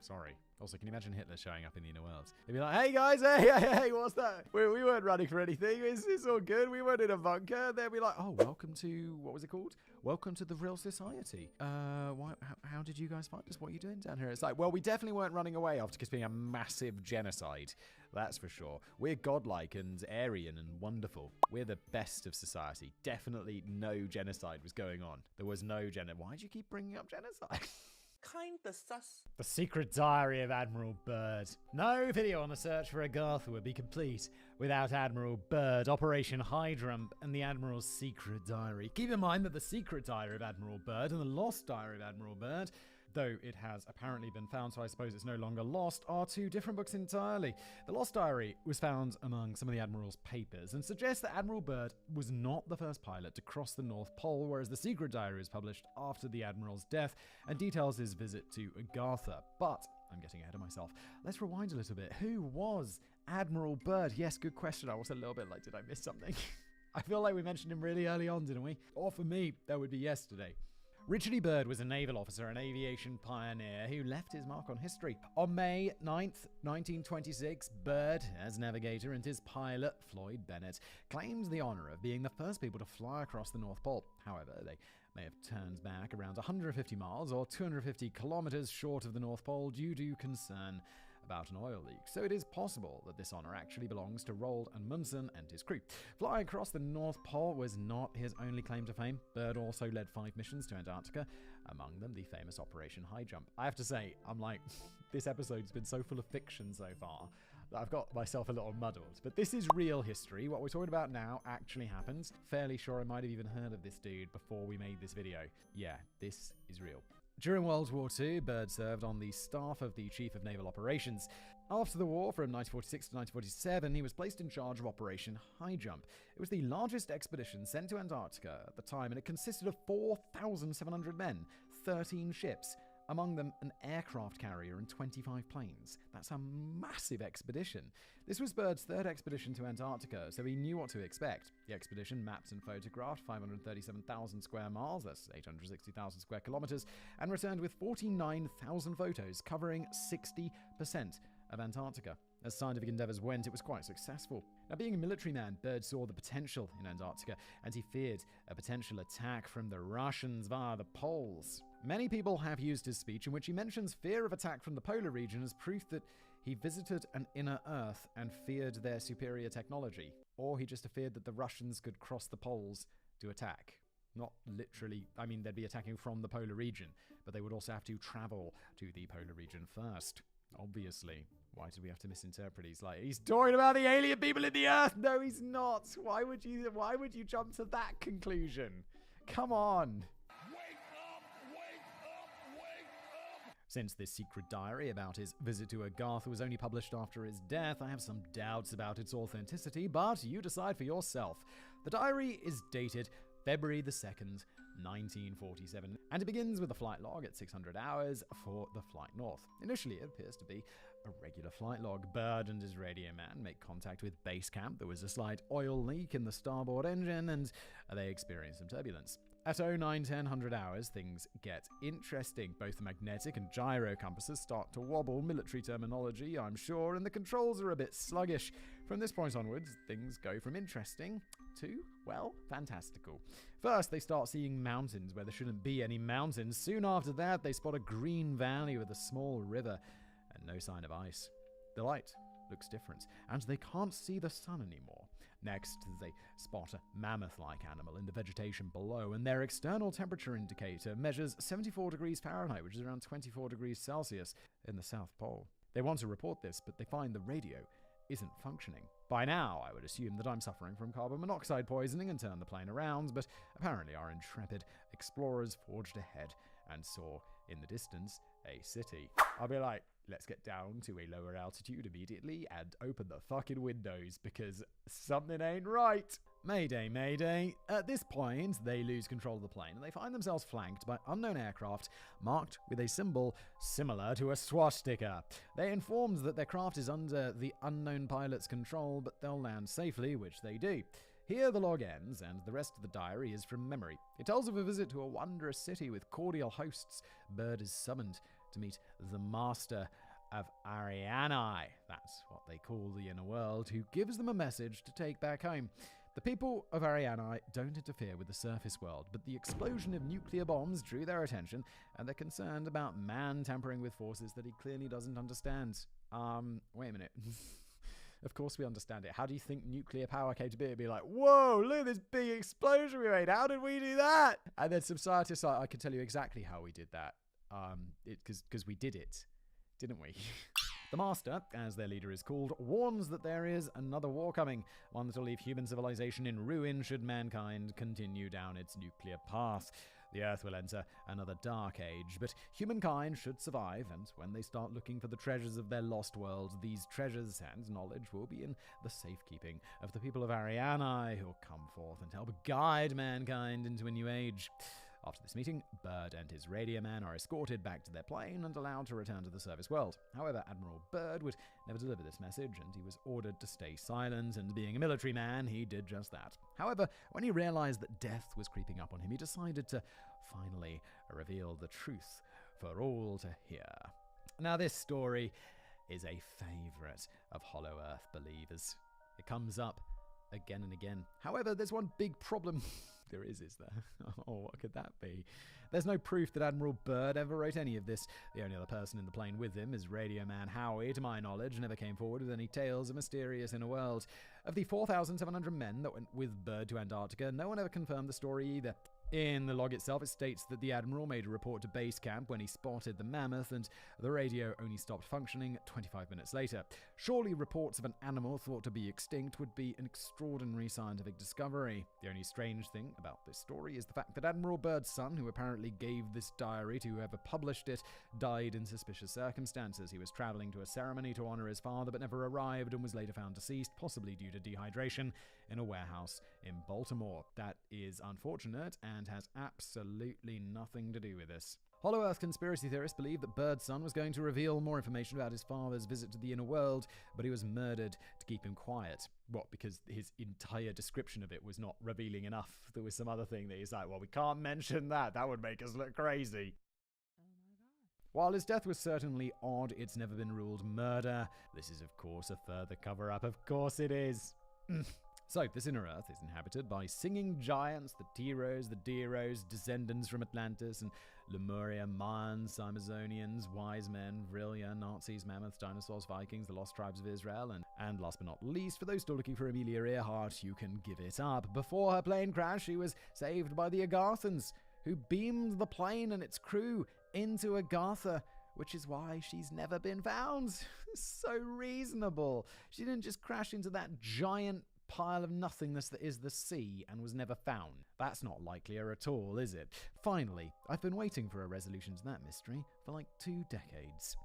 Sorry. Also, can you imagine Hitler showing up in the inner worlds? He'd be like, hey guys, hey, what's that? We weren't running for anything. It's all good. We weren't in a bunker. They'd be like, oh, welcome to, what was it called? Welcome to the real society. How did you guys find us? What are you doing down here? It's like, well, we definitely weren't running away after just being a massive genocide. That's for sure. We're godlike and Aryan and wonderful. We're the best of society. Definitely no genocide was going on. There was no genocide. Why do you keep bringing up genocide? Kinda sus. The Secret Diary of Admiral Byrd. No video on the search for Agartha would be complete without Admiral Byrd, Operation Hydrum, and the Admiral's Secret Diary. Keep in mind that the Secret Diary of Admiral Byrd and the Lost Diary of Admiral Byrd, though it has apparently been found, so I suppose it's no longer lost, are two different books entirely. The Lost Diary was found among some of the Admiral's papers and suggests that Admiral Byrd was not the first pilot to cross the North Pole, whereas the Secret Diary was published after the Admiral's death and details his visit to Agartha. But I'm getting ahead of myself. Let's rewind a little bit. Who was Admiral Byrd? Yes, good question. I was a little bit like, did I miss something? I feel like we mentioned him really early on, didn't we? Or for me, that would be yesterday. Richard E. Byrd was a naval officer and aviation pioneer who left his mark on history. On May 9th, 1926, Byrd, as navigator, and his pilot, Floyd Bennett, claimed the honor of being the first people to fly across the North Pole. However, they may have turned back around 150 miles or 250 kilometers short of the North Pole due to concern about an oil leak, so it is possible that this honor actually belongs to Roald Amundsen and his crew. Flying across the North Pole was not his only claim to fame. Byrd also led 5 missions to Antarctica, among them the famous Operation High Jump. I have to say, I'm like, this episode's been so full of fiction so far that I've got myself a little muddled. But this is real history. What we're talking about now actually happens. Fairly sure I might have even heard of this dude before we made this video. Yeah, this is real. During World War II, Byrd served on the staff of the Chief of Naval Operations. After the war, from 1946 to 1947, he was placed in charge of Operation High Jump. It was the largest expedition sent to Antarctica at the time, and it consisted of 4,700 men, 13 ships, among them an aircraft carrier and 25 planes. That's a massive expedition. This was Byrd's third expedition to Antarctica, so he knew what to expect. The expedition mapped and photographed 537,000 square miles, that's 860,000 square kilometers, and returned with 49,000 photos covering 60% of Antarctica. As scientific endeavors went, it was quite successful. Now, being a military man, Byrd saw the potential in Antarctica, and he feared a potential attack from the Russians via the poles. Many people have used his speech in which he mentions fear of attack from the polar region as proof that he visited an inner Earth and feared their superior technology. Or he just feared that the Russians could cross the poles to attack. Not literally, I mean, they'd be attacking from the polar region, but they would also have to travel to the polar region first. Obviously. Why do we have to misinterpret? He's talking about the alien people in the Earth. No, he's not. Why would you jump to that conclusion? Come on. Since this secret diary about his visit to Agartha was only published after his death, I have some doubts about its authenticity, but you decide for yourself. The diary is dated February the 2nd, 1947, and it begins with a flight log at 600 hours for the flight north. Initially, it appears to be a regular flight log. Byrd and his radio man make contact with base camp. There was a slight oil leak in the starboard engine, and they experience some turbulence. At 09:10 hours, things get interesting. Both the magnetic and gyro compasses start to wobble, military terminology, I'm sure, and the controls are a bit sluggish. From this point onwards, things go from interesting to, well, fantastical. First, they start seeing mountains where there shouldn't be any mountains. Soon after that, they spot a green valley with a small river and no sign of ice. The light looks different, and they can't see the sun anymore. Next, they spot a mammoth-like animal in the vegetation below, and their external temperature indicator measures 74 degrees Fahrenheit, which is around 24 degrees Celsius in the South Pole. They want to report this, but they find the radio isn't functioning. By now, I would assume that I'm suffering from carbon monoxide poisoning and turn the plane around, but apparently our intrepid explorers forged ahead and saw in the distance a city. I'll be like, let's get down to a lower altitude immediately and open the fucking windows because something ain't right. Mayday, mayday. At this point, they lose control of the plane and they find themselves flanked by unknown aircraft marked with a symbol similar to a swastika. They informed that their craft is under the unknown pilot's control, but they'll land safely, which they do. Here the log ends, and the rest of the diary is from memory. It tells of a visit to a wondrous city with cordial hosts. Bird is summoned to meet the master of Arianae, that's what they call the inner world, who gives them a message to take back home. The people of Arianae don't interfere with the surface world, but the explosion of nuclear bombs drew their attention, and they're concerned about man tampering with forces that he clearly doesn't understand. Wait a minute. Of course we understand it. How do you think nuclear power came to be? It'd be like, whoa, look at this big explosion we made. How did we do that? And then some scientists are, I can tell you exactly how we did that. Because we did it, didn't we? The Master, as their leader is called, warns that there is another war coming, one that will leave human civilization in ruin should mankind continue down its nuclear path. The Earth will enter another dark age, but humankind should survive, and when they start looking for the treasures of their lost world, these treasures and knowledge will be in the safekeeping of the people of Arianae, who will come forth and help guide mankind into a new age. After this meeting, Bird and his radio man are escorted back to their plane and allowed to return to the surface world. However, Admiral Bird would never deliver this message, and he was ordered to stay silent, and being a military man, he did just that. However, when he realized that death was creeping up on him, he decided to finally reveal the truth for all to hear. Now, this story is a favorite of Hollow Earth believers. It comes up again and again. However, there's one big problem. There is there? Oh, what could that be? There's no proof that Admiral Bird ever wrote any of this. The only other person in the plane with him is Radio Man Howie, to my knowledge, never came forward with any tales of mysterious inner world. Of the 4,700 men that went with Bird to Antarctica, no one ever confirmed the story either. In the log itself, it states that the Admiral made a report to base camp when he spotted the mammoth, and the radio only stopped functioning 25 minutes later. Surely reports of an animal thought to be extinct would be an extraordinary scientific discovery. The only strange thing about this story is the fact that Admiral Bird's son, who apparently gave this diary to whoever published it, died in suspicious circumstances. He was traveling to a ceremony to honor his father, but never arrived and was later found deceased, possibly due to dehydration, in a warehouse in Baltimore. That is unfortunate and has absolutely nothing to do with this. Hollow Earth conspiracy theorists believe that Bird's son was going to reveal more information about his father's visit to the inner world, but he was murdered to keep him quiet. What, because his entire description of it was not revealing enough? There was some other thing that he's like, well, we can't mention that. That would make us look crazy. While his death was certainly odd, it's never been ruled murder. This is, of course, a further cover-up. Of course it is. So, this inner Earth is inhabited by singing giants, the Tyros, the Deros, descendants from Atlantis and Lemuria, Mayans, Amazonians, wise men, Vrilya, Nazis, mammoths, dinosaurs, Vikings, the lost tribes of Israel, and last but not least, for those still looking for Amelia Earhart, you can give it up. Before her plane crash, she was saved by the Agathans, who beamed the plane and its crew into Agatha, which is why she's never been found. So reasonable. She didn't just crash into that giant pile of nothingness that is the sea and was never found. That's not likelier at all, is it? Finally, I've been waiting for a resolution to that mystery for like 2 decades.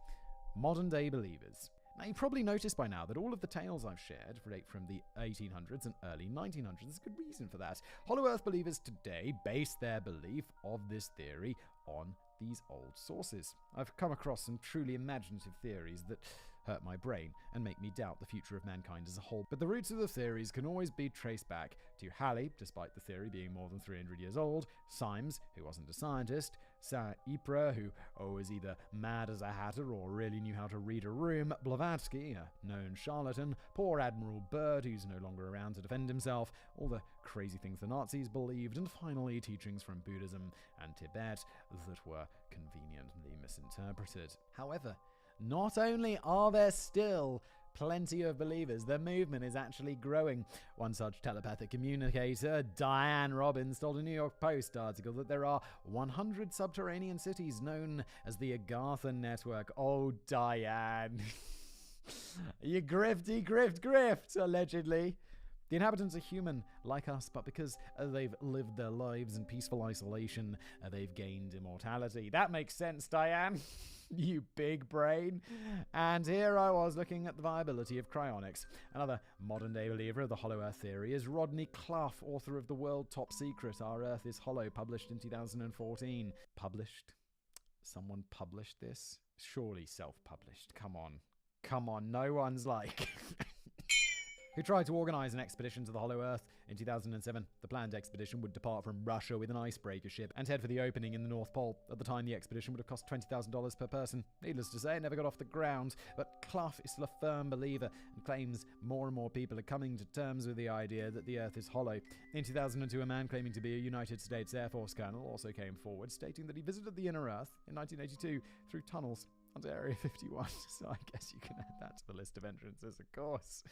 Modern day believers. Now, you've probably noticed by now that all of the tales I've shared relate from the 1800s and early 1900s. There's a good reason for that. Hollow Earth believers today base their belief of this theory on these old sources. I've come across some truly imaginative theories that hurt my brain and make me doubt the future of mankind as a whole. But the roots of the theories can always be traced back to Halley, despite the theory being more than 300 years old, Symes, who wasn't a scientist, Saint Ypres, who was either mad as a hatter or really knew how to read a room, Blavatsky, a known charlatan, poor Admiral Bird, who's no longer around to defend himself, all the crazy things the Nazis believed, and finally teachings from Buddhism and Tibet that were conveniently misinterpreted. However, not only are there still plenty of believers, the movement is actually growing. One such telepathic communicator, Diane Robbins, told a New York Post article that there are 100 subterranean cities known as the Agatha Network. Oh, Diane. You grift, allegedly. The inhabitants are human, like us, but because they've lived their lives in peaceful isolation, they've gained immortality. That makes sense, Diane. You big brain. And here I was looking at the viability of cryonics. Another modern-day believer of the Hollow Earth theory is Rodney Clough, author of The World Top Secret, Our Earth is Hollow, published in 2014. Published? Someone published this? Surely self-published. Come on, no one's like... who tried to organize an expedition to the Hollow Earth in 2007. The planned expedition would depart from Russia with an icebreaker ship and head for the opening in the North Pole. At the time, the expedition would have cost $20,000 per person. Needless to say, it never got off the ground, but Clough is still a firm believer and claims more and more people are coming to terms with the idea that the Earth is hollow. In 2002, a man claiming to be a United States Air Force colonel also came forward, stating that he visited the inner Earth in 1982 through tunnels onto Area 51. So I guess you can add that to the list of entrances, of course.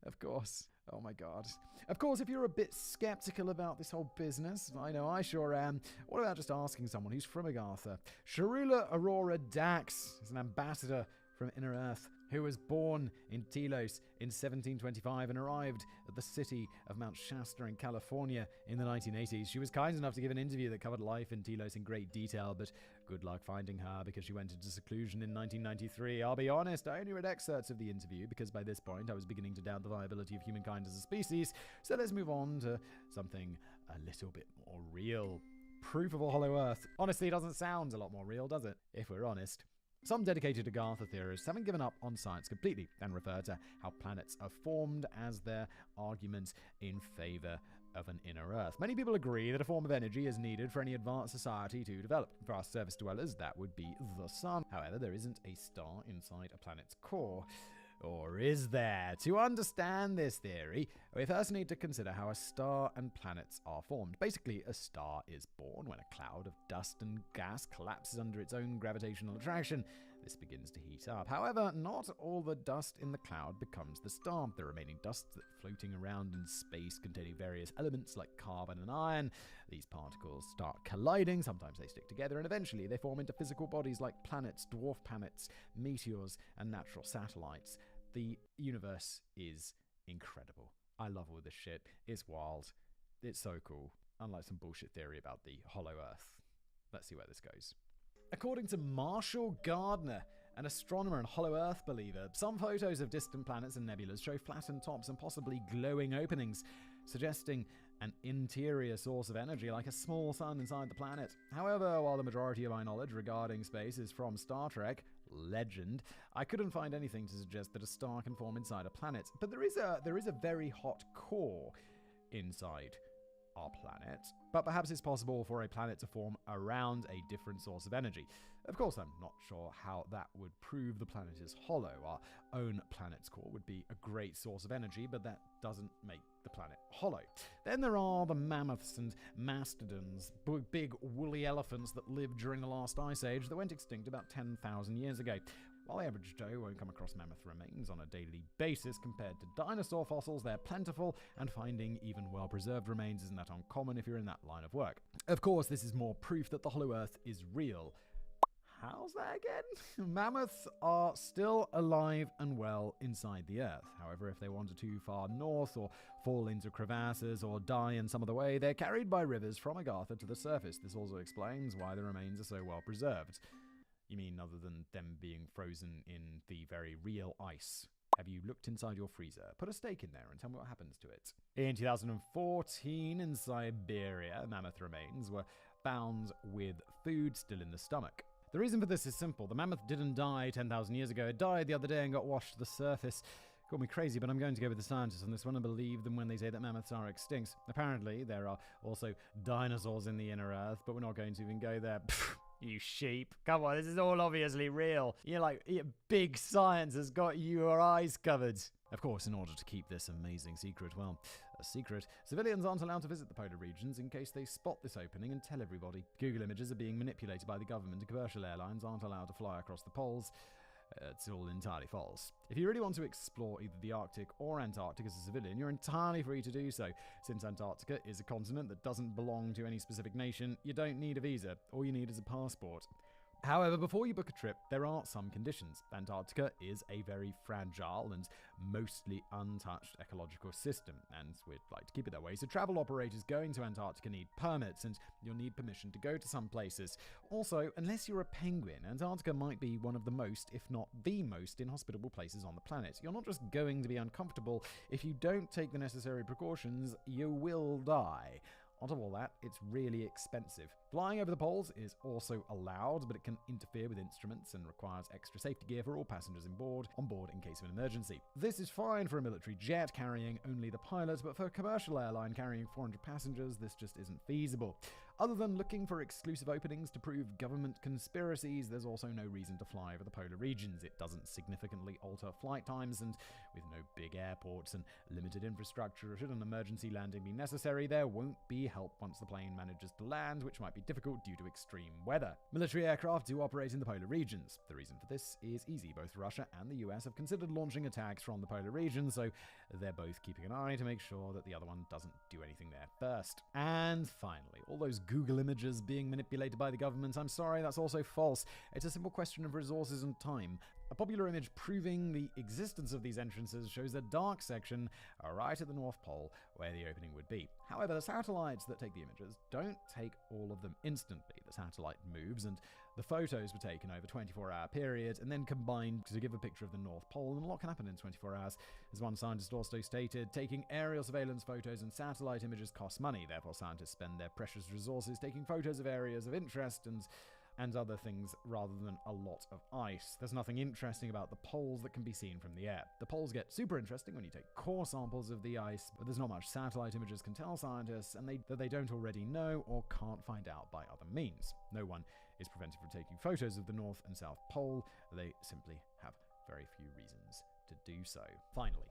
Of course. Oh my god. Of course, if you're a bit skeptical about this whole business, I know I sure am, what about just asking someone who's from Agartha? Sharula Aurora Dax is an ambassador from Inner Earth who was born in Telos in 1725 and arrived at the city of Mount Shasta in California in the 1980s. She was kind enough to give an interview that covered life in Telos in great detail, but good luck finding her because she went into seclusion in 1993. I'll be honest, I only read excerpts of the interview because by this point I was beginning to doubt the viability of humankind as a species, so let's move on to something a little bit more real. Proof of a hollow Earth. Honestly, it doesn't sound a lot more real, does it? If we're honest. Some dedicated Agartha theorists haven't given up on science completely and refer to how planets are formed as their argument in favor of an inner Earth. Many people agree that a form of energy is needed for any advanced society to develop. For us surface dwellers, that would be the sun. However, there isn't a star inside a planet's core. Or is there? To understand this theory, we first need to consider how a star and planets are formed. Basically, a star is born when a cloud of dust and gas collapses under its own gravitational attraction. This begins to heat up. However, not all the dust in the cloud becomes the star. The remaining dust that's floating around in space containing various elements like carbon and iron. These particles start colliding, sometimes they stick together, and eventually they form into physical bodies like planets, dwarf planets, meteors, and natural satellites. The universe is incredible. I love all this shit. It's wild. It's so cool. Unlike some bullshit theory about the hollow Earth. Let's see where this goes. According to Marshall Gardner, an astronomer and hollow Earth believer, some photos of distant planets and nebulas show flattened tops and possibly glowing openings, suggesting an interior source of energy like a small sun inside the planet. However, while the majority of my knowledge regarding space is from Star Trek legend, I couldn't find anything to suggest that a star can form inside a planet. But there is a very hot core inside our planet, but perhaps it's possible for a planet to form around a different source of energy. Of course, I'm not sure how that would prove the planet is hollow. Our own planet's core would be a great source of energy, but that doesn't make the planet hollow. Then there are the mammoths and mastodons, big woolly elephants that lived during the last ice age that went extinct about 10,000 years ago. While the average Joe won't come across mammoth remains on a daily basis compared to dinosaur fossils, they're plentiful, and finding even well-preserved remains isn't that uncommon if you're in that line of work. Of course, this is more proof that the hollow Earth is real. How's that again? Mammoths are still alive and well inside the Earth. However, if they wander too far north or fall into crevasses or die in some other way, they're carried by rivers from Agartha to the surface. This also explains why the remains are so well preserved. You mean other than them being frozen in the very real ice? Have you looked inside your freezer? Put a steak in there and tell me what happens to it. In 2014, in Siberia, mammoth remains were found with food still in the stomach. The reason for this is simple. The mammoth didn't die 10,000 years ago. It died the other day and got washed to the surface. Call me crazy, but I'm going to go with the scientists on this one and believe them when they say that mammoths are extinct. Apparently, there are also dinosaurs in the inner Earth, but we're not going to even go there. You sheep. Come on, this is all obviously real. Big science has got your eyes covered. Of course, in order to keep this amazing secret, well, a secret, civilians aren't allowed to visit the polar regions in case they spot this opening and tell everybody. Google images are being manipulated by the government and commercial airlines aren't allowed to fly across the poles. It's all entirely false. If you really want to explore either the Arctic or Antarctic as a civilian, you're entirely free to do so. Since Antarctica is a continent that doesn't belong to any specific nation, you don't need a visa. All you need is a passport. However, before you book a trip, there are some conditions. Antarctica is a very fragile and mostly untouched ecological system, and we'd like to keep it that way. So travel operators going to Antarctica need permits, and you'll need permission to go to some places. Also, unless you're a penguin, Antarctica might be one of the most, if not the most, inhospitable places on the planet. You're not just going to be uncomfortable. If you don't take the necessary precautions, you will die. On top of all that, it's really expensive. Flying over the poles is also allowed, but it can interfere with instruments and requires extra safety gear for all passengers on board in case of an emergency. This is fine for a military jet carrying only the pilot, but for a commercial airline carrying 400 passengers, this just isn't feasible. Other than looking for exclusive openings to prove government conspiracies, there's also no reason to fly over the polar regions. It doesn't significantly alter flight times, and with no big airports and limited infrastructure, should an emergency landing be necessary, there won't be help once the plane manages to land, which might be difficult due to extreme weather. Military aircraft do operate in the polar regions. The reason for this is easy. Both Russia and the US have considered launching attacks from the polar region, so they're both keeping an eye to make sure that the other one doesn't do anything there first. And finally, all those Google images being manipulated by the government, I'm sorry, that's also false. It's a simple question of resources and time. A popular image proving the existence of these entrances shows a dark section right at the North Pole where the opening would be. However, the satellites that take the images don't take all of them instantly. The satellite moves, and the photos were taken over a 24-hour period and then combined to give a picture of the North Pole, and a lot can happen in 24 hours. As one scientist also stated, taking aerial surveillance photos and satellite images costs money. Therefore, scientists spend their precious resources taking photos of areas of interest and other things rather than a lot of ice. There's nothing interesting about the poles that can be seen from the air. The poles get super interesting when you take core samples of the ice, but there's not much satellite images can tell scientists that they don't already know or can't find out by other means. No one is prevented from taking photos of the North and South Pole. They simply have very few reasons to do so. Finally,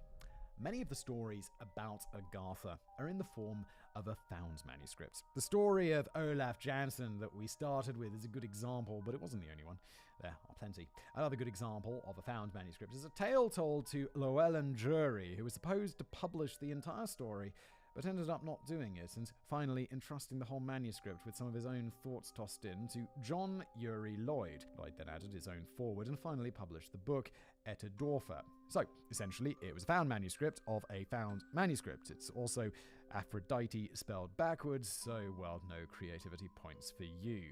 many of the stories about Agartha are in the form of a found manuscript. The story of Olaf Jansson that we started with is a good example, but it wasn't the only one. There are plenty. Another good example of a found manuscript is a tale told to Llewellyn Drury, who was supposed to publish the entire story, but ended up not doing it, and finally entrusting the whole manuscript with some of his own thoughts tossed in to John Uri Lloyd. Lloyd then added his own foreword and finally published the book Etterdorfer. So, essentially, it was a found manuscript of a found manuscript. It's also Aphrodite spelled backwards, so, well, no creativity points for you.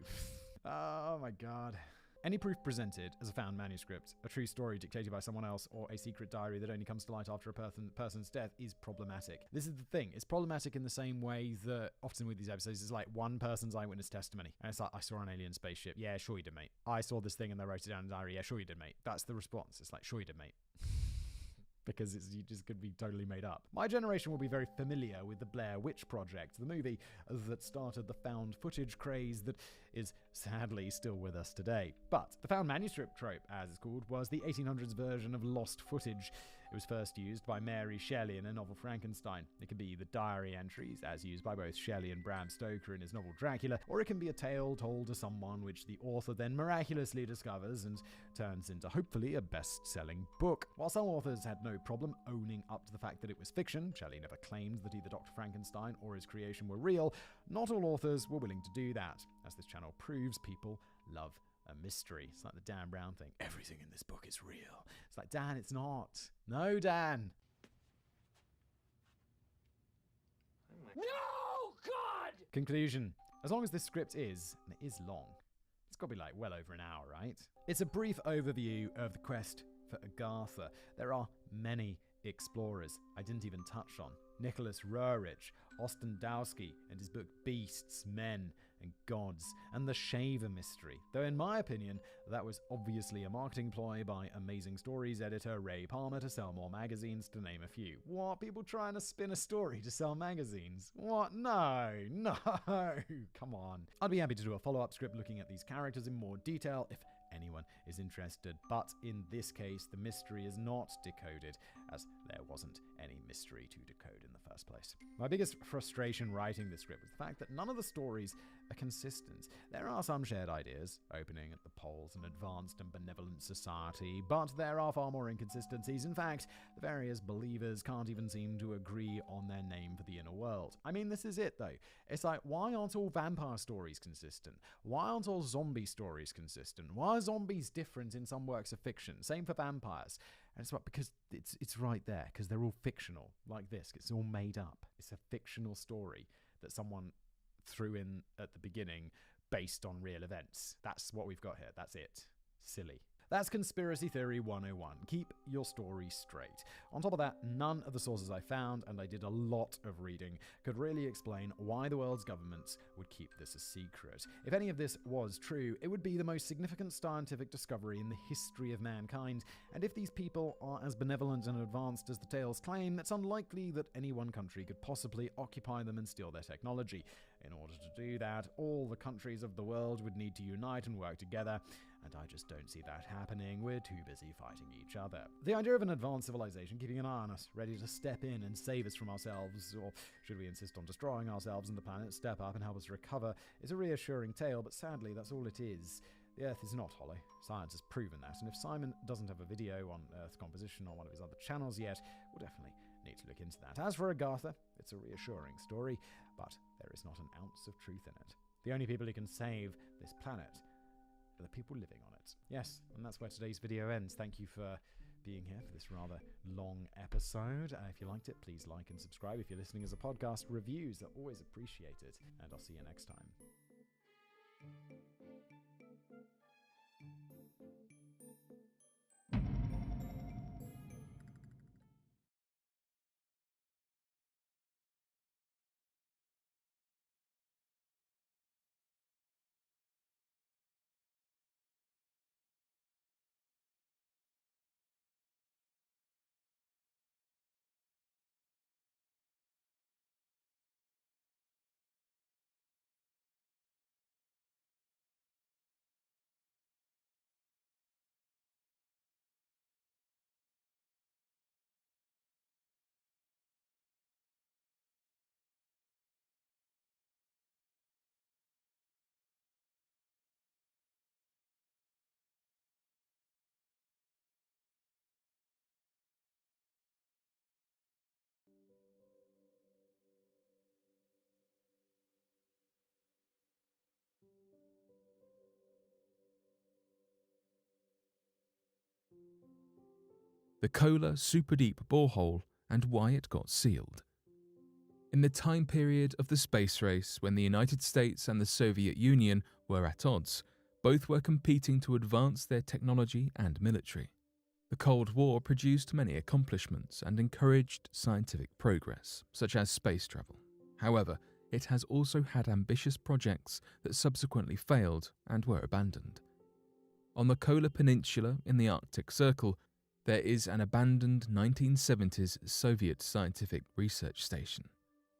Oh my god. Any proof presented as a found manuscript, a true story dictated by someone else, or a secret diary that only comes to light after a person's death is problematic. This is the thing. It's problematic in the same way that often with these episodes, it's like one person's eyewitness testimony. And it's like, I saw an alien spaceship. Yeah, sure you did, mate. I saw this thing and they wrote it down in a diary. Yeah, sure you did, mate. That's the response. It's like, sure you did, mate. Because you just could be totally made up. My generation will be very familiar with the Blair Witch Project, the movie that started the found footage craze that is sadly still with us today. But the found manuscript trope, as it's called, was the 1800s version of lost footage. It was first used by Mary Shelley in her novel Frankenstein. It can be the diary entries, as used by both Shelley and Bram Stoker in his novel Dracula, or it can be a tale told to someone which the author then miraculously discovers and turns into hopefully a best-selling book. While some authors had no problem owning up to the fact that it was fiction, Shelley never claimed that either Dr. Frankenstein or his creation were real, not all authors were willing to do that. As this channel proves, people love a mystery. It's like the Dan Brown thing. Everything in this book is real. It's like, Dan, it's not. No, Dan. No, God! Conclusion. As long as this script is, and it is long, it's got to be like well over an hour, right? It's a brief overview of the quest for Agartha. There are many explorers I didn't even touch on. Nicholas Roerich, Ostendowski, and his book Beasts, Men, and Gods, and the Shaver Mystery. Though in my opinion, that was obviously a marketing ploy by Amazing Stories editor Ray Palmer to sell more magazines, to name a few. What? People trying to spin a story to sell magazines? What? No. Come on. I'd be happy to do a follow-up script looking at these characters in more detail if anyone is interested, but in this case the mystery is not decoded, as there wasn't any mystery to decode in the first place. My biggest frustration writing this script was the fact that none of the stories are consistent. There are some shared ideas, opening at the poles, an advanced and benevolent society, but there are far more inconsistencies. In fact, the various believers can't even seem to agree on their name for the inner world. I mean, this is it though. It's like, why aren't all vampire stories consistent? Why aren't all zombie stories consistent? Why are zombies different in some works of fiction? Same for vampires. And it's because it's right there, because they're all fictional, like this. It's all made up. It's a fictional story that someone threw in at the beginning based on real events. That's what we've got here. That's it. Silly. That's Conspiracy Theory 101. Keep your story straight. On top of that, none of the sources I found, and I did a lot of reading, could really explain why the world's governments would keep this a secret. If any of this was true, it would be the most significant scientific discovery in the history of mankind, and if these people are as benevolent and advanced as the tales claim, it's unlikely that any one country could possibly occupy them and steal their technology. In order to do that, all the countries of the world would need to unite and work together, and I just don't see that happening. We're too busy fighting each other. The idea of an advanced civilization keeping an eye on us, ready to step in and save us from ourselves, or should we insist on destroying ourselves and the planet, step up and help us recover, is a reassuring tale, but sadly that's all it is. The Earth is not hollow. Science has proven that, and if Simon doesn't have a video on Earth's composition on one of his other channels yet, we'll definitely need to look into that. As for Agatha, it's a reassuring story, but there is not an ounce of truth in it. The only people who can save this planet are the people living on it. Yes, and that's where today's video ends. Thank you for being here for this rather long episode. If you liked it, please like and subscribe. If you're listening as a podcast, reviews are always appreciated, and I'll see you next time. The Kola Super Deep Borehole and why it got sealed. In the time period of the space race when the United States and the Soviet Union were at odds, both were competing to advance their technology and military. The Cold War produced many accomplishments and encouraged scientific progress, such as space travel. However, it has also had ambitious projects that subsequently failed and were abandoned. On the Kola Peninsula in the Arctic Circle, there is an abandoned 1970s Soviet scientific research station.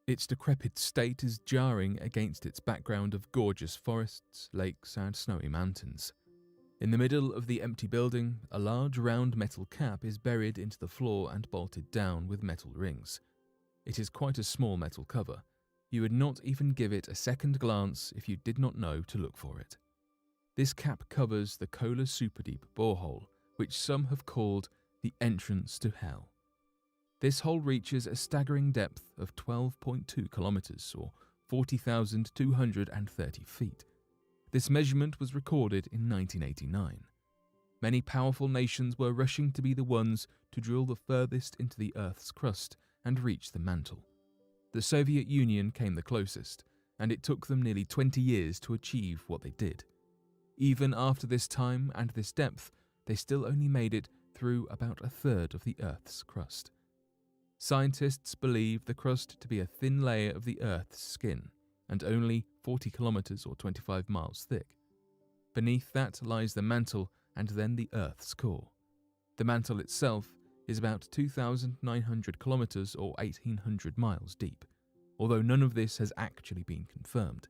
Its decrepit state is jarring against its background of gorgeous forests, lakes, and snowy mountains. In the middle of the empty building, a large round metal cap is buried into the floor and bolted down with metal rings. It is quite a small metal cover. You would not even give it a second glance if you did not know to look for it. This cap covers the Kola Superdeep borehole, which some have called the entrance to hell. This hole reaches a staggering depth of 12.2 kilometers, or 40,230 feet. This measurement was recorded in 1989. Many powerful nations were rushing to be the ones to drill the furthest into the Earth's crust and reach the mantle. The Soviet Union came the closest, and it took them nearly 20 years to achieve what they did. Even after this time and this depth, they still only made it through about a third of the Earth's crust. Scientists believe the crust to be a thin layer of the Earth's skin, and only 40 kilometers or 25 miles thick. Beneath that lies the mantle and then the Earth's core. The mantle itself is about 2,900 kilometers or 1,800 miles deep, although none of this has actually been confirmed.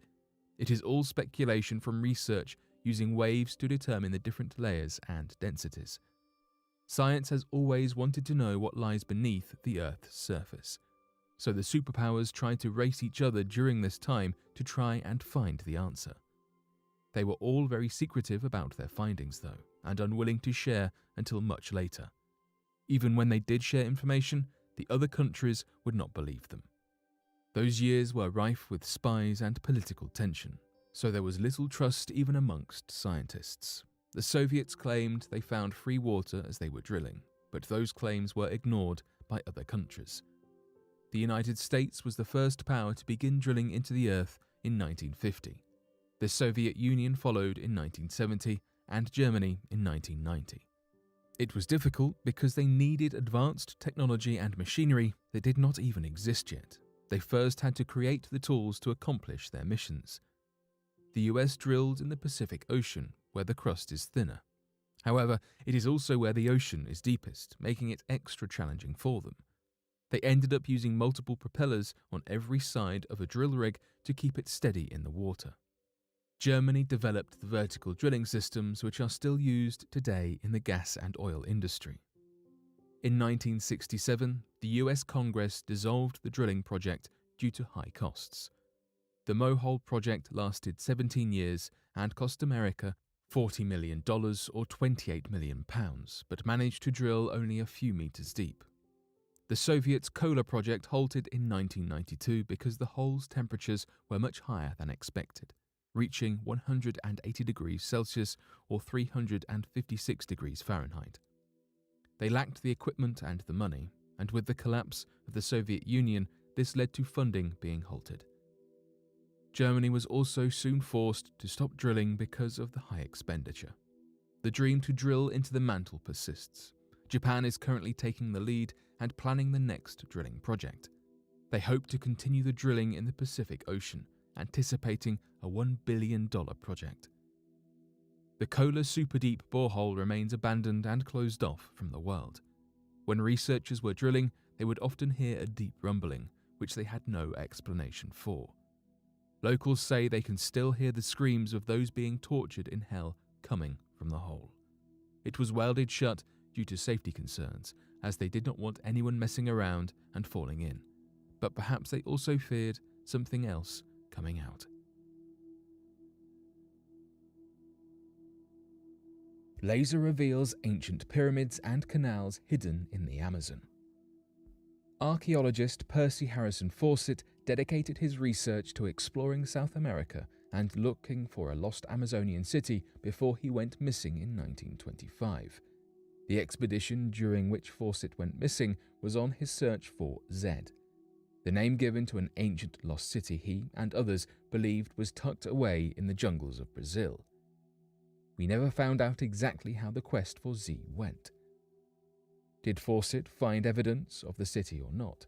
It is all speculation from research using waves to determine the different layers and densities. Science has always wanted to know what lies beneath the Earth's surface, so the superpowers tried to race each other during this time to try and find the answer. They were all very secretive about their findings, though, and unwilling to share until much later. Even when they did share information, the other countries would not believe them. Those years were rife with spies and political tension, so there was little trust even amongst scientists. The Soviets claimed they found free water as they were drilling, but those claims were ignored by other countries. The United States was the first power to begin drilling into the Earth in 1950. The Soviet Union followed in 1970, and Germany in 1990. It was difficult because they needed advanced technology and machinery that did not even exist yet. They first had to create the tools to accomplish their missions. The US drilled in the Pacific Ocean, where the crust is thinner. However, it is also where the ocean is deepest, making it extra challenging for them. They ended up using multiple propellers on every side of a drill rig to keep it steady in the water. Germany developed the vertical drilling systems which are still used today in the gas and oil industry. In 1967, the US Congress dissolved the drilling project due to high costs. The Mohole project lasted 17 years and cost America $40 million or £28 million, but managed to drill only a few meters deep. The Soviets' Kola project halted in 1992 because the hole's temperatures were much higher than expected, reaching 180 degrees Celsius or 356 degrees Fahrenheit. They lacked the equipment and the money, and with the collapse of the Soviet Union, this led to funding being halted. Germany was also soon forced to stop drilling because of the high expenditure. The dream to drill into the mantle persists. Japan is currently taking the lead and planning the next drilling project. They hope to continue the drilling in the Pacific Ocean, anticipating a $1 billion project. The Kola super deep borehole remains abandoned and closed off from the world. When researchers were drilling, they would often hear a deep rumbling, which they had no explanation for. Locals say they can still hear the screams of those being tortured in hell coming from the hole. It was welded shut due to safety concerns, as they did not want anyone messing around and falling in. But perhaps they also feared something else coming out. Laser reveals ancient pyramids and canals hidden in the Amazon. Archaeologist Percy Harrison Fawcett dedicated his research to exploring South America and looking for a lost Amazonian city before he went missing in 1925. The expedition during which Fawcett went missing was on his search for Zed, the name given to an ancient lost city he and others believed was tucked away in the jungles of Brazil. We never found out exactly how the quest for Z went. Did Fawcett find evidence of the city or not?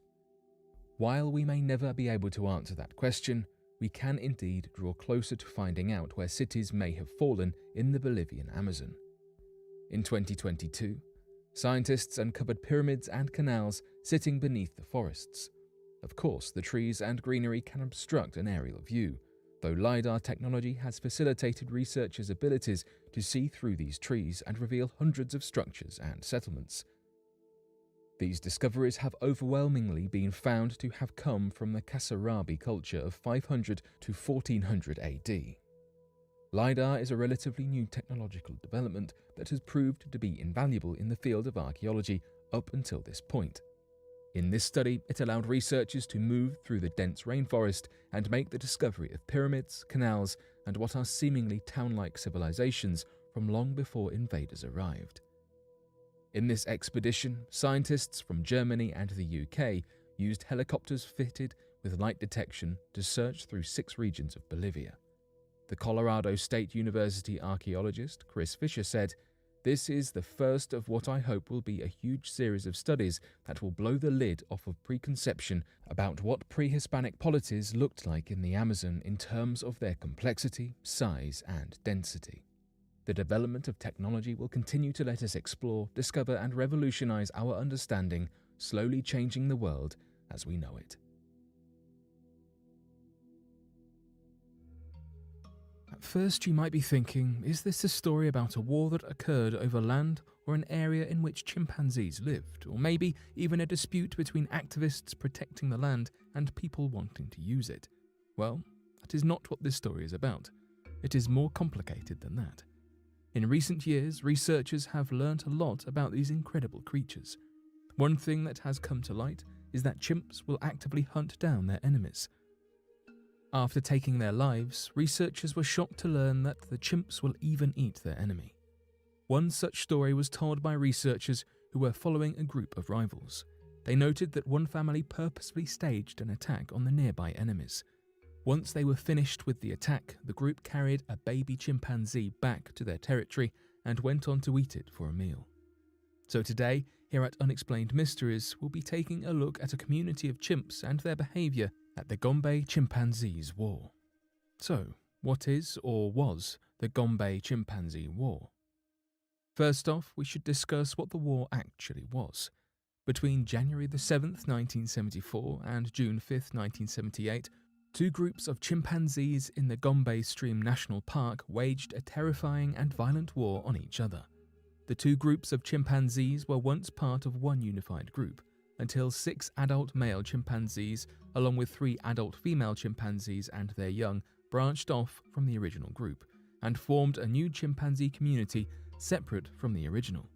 While we may never be able to answer that question, we can indeed draw closer to finding out where cities may have fallen in the Bolivian Amazon. In 2022, scientists uncovered pyramids and canals sitting beneath the forests. Of course, the trees and greenery can obstruct an aerial view, though LiDAR technology has facilitated researchers' abilities to see through these trees and reveal hundreds of structures and settlements. These discoveries have overwhelmingly been found to have come from the Kasarabi culture of 500 to 1400 AD. LiDAR is a relatively new technological development that has proved to be invaluable in the field of archaeology up until this point. In this study, it allowed researchers to move through the dense rainforest and make the discovery of pyramids, canals, and what are seemingly town-like civilizations from long before invaders arrived. In this expedition, scientists from Germany and the UK used helicopters fitted with light detection to search through 6 regions of Bolivia. The Colorado State University archaeologist Chris Fisher said, "This is the first of what I hope will be a huge series of studies that will blow the lid off of preconception about what pre-Hispanic polities looked like in the Amazon in terms of their complexity, size, and density. The development of technology will continue to let us explore, discover, and revolutionize our understanding, slowly changing the world as we know it." first, you might be thinking, is this a story about a war that occurred over land or an area in which chimpanzees lived, or maybe even a dispute between activists protecting the land and people wanting to use it? Well, that is not what this story is about. It is more complicated than that. In recent years, researchers have learnt a lot about these incredible creatures. One thing that has come to light is that chimps will actively hunt down their enemies. After taking their lives, researchers were shocked to learn that the chimps will even eat their enemy. One such story was told by researchers who were following a group of rivals. They noted that one family purposefully staged an attack on the nearby enemies. Once they were finished with the attack, the group carried a baby chimpanzee back to their territory and went on to eat it for a meal. So today, here at Unexplained Mysteries, we'll be taking a look at a community of chimps and their behaviour at the Gombe Chimpanzees War. So, what is or was the Gombe Chimpanzee War? First off, we should discuss what the war actually was. Between January the 7th, 1974 and June 5th, 1978, two groups of chimpanzees in the Gombe Stream National Park waged a terrifying and violent war on each other. The two groups of chimpanzees were once part of one unified group, until 6 adult male chimpanzees, along with 3 adult female chimpanzees and their young, branched off from the original group, and formed a new chimpanzee community separate from the original.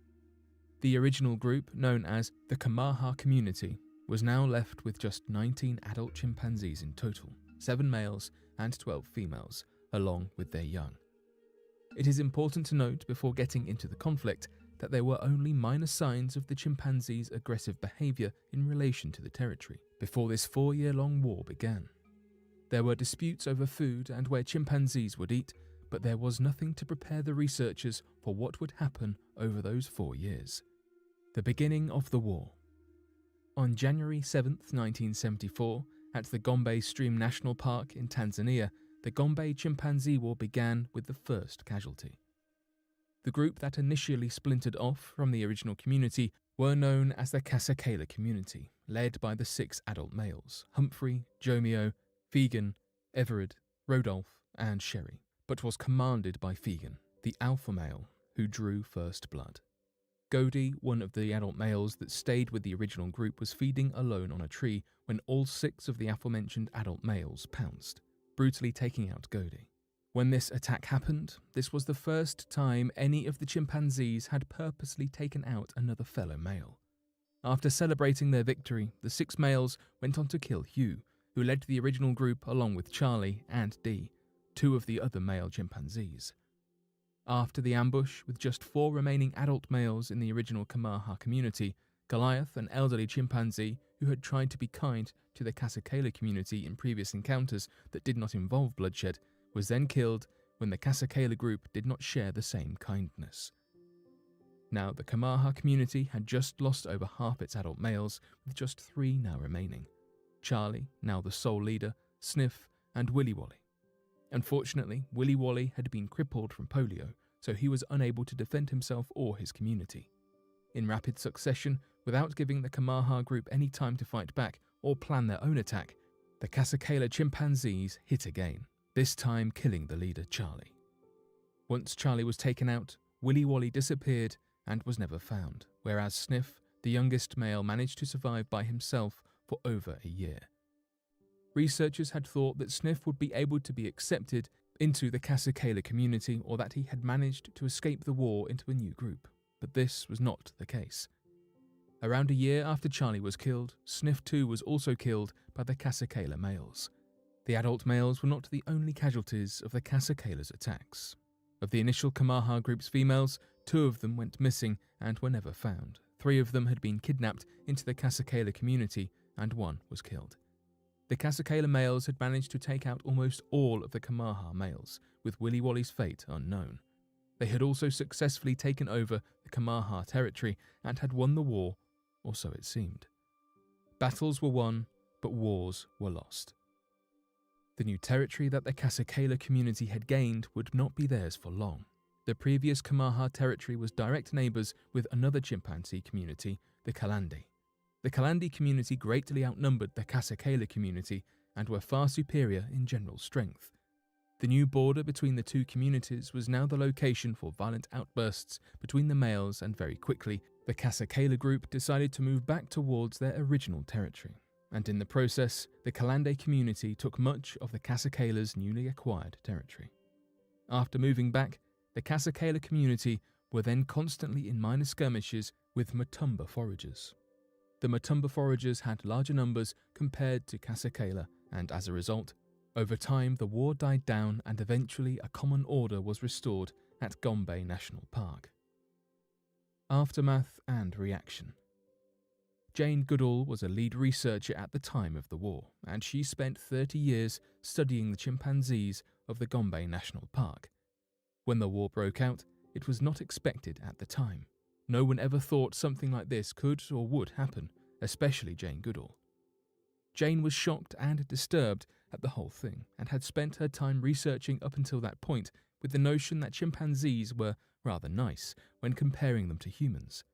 The original group, known as the Kamaha community, was now left with just 19 adult chimpanzees in total, 7 males and 12 females, along with their young. It is important to note before getting into the conflict that there were only minor signs of the chimpanzees' aggressive behaviour in relation to the territory before this 4-year-long war began. There were disputes over food and where chimpanzees would eat, but there was nothing to prepare the researchers for what would happen over those 4 years. The beginning of the war. On January 7th, 1974, at the Gombe Stream National Park in Tanzania, the Gombe Chimpanzee War began with the first casualty. The group that initially splintered off from the original community were known as the Kasakela community, led by the 6 adult males, Humphrey, Jomeo, Fegan, Everard, Rodolphe, and Sherry, but was commanded by Fegan, the alpha male, who drew first blood. Godi, one of the adult males that stayed with the original group, was feeding alone on a tree when all 6 of the aforementioned adult males pounced, brutally taking out Godi. When this attack happened, this was the first time any of the chimpanzees had purposely taken out another fellow male. After celebrating their victory, the 6 males went on to kill Hugh, who led the original group along with Charlie and Dee, 2 of the other male chimpanzees. After the ambush, with just 4 remaining adult males in the original Kamaha community, Goliath, an elderly chimpanzee who had tried to be kind to the Kasakela community in previous encounters that did not involve bloodshed, was then killed when the Kasakela group did not share the same kindness. Now, the Kamaha community had just lost over half its adult males, with just 3 now remaining. Charlie, now the sole leader, Sniff, and Willy Wally. Unfortunately, Willy Wally had been crippled from polio, so he was unable to defend himself or his community. In rapid succession, without giving the Kamaha group any time to fight back or plan their own attack, the Kasakela chimpanzees hit again, this time killing the leader Charlie. Once Charlie was taken out, Willy Wally disappeared and was never found, whereas Sniff, the youngest male, managed to survive by himself for over a year. Researchers had thought that Sniff would be able to be accepted into the Kasakela community, or that he had managed to escape the war into a new group, but this was not the case. Around a year after Charlie was killed, Sniff too was also killed by the Kasakela males. The adult males were not the only casualties of the Kasakela's attacks. Of the initial Kamaha group's females, 2 of them went missing and were never found. 3 of them had been kidnapped into the Kasakela community, and 1 was killed. The Kasakela males had managed to take out almost all of the Kamaha males, with Willy Wally's fate unknown. They had also successfully taken over the Kamaha territory and had won the war, or so it seemed. Battles were won, but wars were lost. The new territory that the Kasakela community had gained would not be theirs for long. The previous Kamaha territory was direct neighbours with another chimpanzee community, the Kalandi. The Kalandi community greatly outnumbered the Kasakela community and were far superior in general strength. The new border between the two communities was now the location for violent outbursts between the males, and very quickly, the Kasakela group decided to move back towards their original territory. And in the process, the Kalande community took much of the Kasakela's newly acquired territory. After moving back, the Kasakela community were then constantly in minor skirmishes with Matumba foragers. The Matumba foragers had larger numbers compared to Kasakela, and as a result, over time the war died down and eventually a common order was restored at Gombe National Park. Aftermath and reaction. Jane Goodall was a lead researcher at the time of the war, and she spent 30 years studying the chimpanzees of the Gombe National Park. When the war broke out, it was not expected at the time. No one ever thought something like this could or would happen, especially Jane Goodall. Jane was shocked and disturbed at the whole thing, and had spent her time researching up until that point with the notion that chimpanzees were rather nice when comparing them to humans.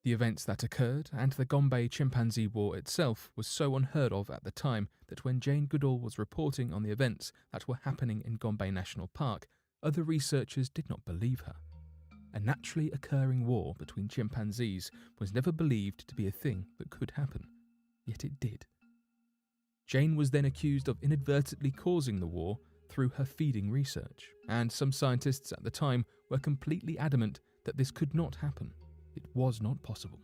The events that occurred and the Gombe chimpanzee war itself was so unheard of at the time that when Jane Goodall was reporting on the events that were happening in Gombe National Park, other researchers did not believe her. A naturally occurring war between chimpanzees was never believed to be a thing that could happen, yet it did. Jane was then accused of inadvertently causing the war through her feeding research, and some scientists at the time were completely adamant that this could not happen. It was not possible.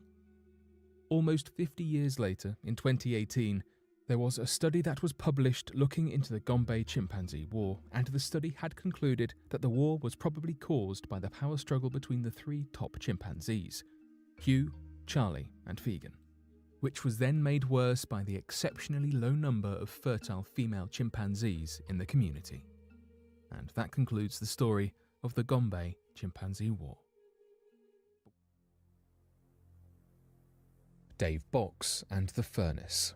Almost 50 years later, in 2018, there was a study that was published looking into the Gombe chimpanzee war, and the study had concluded that the war was probably caused by the power struggle between the three top chimpanzees, Hugh, Charlie, and Vegan, which was then made worse by the exceptionally low number of fertile female chimpanzees in the community. And that concludes the story of the Gombe chimpanzee war. Dave Box and the Furnace.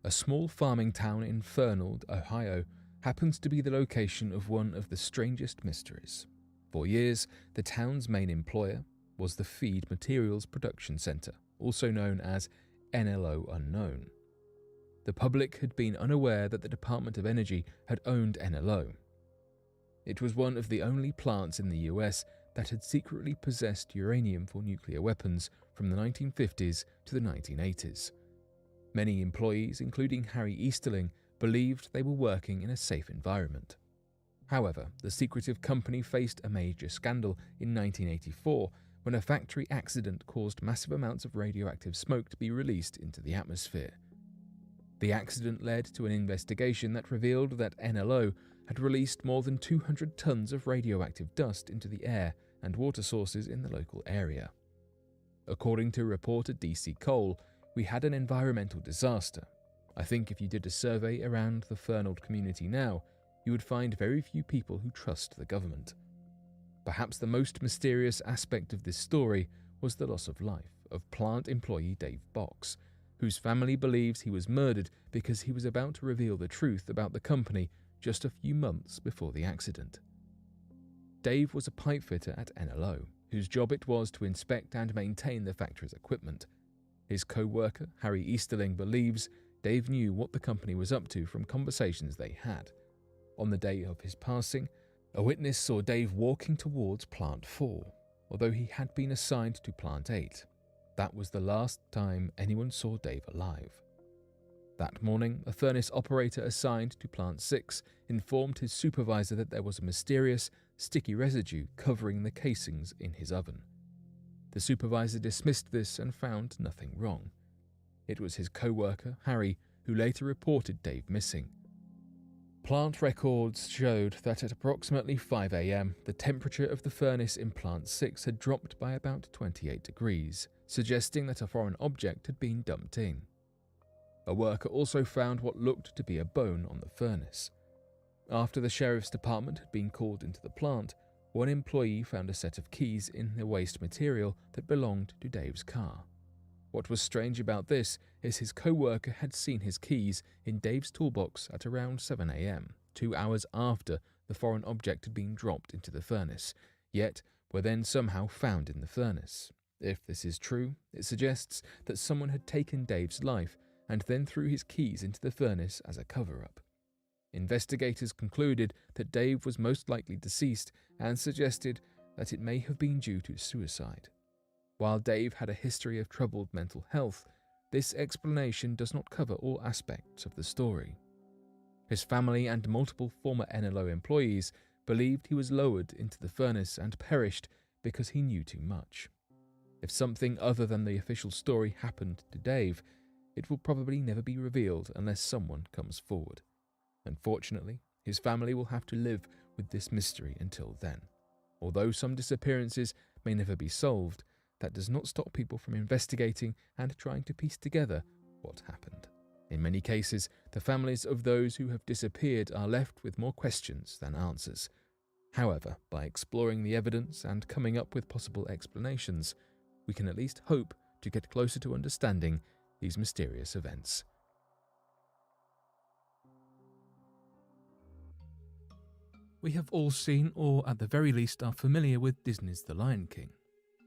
A small farming town in Fernald, Ohio, happens to be the location of one of the strangest mysteries. For years, the town's main employer was the Feed Materials Production Center, also known as NLO Unknown. The public had been unaware that the Department of Energy had owned NLO. It was one of the only plants in the US that had secretly possessed uranium for nuclear weapons from the 1950s to the 1980s. Many employees, including Harry Easterling, believed they were working in a safe environment. However, the secretive company faced a major scandal in 1984 when a factory accident caused massive amounts of radioactive smoke to be released into the atmosphere. The accident led to an investigation that revealed that NLO had released more than 200 tons of radioactive dust into the air and water sources in the local area. According to reporter DC Cole, "We had an environmental disaster. I think if you did a survey around the Fernald community now, you would find very few people who trust the government." Perhaps the most mysterious aspect of this story was the loss of life of plant employee Dave Box, whose family believes he was murdered because he was about to reveal the truth about the company just a few months before the accident. Dave was a pipefitter at NLO, whose job it was to inspect and maintain the factory's equipment. His co-worker, Harry Easterling, believes Dave knew what the company was up to from conversations they had. On the day of his passing, a witness saw Dave walking towards Plant 4, although he had been assigned to Plant 8. That was the last time anyone saw Dave alive. That morning, a furnace operator assigned to Plant 6 informed his supervisor that there was a mysterious, sticky residue covering the casings in his oven. The supervisor dismissed this and found nothing wrong. It was his co-worker, Harry, who later reported Dave missing. Plant records showed that at approximately 5 a.m., the temperature of the furnace in Plant 6 had dropped by about 28 degrees, suggesting that a foreign object had been dumped in. A worker also found what looked to be a bone on the furnace. After the sheriff's department had been called into the plant, one employee found a set of keys in the waste material that belonged to Dave's car. What was strange about this is his co-worker had seen his keys in Dave's toolbox at around 7 a.m., 2 hours after the foreign object had been dropped into the furnace, yet were then somehow found in the furnace. If this is true, it suggests that someone had taken Dave's life and then threw his keys into the furnace as a cover-up. Investigators concluded that Dave was most likely deceased and suggested that it may have been due to suicide. While Dave had a history of troubled mental health, this explanation does not cover all aspects of the story. His family and multiple former NLO employees believed he was lowered into the furnace and perished because he knew too much. If something other than the official story happened to Dave, it will probably never be revealed unless someone comes forward. Unfortunately, his family will have to live with this mystery until then. Although some disappearances may never be solved, that does not stop people from investigating and trying to piece together what happened. In many cases, the families of those who have disappeared are left with more questions than answers. However, by exploring the evidence and coming up with possible explanations, we can at least hope to get closer to understanding these mysterious events. We have all seen, or at the very least are familiar with, Disney's The Lion King.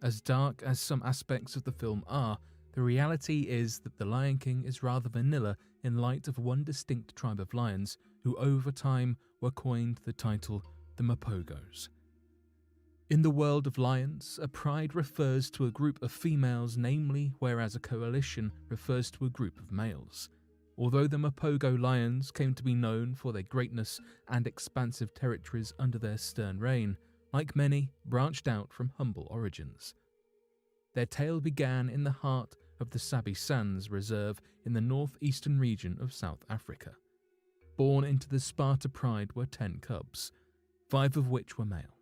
As dark as some aspects of the film are, the reality is that The Lion King is rather vanilla in light of one distinct tribe of lions who over time were coined the title the Mapogos. In the world of lions, a pride refers to a group of females namely, whereas a coalition refers to a group of males. Although the Mapogo lions came to be known for their greatness and expansive territories under their stern reign, like many, branched out from humble origins. Their tale began in the heart of the Sabi Sands Reserve in the northeastern region of South Africa. Born into the Sparta pride were 10 cubs, 5 of which were male.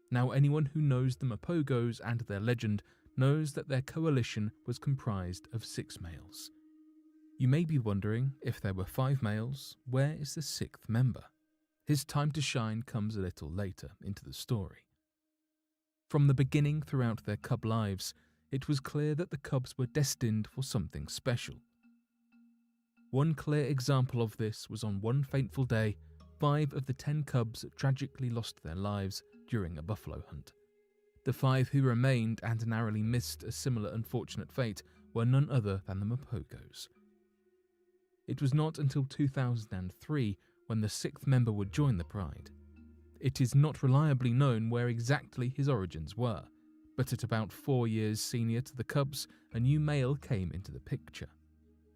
Now anyone who knows the Mapogos and their legend knows that their coalition was comprised of 6 males. You may be wondering, if there were 5 males, where is the 6th member? His time to shine comes a little later into the story. From the beginning throughout their cub lives, it was clear that the cubs were destined for something special. One clear example of this was on one fateful day, 5 of the 10 cubs tragically lost their lives during a buffalo hunt. The 5 who remained and narrowly missed a similar unfortunate fate were none other than the Mapogos. It was not until 2003 when the 6th member would join the pride. It is not reliably known where exactly his origins were, but at about 4 years senior to the cubs, a new male came into the picture.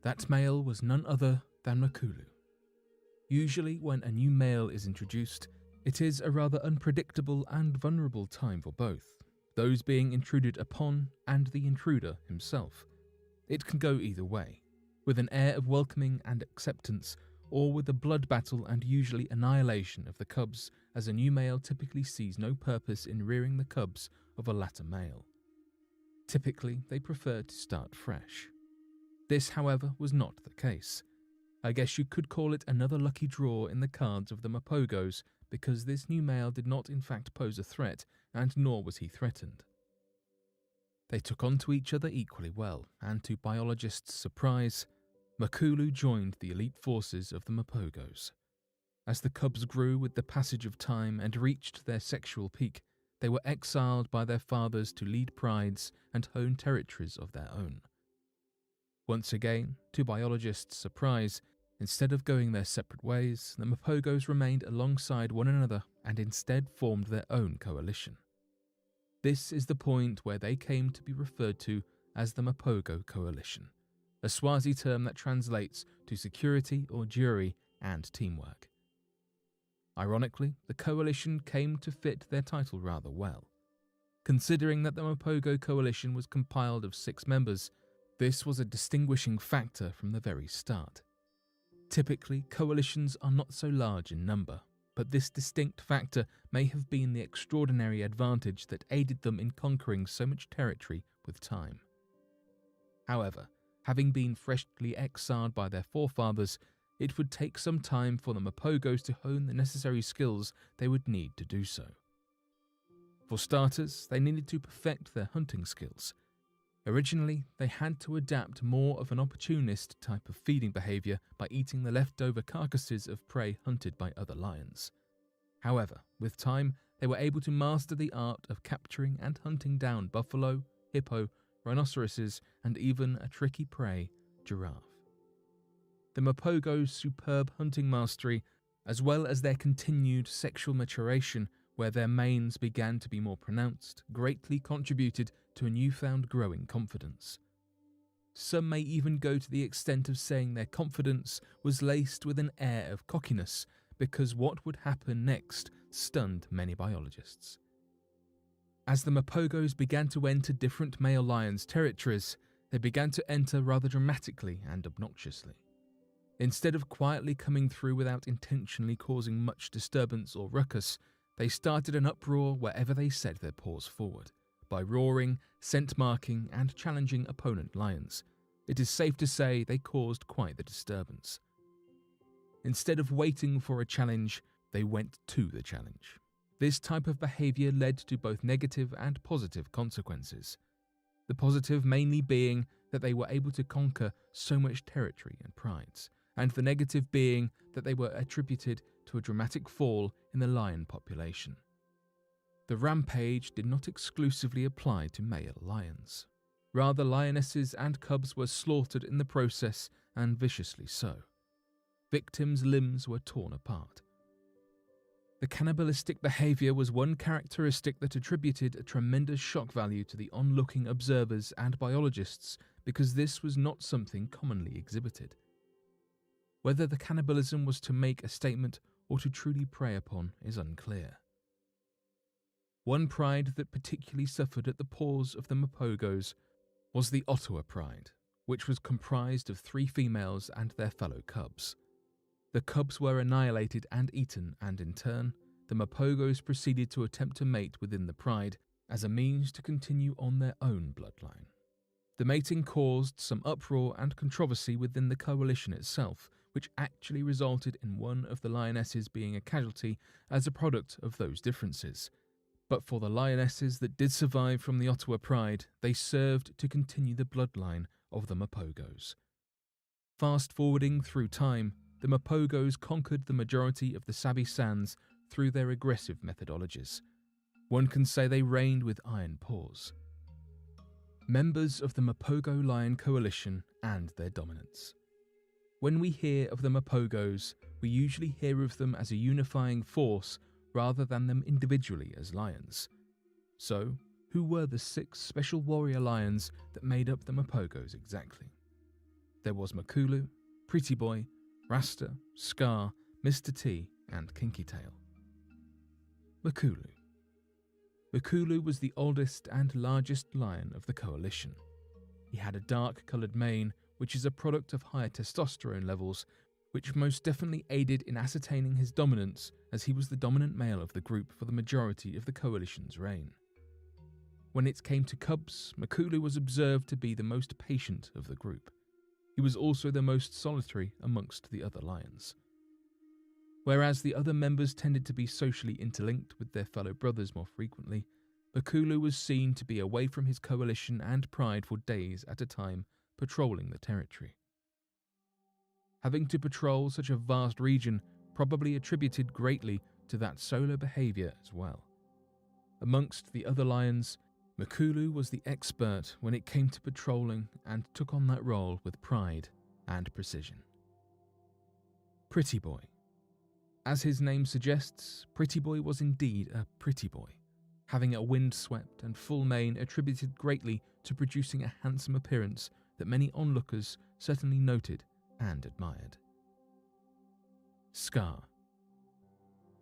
That male was none other than Makulu. Usually when a new male is introduced, it is a rather unpredictable and vulnerable time for both, those being intruded upon and the intruder himself. It can go either way, with an air of welcoming and acceptance, or with a blood battle and usually annihilation of the cubs, as a new male typically sees no purpose in rearing the cubs of a latter male. Typically, they prefer to start fresh. This, however, was not the case. I guess you could call it another lucky draw in the cards of the Mapogos, because this new male did not in fact pose a threat, and nor was he threatened. They took on to each other equally well, and to biologists' surprise, Makulu joined the elite forces of the Mapogos. As the cubs grew with the passage of time and reached their sexual peak, they were exiled by their fathers to lead prides and hone territories of their own. Once again, to biologists' surprise, instead of going their separate ways, the Mapogos remained alongside one another and instead formed their own coalition. This is the point where they came to be referred to as the Mapogo Coalition, a Swazi term that translates to security or jury and teamwork. Ironically, the coalition came to fit their title rather well. Considering that the Mapogo Coalition was compiled of 6 members, this was a distinguishing factor from the very start. Typically, coalitions are not so large in number, but this distinct factor may have been the extraordinary advantage that aided them in conquering so much territory with time. However, having been freshly exiled by their forefathers, it would take some time for the Mapogos to hone the necessary skills they would need to do so. For starters, they needed to perfect their hunting skills. Originally, they had to adapt more of an opportunist type of feeding behavior by eating the leftover carcasses of prey hunted by other lions. However, with time, they were able to master the art of capturing and hunting down buffalo, hippo, rhinoceroses, and even a tricky prey, giraffe. The Mapogos' superb hunting mastery as well as their continued sexual maturation, where their manes began to be more pronounced, greatly contributed to a newfound growing confidence. Some may even go to the extent of saying their confidence was laced with an air of cockiness, because what would happen next stunned many biologists. As the Mapogos began to enter different male lions' territories, they began to enter rather dramatically and obnoxiously. Instead of quietly coming through without intentionally causing much disturbance or ruckus, they started an uproar wherever they set their paws forward, by roaring, scent marking, and challenging opponent lions. It is safe to say they caused quite the disturbance. Instead of waiting for a challenge, they went to the challenge. This type of behavior led to both negative and positive consequences. The positive mainly being that they were able to conquer so much territory and prides, and the negative being that they were attributed to a dramatic fall in the lion population. The rampage did not exclusively apply to male lions. Rather, lionesses and cubs were slaughtered in the process, and viciously so. Victims' limbs were torn apart. The cannibalistic behavior was one characteristic that attributed a tremendous shock value to the onlooking observers and biologists, because this was not something commonly exhibited. Whether the cannibalism was to make a statement or to truly prey upon is unclear. One pride that particularly suffered at the paws of the Mapogos was the Ottawa pride, which was comprised of 3 females and their fellow cubs. The cubs were annihilated and eaten, and in turn, the Mapogos proceeded to attempt to mate within the pride as a means to continue on their own bloodline. The mating caused some uproar and controversy within the coalition itself, which actually resulted in one of the lionesses being a casualty as a product of those differences. But for the lionesses that did survive from the Ottawa pride, they served to continue the bloodline of the Mapogos. Fast forwarding through time, the Mapogos conquered the majority of the Sabi Sands through their aggressive methodologies. One can say they reigned with iron paws. Members of the Mapogo Lion Coalition and their dominance. When we hear of the Mapogos, we usually hear of them as a unifying force rather than them individually as lions. So, who were the 6 special warrior lions that made up the Mapogos exactly? There was Makulu, Pretty Boy, Rasta, Scar, Mr. T, and Kinky Tail. Makulu. Makulu was the oldest and largest lion of the coalition. He had a dark-coloured mane, which is a product of higher testosterone levels, which most definitely aided in ascertaining his dominance, as he was the dominant male of the group for the majority of the coalition's reign. When it came to cubs, Makulu was observed to be the most patient of the group. He was also the most solitary amongst the other lions. Whereas the other members tended to be socially interlinked with their fellow brothers more frequently, Makulu was seen to be away from his coalition and pride for days at a time, patrolling the territory. Having to patrol such a vast region probably attributed greatly to that solo behaviour as well. Amongst the other lions, Makulu was the expert when it came to patrolling and took on that role with pride and precision. Pretty Boy. As his name suggests, Pretty Boy was indeed a pretty boy, having a wind-swept and full mane attributed greatly to producing a handsome appearance that many onlookers certainly noted and admired. Scar.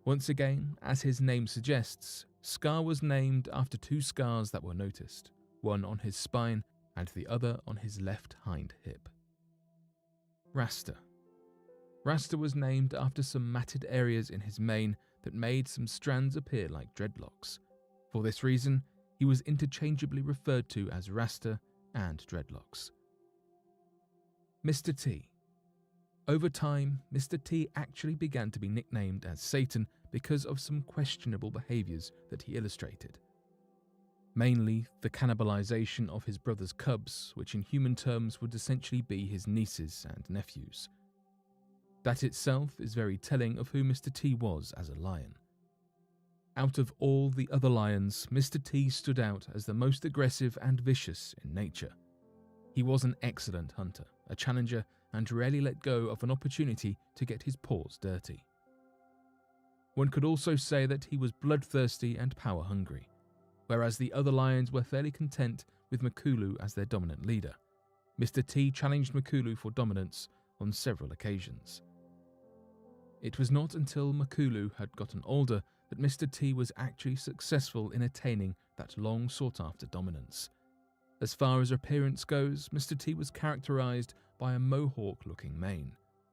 Once again, as his name suggests, Scar was named after 2 scars that were noticed, one on his spine and the other on his left hind hip. Rasta. Rasta was named after some matted areas in his mane that made some strands appear like dreadlocks. For this reason, he was interchangeably referred to as Rasta and dreadlocks. Mr. T. Over time, Mr. T actually began to be nicknamed as Satan because of some questionable behaviours that he illustrated. Mainly the cannibalization of his brother's cubs, which in human terms would essentially be his nieces and nephews. That itself is very telling of who Mr. T was as a lion. Out of all the other lions, Mr. T stood out as the most aggressive and vicious in nature. He was an excellent hunter, a challenger, and rarely let go of an opportunity to get his paws dirty. One could also say that he was bloodthirsty and power-hungry, whereas the other lions were fairly content with Makulu as their dominant leader. Mr. T challenged Makulu for dominance on several occasions. It was not until Makulu had gotten older that Mr. T was actually successful in attaining that long sought-after dominance. As far as appearance goes, Mr. T was characterized by a mohawk-looking mane,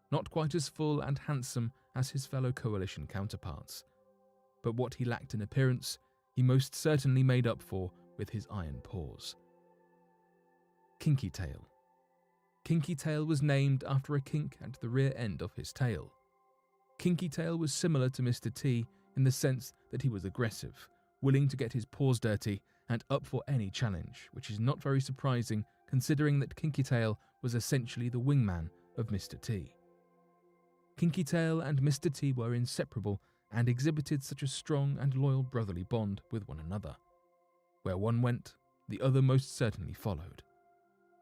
not quite as full and handsome as his fellow coalition counterparts. But what he lacked in appearance, he most certainly made up for with his iron paws. Kinky Tail. Kinky Tail was named after a kink at the rear end of his tail. Kinky Tail was similar to Mr. T in the sense that he was aggressive, willing to get his paws dirty, and up for any challenge, which is not very surprising considering that Kinky Tail was essentially the wingman of Mr. T. Kinky Tail and Mr. T were inseparable and exhibited such a strong and loyal brotherly bond with one another. Where one went, the other most certainly followed.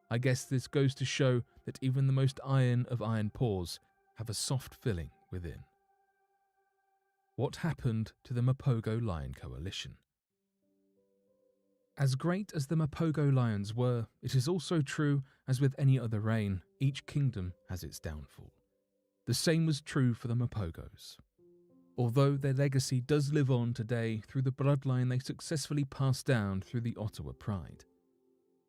I guess this goes to show that even the most iron of iron paws have a soft filling within. What happened to the Mapogo Lion Coalition? As great as the Mapogo Lions were, it is also true, as with any other reign, each kingdom has its downfall. The same was true for the Mapogos. Although their legacy does live on today through the bloodline they successfully passed down through the Ottawa Pride.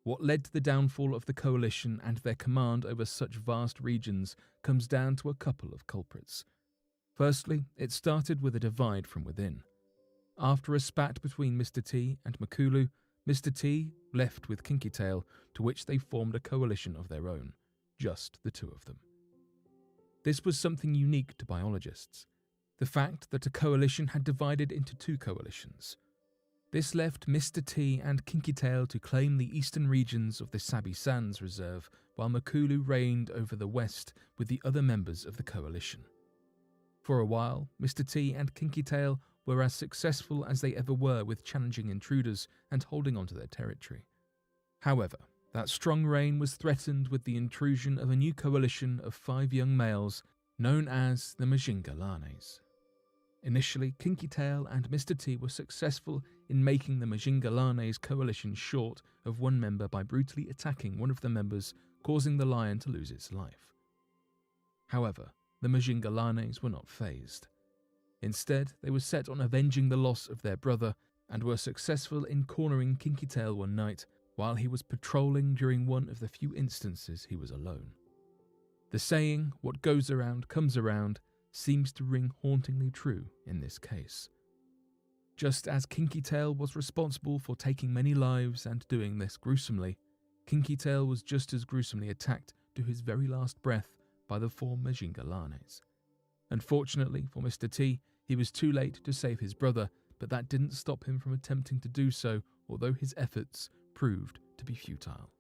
What led to the downfall of the coalition and their command over such vast regions comes down to a couple of culprits. Firstly, it started with a divide from within. After a spat between Mr. T and Makulu, Mr. T left with Kinky Tail, to which they formed a coalition of their own, just the two of them. This was something unique to biologists, the fact that a coalition had divided into two coalitions. This left Mr. T and Kinky Tail to claim the eastern regions of the Sabi Sands Reserve, while Makulu reigned over the west with the other members of the coalition. For a while, Mr. T and Kinky Tail were as successful as they ever were with challenging intruders and holding onto their territory. However, that strong reign was threatened with the intrusion of a new coalition of 5 young males known as the Majingalanes. Initially, Kinky Tail and Mr. T were successful in making the Majingalanes coalition short of one member by brutally attacking one of the members, causing the lion to lose its life. However, the Majingalanes were not fazed. Instead, they were set on avenging the loss of their brother and were successful in cornering Kinky Tail one night while he was patrolling during one of the few instances he was alone. The saying, "what goes around comes around," seems to ring hauntingly true in this case. Just as Kinky Tail was responsible for taking many lives and doing this gruesomely, Kinky Tail was just as gruesomely attacked to his very last breath by the 4 Majingalanes. Unfortunately for Mr. T, he was too late to save his brother, but that didn't stop him from attempting to do so, although his efforts proved to be futile.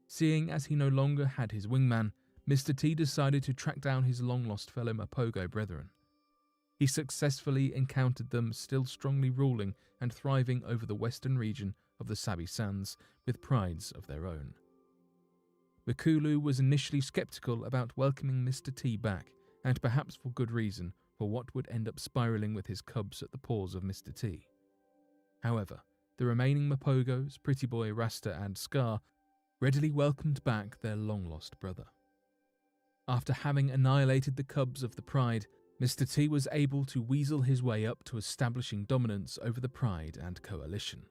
Seeing as he no longer had his wingman, Mr. T decided to track down his long-lost fellow Mapogo brethren. He successfully encountered them still strongly ruling and thriving over the western region of the Sabi Sands with prides of their own. Makulu was initially skeptical about welcoming Mr. T back, and perhaps for good reason, for what would end up spiralling with his cubs at the paws of Mr. T. However, the remaining Mapogos, Pretty Boy, Rasta and Scar, readily welcomed back their long-lost brother. After having annihilated the cubs of the Pride, Mr. T was able to weasel his way up to establishing dominance over the Pride and Coalition.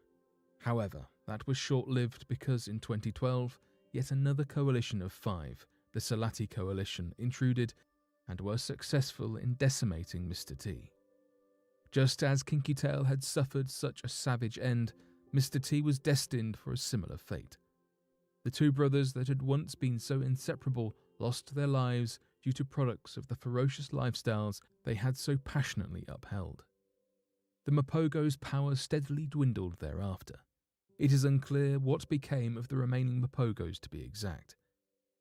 However, that was short-lived because in 2012, yet another coalition of 5, the Salati Coalition, intruded and were successful in decimating Mr. T. Just as Kinky Tail had suffered such a savage end, Mr. T was destined for a similar fate. The two brothers that had once been so inseparable lost their lives due to products of the ferocious lifestyles they had so passionately upheld. The Mapogos' power steadily dwindled thereafter. It is unclear what became of the remaining Mapogos to be exact.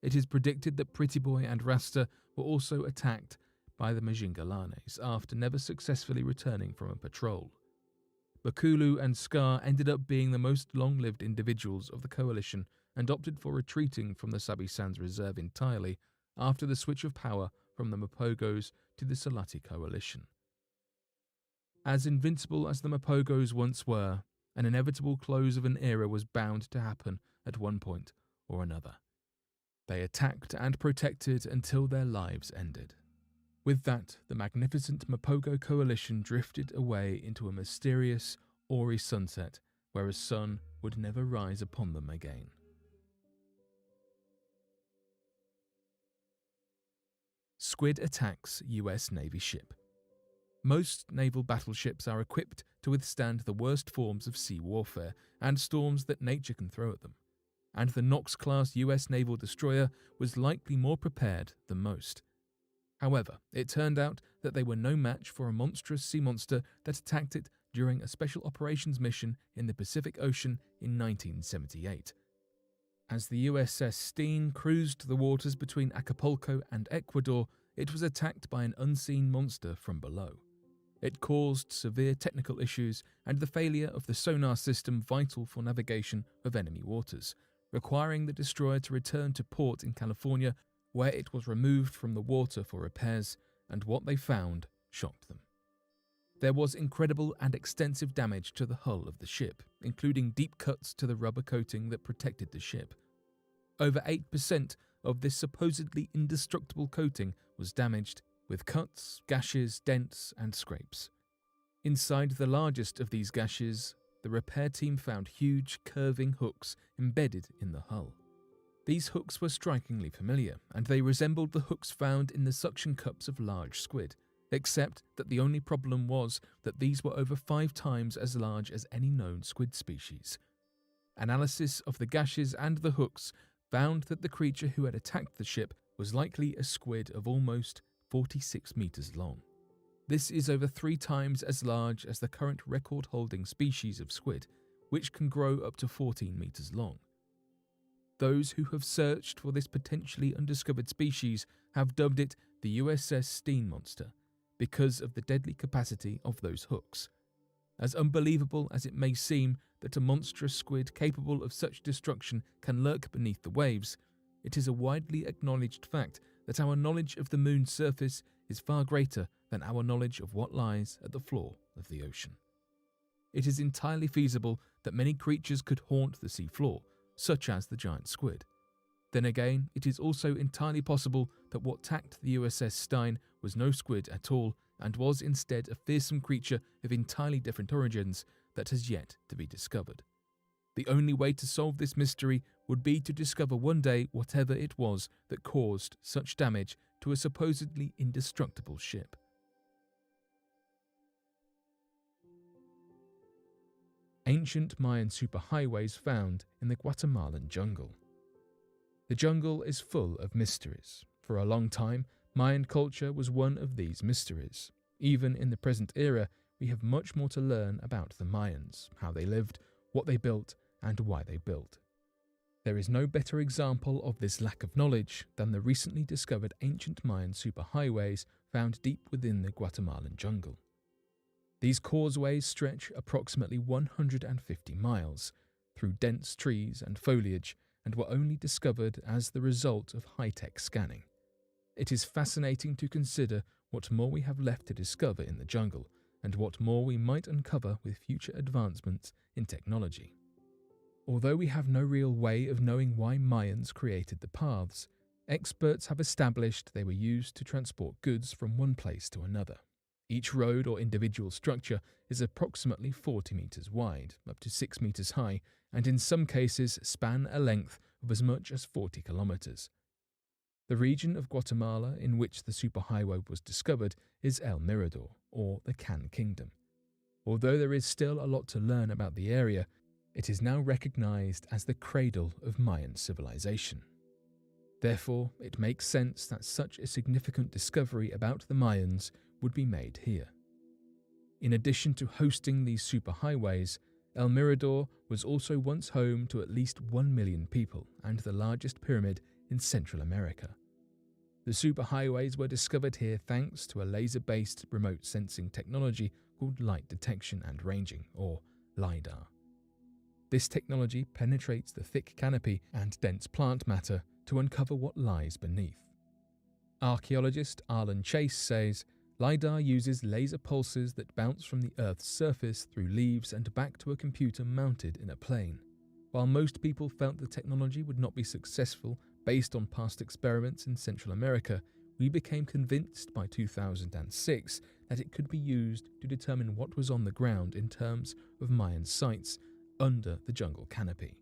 It is predicted that Pretty Boy and Rasta were also attacked by the Majingalanes after never successfully returning from a patrol. Makulu and Scar ended up being the most long-lived individuals of the coalition and opted for retreating from the Sabi Sands Reserve entirely after the switch of power from the Mapogos to the Salati Coalition. As invincible as the Mapogos once were, an inevitable close of an era was bound to happen at one point or another. They attacked and protected until their lives ended. With that, the magnificent Mapogo coalition drifted away into a mysterious, hoary sunset where a sun would never rise upon them again. Squid attacks US Navy ship. Most naval battleships are equipped to withstand the worst forms of sea warfare and storms that nature can throw at them, and the Knox-class US naval destroyer was likely more prepared than most. However, it turned out that they were no match for a monstrous sea monster that attacked it during a special operations mission in the Pacific Ocean in 1978. As the USS Steen cruised the waters between Acapulco and Ecuador, it was attacked by an unseen monster from below. It caused severe technical issues and the failure of the sonar system vital for navigation of enemy waters, requiring the destroyer to return to port in California, where it was removed from the water for repairs, and what they found shocked them. There was incredible and extensive damage to the hull of the ship, including deep cuts to the rubber coating that protected the ship. Over 8% of this supposedly indestructible coating was damaged, with cuts, gashes, dents, and scrapes. Inside the largest of these gashes, the repair team found huge, curving hooks embedded in the hull. These hooks were strikingly familiar, and they resembled the hooks found in the suction cups of large squid, except that the only problem was that these were over 5 times as large as any known squid species. Analysis of the gashes and the hooks found that the creature who had attacked the ship was likely a squid of almost 46 meters long. This is over 3 times as large as the current record-holding species of squid, which can grow up to 14 meters long. Those who have searched for this potentially undiscovered species have dubbed it the USS Steen Monster because of the deadly capacity of those hooks. As unbelievable as it may seem that a monstrous squid capable of such destruction can lurk beneath the waves, it is a widely acknowledged fact that our knowledge of the moon's surface is far greater than our knowledge of what lies at the floor of the ocean. It is entirely feasible that many creatures could haunt the sea floor, such as the giant squid. Then again, it is also entirely possible that what attacked the USS Stein was no squid at all and was instead a fearsome creature of entirely different origins that has yet to be discovered. The only way to solve this mystery would be to discover one day whatever it was that caused such damage to a supposedly indestructible ship. Ancient Mayan superhighways found in the Guatemalan jungle. The jungle is full of mysteries. For a long time, Mayan culture was one of these mysteries. Even in the present era, we have much more to learn about the Mayans, how they lived, what they built, and why they built. There is no better example of this lack of knowledge than the recently discovered ancient Mayan superhighways found deep within the Guatemalan jungle. These causeways stretch approximately 150 miles through dense trees and foliage and were only discovered as the result of high-tech scanning. It is fascinating to consider what more we have left to discover in the jungle and what more we might uncover with future advancements in technology. Although we have no real way of knowing why Mayans created the paths, experts have established they were used to transport goods from one place to another. Each road or individual structure is approximately 40 meters wide, up to 6 meters high, and in some cases span a length of as much as 40 kilometers. The region of Guatemala in which the superhighway was discovered is El Mirador, or the Can Kingdom. Although there is still a lot to learn about the area, it is now recognized as the cradle of Mayan civilization. Therefore, it makes sense that such a significant discovery about the Mayans would be made here. In addition to hosting these superhighways, El Mirador was also once home to at least 1 million people and the largest pyramid in Central America. The superhighways were discovered here thanks to a laser-based remote sensing technology called light detection and ranging, or LiDAR. This technology penetrates the thick canopy and dense plant matter to uncover what lies beneath. Archaeologist Arlen Chase says, LiDAR uses laser pulses that bounce from the Earth's surface through leaves and back to a computer mounted in a plane. While most people felt the technology would not be successful based on past experiments in Central America, we became convinced by 2006 that it could be used to determine what was on the ground in terms of Mayan sites under the jungle canopy.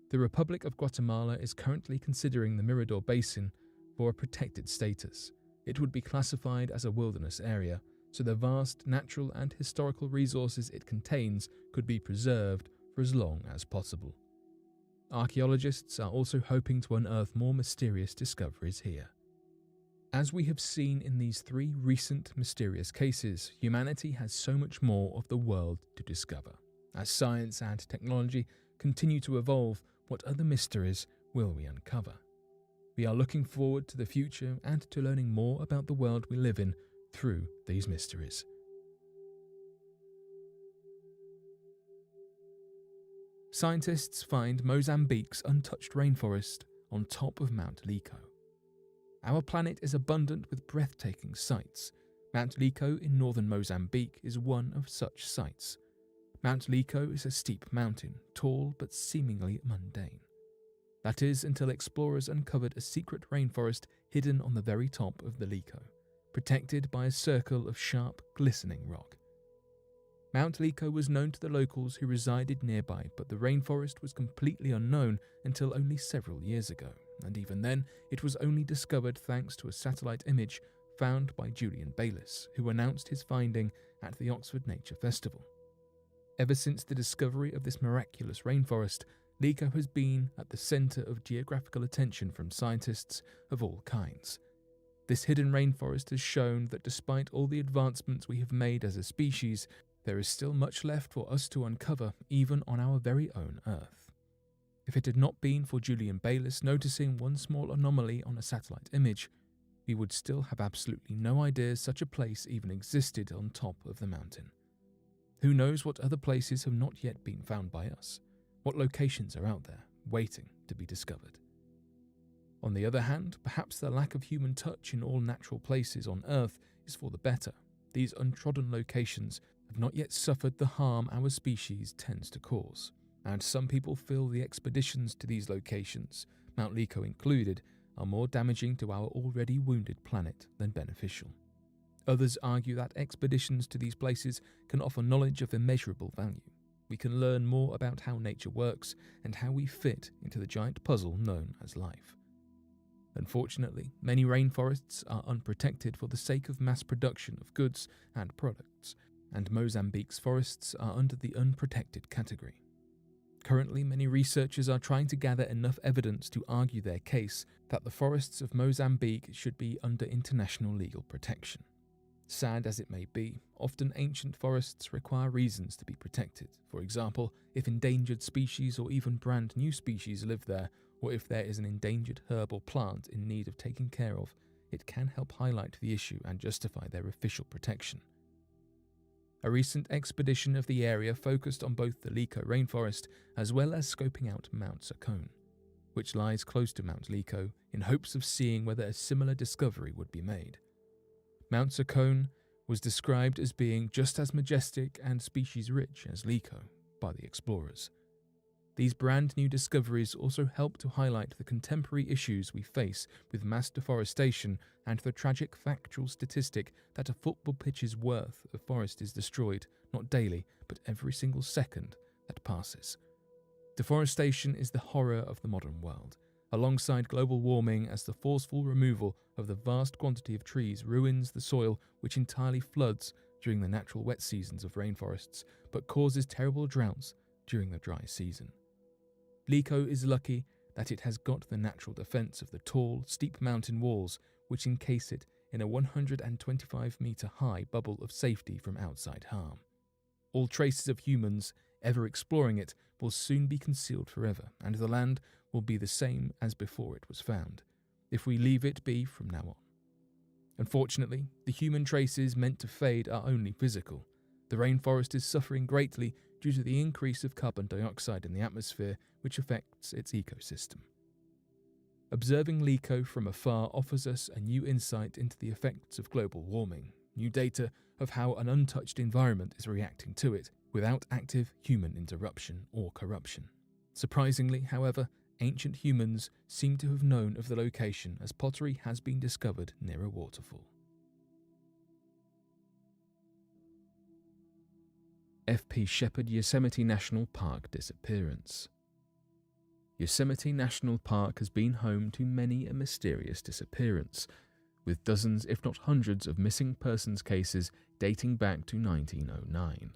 The Republic of Guatemala is currently considering the Mirador Basin for a protected status. It would be classified as a wilderness area, so the vast natural and historical resources it contains could be preserved for as long as possible. Archaeologists are also hoping to unearth more mysterious discoveries here. As we have seen in these 3 recent mysterious cases, humanity has so much more of the world to discover. As science and technology continue to evolve, what other mysteries will we uncover? We are looking forward to the future and to learning more about the world we live in through these mysteries. Scientists find Mozambique's untouched rainforest on top of Mount Lico. Our planet is abundant with breathtaking sights. Mount Lico in northern Mozambique is one of such sights. Mount Lico is a steep mountain, tall but seemingly mundane. That is until explorers uncovered a secret rainforest hidden on the very top of the Lico, protected by a circle of sharp, glistening rock. Mount Lico was known to the locals who resided nearby, but the rainforest was completely unknown until only several years ago, and even then it was only discovered thanks to a satellite image found by Julian Bayliss, who announced his finding at the Oxford Nature Festival. Ever since the discovery of this miraculous rainforest, Lico has been at the centre of geographical attention from scientists of all kinds. This hidden rainforest has shown that despite all the advancements we have made as a species, there is still much left for us to uncover even on our very own Earth. If it had not been for Julian Bayliss noticing one small anomaly on a satellite image, we would still have absolutely no idea such a place even existed on top of the mountain. Who knows what other places have not yet been found by us? What locations are out there, waiting to be discovered? On the other hand, perhaps the lack of human touch in all natural places on Earth is for the better. These untrodden locations have not yet suffered the harm our species tends to cause, and some people feel the expeditions to these locations, Mount Lico included, are more damaging to our already wounded planet than beneficial. Others argue that expeditions to these places can offer knowledge of immeasurable value. We can learn more about how nature works and how we fit into the giant puzzle known as life. Unfortunately, many rainforests are unprotected for the sake of mass production of goods and products, and Mozambique's forests are under the unprotected category. Currently, many researchers are trying to gather enough evidence to argue their case that the forests of Mozambique should be under international legal protection. Sad as it may be, often ancient forests require reasons to be protected. For example, if endangered species or even brand new species live there, or if there is an endangered herb or plant in need of taking care of, it can help highlight the issue and justify their official protection. A recent expedition of the area focused on both the Lico rainforest as well as scoping out Mount Sakone, which lies close to Mount Lico, in hopes of seeing whether a similar discovery would be made. Mount Sakone was described as being just as majestic and species-rich as Lico by the explorers. These brand new discoveries also help to highlight the contemporary issues we face with mass deforestation and the tragic factual statistic that a football pitch's worth of forest is destroyed, not daily, but every single second that passes. Deforestation is the horror of the modern world, alongside global warming, as the forceful removal of the vast quantity of trees ruins the soil, which entirely floods during the natural wet seasons of rainforests, but causes terrible droughts during the dry season. Lico is lucky that it has got the natural defense of the tall, steep mountain walls which encase it in a 125-meter-high bubble of safety from outside harm. All traces of humans ever exploring it will soon be concealed forever, and the land will be the same as before it was found, if we leave it be from now on. Unfortunately, the human traces meant to fade are only physical. The rainforest is suffering greatly due to the increase of carbon dioxide in the atmosphere, which affects its ecosystem. Observing LeCo from afar offers us a new insight into the effects of global warming, new data of how an untouched environment is reacting to it without active human interruption or corruption. Surprisingly, however, ancient humans seem to have known of the location as pottery has been discovered near a waterfall. F.P. Shepard Yosemite National Park disappearance. Yosemite National Park has been home to many a mysterious disappearance, with dozens if not hundreds of missing persons cases dating back to 1909.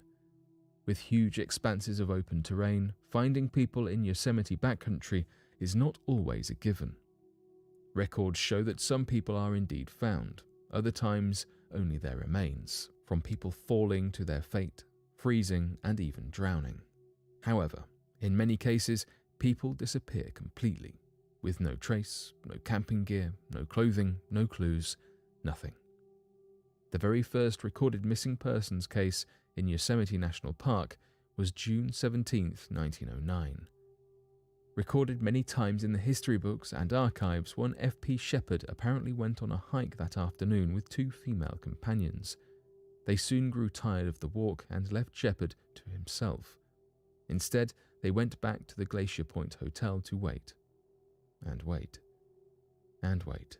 With huge expanses of open terrain, finding people in Yosemite backcountry is not always a given. Records show that some people are indeed found, other times only their remains, from people falling to their fate, freezing and even drowning. However, in many cases, people disappear completely, with no trace, no camping gear, no clothing, no clues, nothing. The very first recorded missing persons case in Yosemite National Park was June 17, 1909. Recorded many times in the history books and archives, one F.P. Shepard apparently went on a hike that afternoon with 2 female companions. They soon grew tired of the walk and left Shepard to himself. Instead, they went back to the Glacier Point Hotel to wait. And wait. And wait.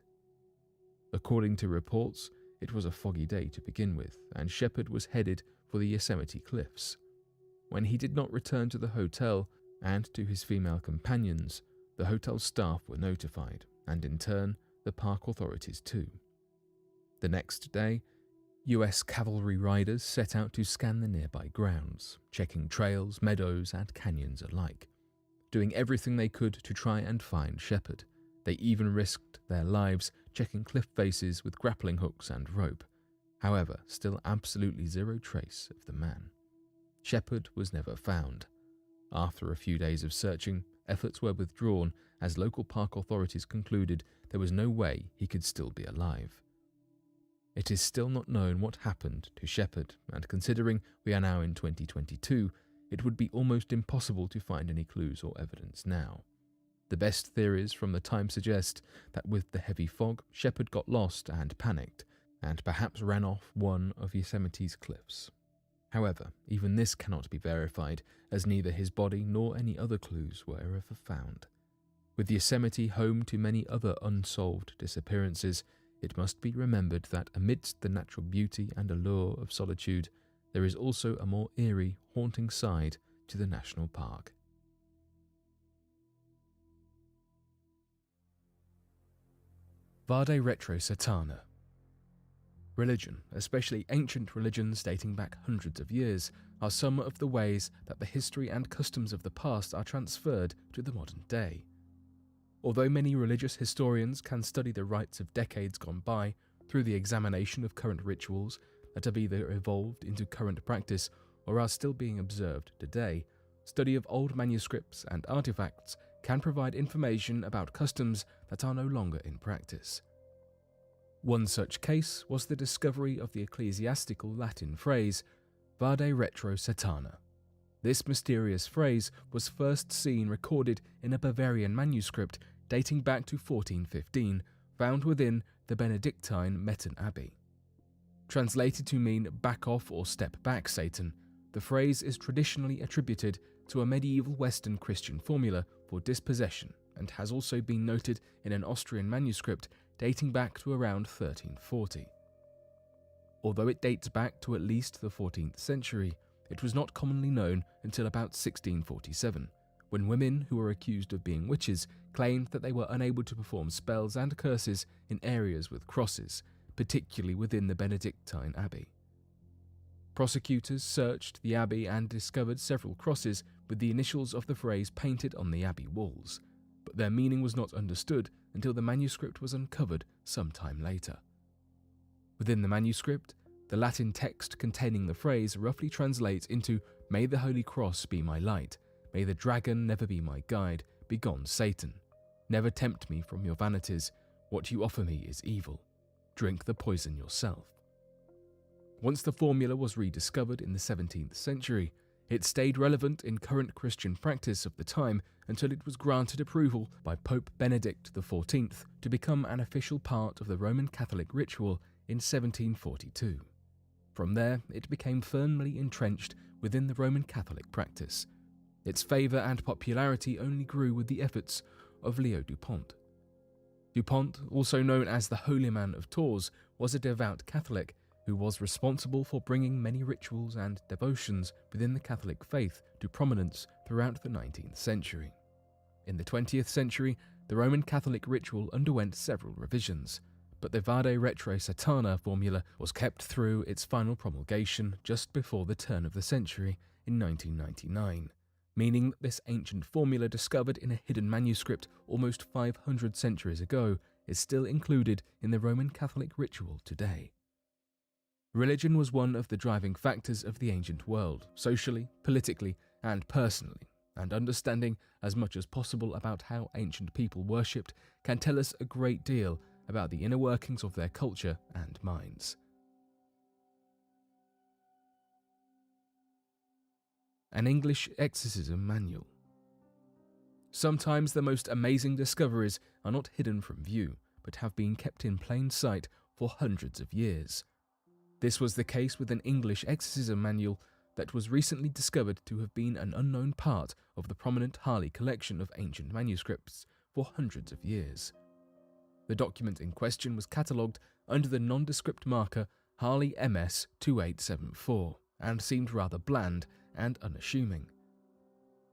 According to reports, it was a foggy day to begin with, and Shepard was headed for the Yosemite Cliffs. When he did not return to the hotel and to his female companions, the hotel staff were notified, and in turn, the park authorities too. The next day, US cavalry riders set out to scan the nearby grounds, checking trails, meadows, and canyons alike, doing everything they could to try and find Shepard. They even risked their lives checking cliff faces with grappling hooks and rope. However, still absolutely zero trace of the man. Shepard was never found. After a few days of searching, efforts were withdrawn as local park authorities concluded there was no way he could still be alive. It is still not known what happened to Shepard, and considering we are now in 2022, it would be almost impossible to find any clues or evidence now. The best theories from the time suggest that with the heavy fog, Shepard got lost and panicked, and perhaps ran off one of Yosemite's cliffs. However, even this cannot be verified, as neither his body nor any other clues were ever found. With Yosemite home to many other unsolved disappearances, it must be remembered that amidst the natural beauty and allure of solitude, there is also a more eerie, haunting side to the national park. Vade Retro Satana. Religion, especially ancient religions dating back hundreds of years, are some of the ways that the history and customs of the past are transferred to the modern day. Although many religious historians can study the rites of decades gone by through the examination of current rituals that have either evolved into current practice or are still being observed today, study of old manuscripts and artifacts can provide information about customs that are no longer in practice. One such case was the discovery of the ecclesiastical Latin phrase, Vade Retro Satana. This mysterious phrase was first seen recorded in a Bavarian manuscript dating back to 1415, found within the Benedictine Metten Abbey. Translated to mean back off or step back, Satan, the phrase is traditionally attributed to a medieval Western Christian formula for dispossession and has also been noted in an Austrian manuscript dating back to around 1340. Although it dates back to at least the 14th century, it was not commonly known until about 1647, when women who were accused of being witches claimed that they were unable to perform spells and curses in areas with crosses, particularly within the Benedictine Abbey. Prosecutors searched the abbey and discovered several crosses with the initials of the phrase painted on the abbey walls, but their meaning was not understood until the manuscript was uncovered some time later. Within the manuscript, the Latin text containing the phrase roughly translates into, "May the Holy Cross be my light, may the dragon never be my guide, begone Satan. Never tempt me from your vanities, what you offer me is evil. Drink the poison yourself." Once the formula was rediscovered in the 17th century, It stayed relevant in current Christian practice of the time until it was granted approval by Pope Benedict XIV to become an official part of the Roman Catholic ritual in 1742. From there, it became firmly entrenched within the Roman Catholic practice. Its favour and popularity only grew with the efforts of Leo Dupont. Dupont, also known as the Holy Man of Tours, was a devout Catholic who was responsible for bringing many rituals and devotions within the Catholic faith to prominence throughout the 19th century. In the 20th century, the Roman Catholic ritual underwent several revisions, but the Vade Retro Satana formula was kept through its final promulgation just before the turn of the century in 1999, meaning that this ancient formula discovered in a hidden manuscript almost 500 centuries ago is still included in the Roman Catholic ritual today. Religion was one of the driving factors of the ancient world, socially, politically, and personally, and understanding as much as possible about how ancient people worshipped can tell us a great deal about the inner workings of their culture and minds. An English Exorcism Manual. Sometimes the most amazing discoveries are not hidden from view, but have been kept in plain sight for hundreds of years. This was the case with an English exorcism manual that was recently discovered to have been an unknown part of the prominent Harley collection of ancient manuscripts for hundreds of years. The document in question was catalogued under the nondescript marker Harley MS 2874 and seemed rather bland and unassuming.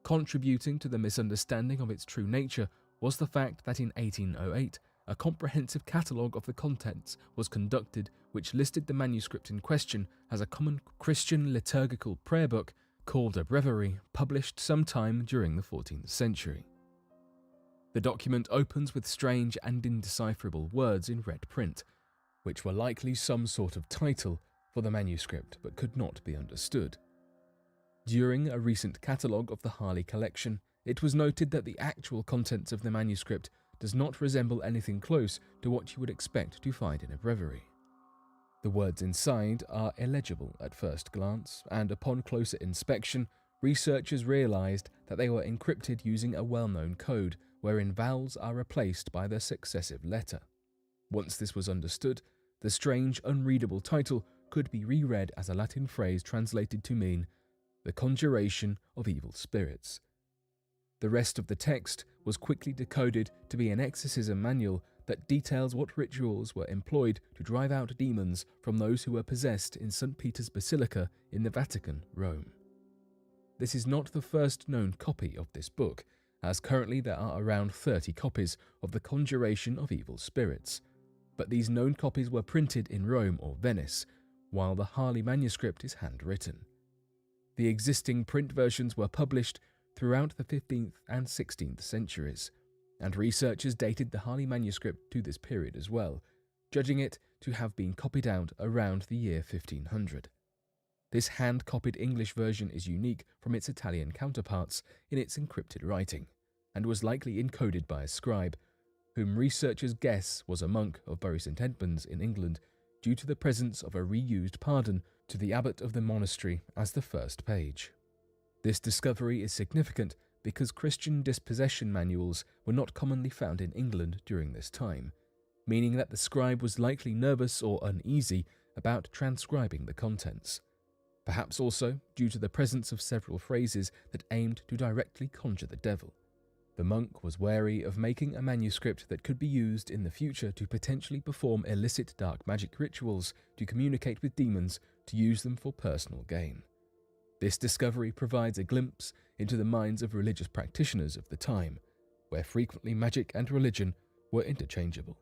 Contributing to the misunderstanding of its true nature was the fact that in 1808, a comprehensive catalogue of the contents was conducted which listed the manuscript in question as a common Christian liturgical prayer book called a breviary, published sometime during the 14th century. The document opens with strange and indecipherable words in red print, which were likely some sort of title for the manuscript but could not be understood. During a recent catalogue of the Harley collection, it was noted that the actual contents of the manuscript does not resemble anything close to what you would expect to find in a breviary. The words inside are illegible at first glance, and upon closer inspection, researchers realized that they were encrypted using a well-known code wherein vowels are replaced by their successive letter. Once this was understood, the strange, unreadable title could be reread as a Latin phrase translated to mean the conjuration of evil spirits. The rest of the text was quickly decoded to be an exorcism manual that details what rituals were employed to drive out demons from those who were possessed in St. Peter's Basilica in the Vatican, Rome. This is not the first known copy of this book, as currently there are around 30 copies of the Conjuration of Evil Spirits, but these known copies were printed in Rome or Venice, while the Harley manuscript is handwritten. The existing print versions were published throughout the 15th and 16th centuries, and researchers dated the Harley manuscript to this period as well, judging it to have been copied out around the year 1500. This hand-copied English version is unique from its Italian counterparts in its encrypted writing, and was likely encoded by a scribe, whom researchers guess was a monk of Bury St Edmunds in England due to the presence of a reused pardon to the abbot of the monastery as the first page. This discovery is significant because Christian dispossession manuals were not commonly found in England during this time, meaning that the scribe was likely nervous or uneasy about transcribing the contents, perhaps also due to the presence of several phrases that aimed to directly conjure the devil. The monk was wary of making a manuscript that could be used in the future to potentially perform illicit dark magic rituals, to communicate with demons, to use them for personal gain. This discovery provides a glimpse into the minds of religious practitioners of the time, where frequently magic and religion were interchangeable.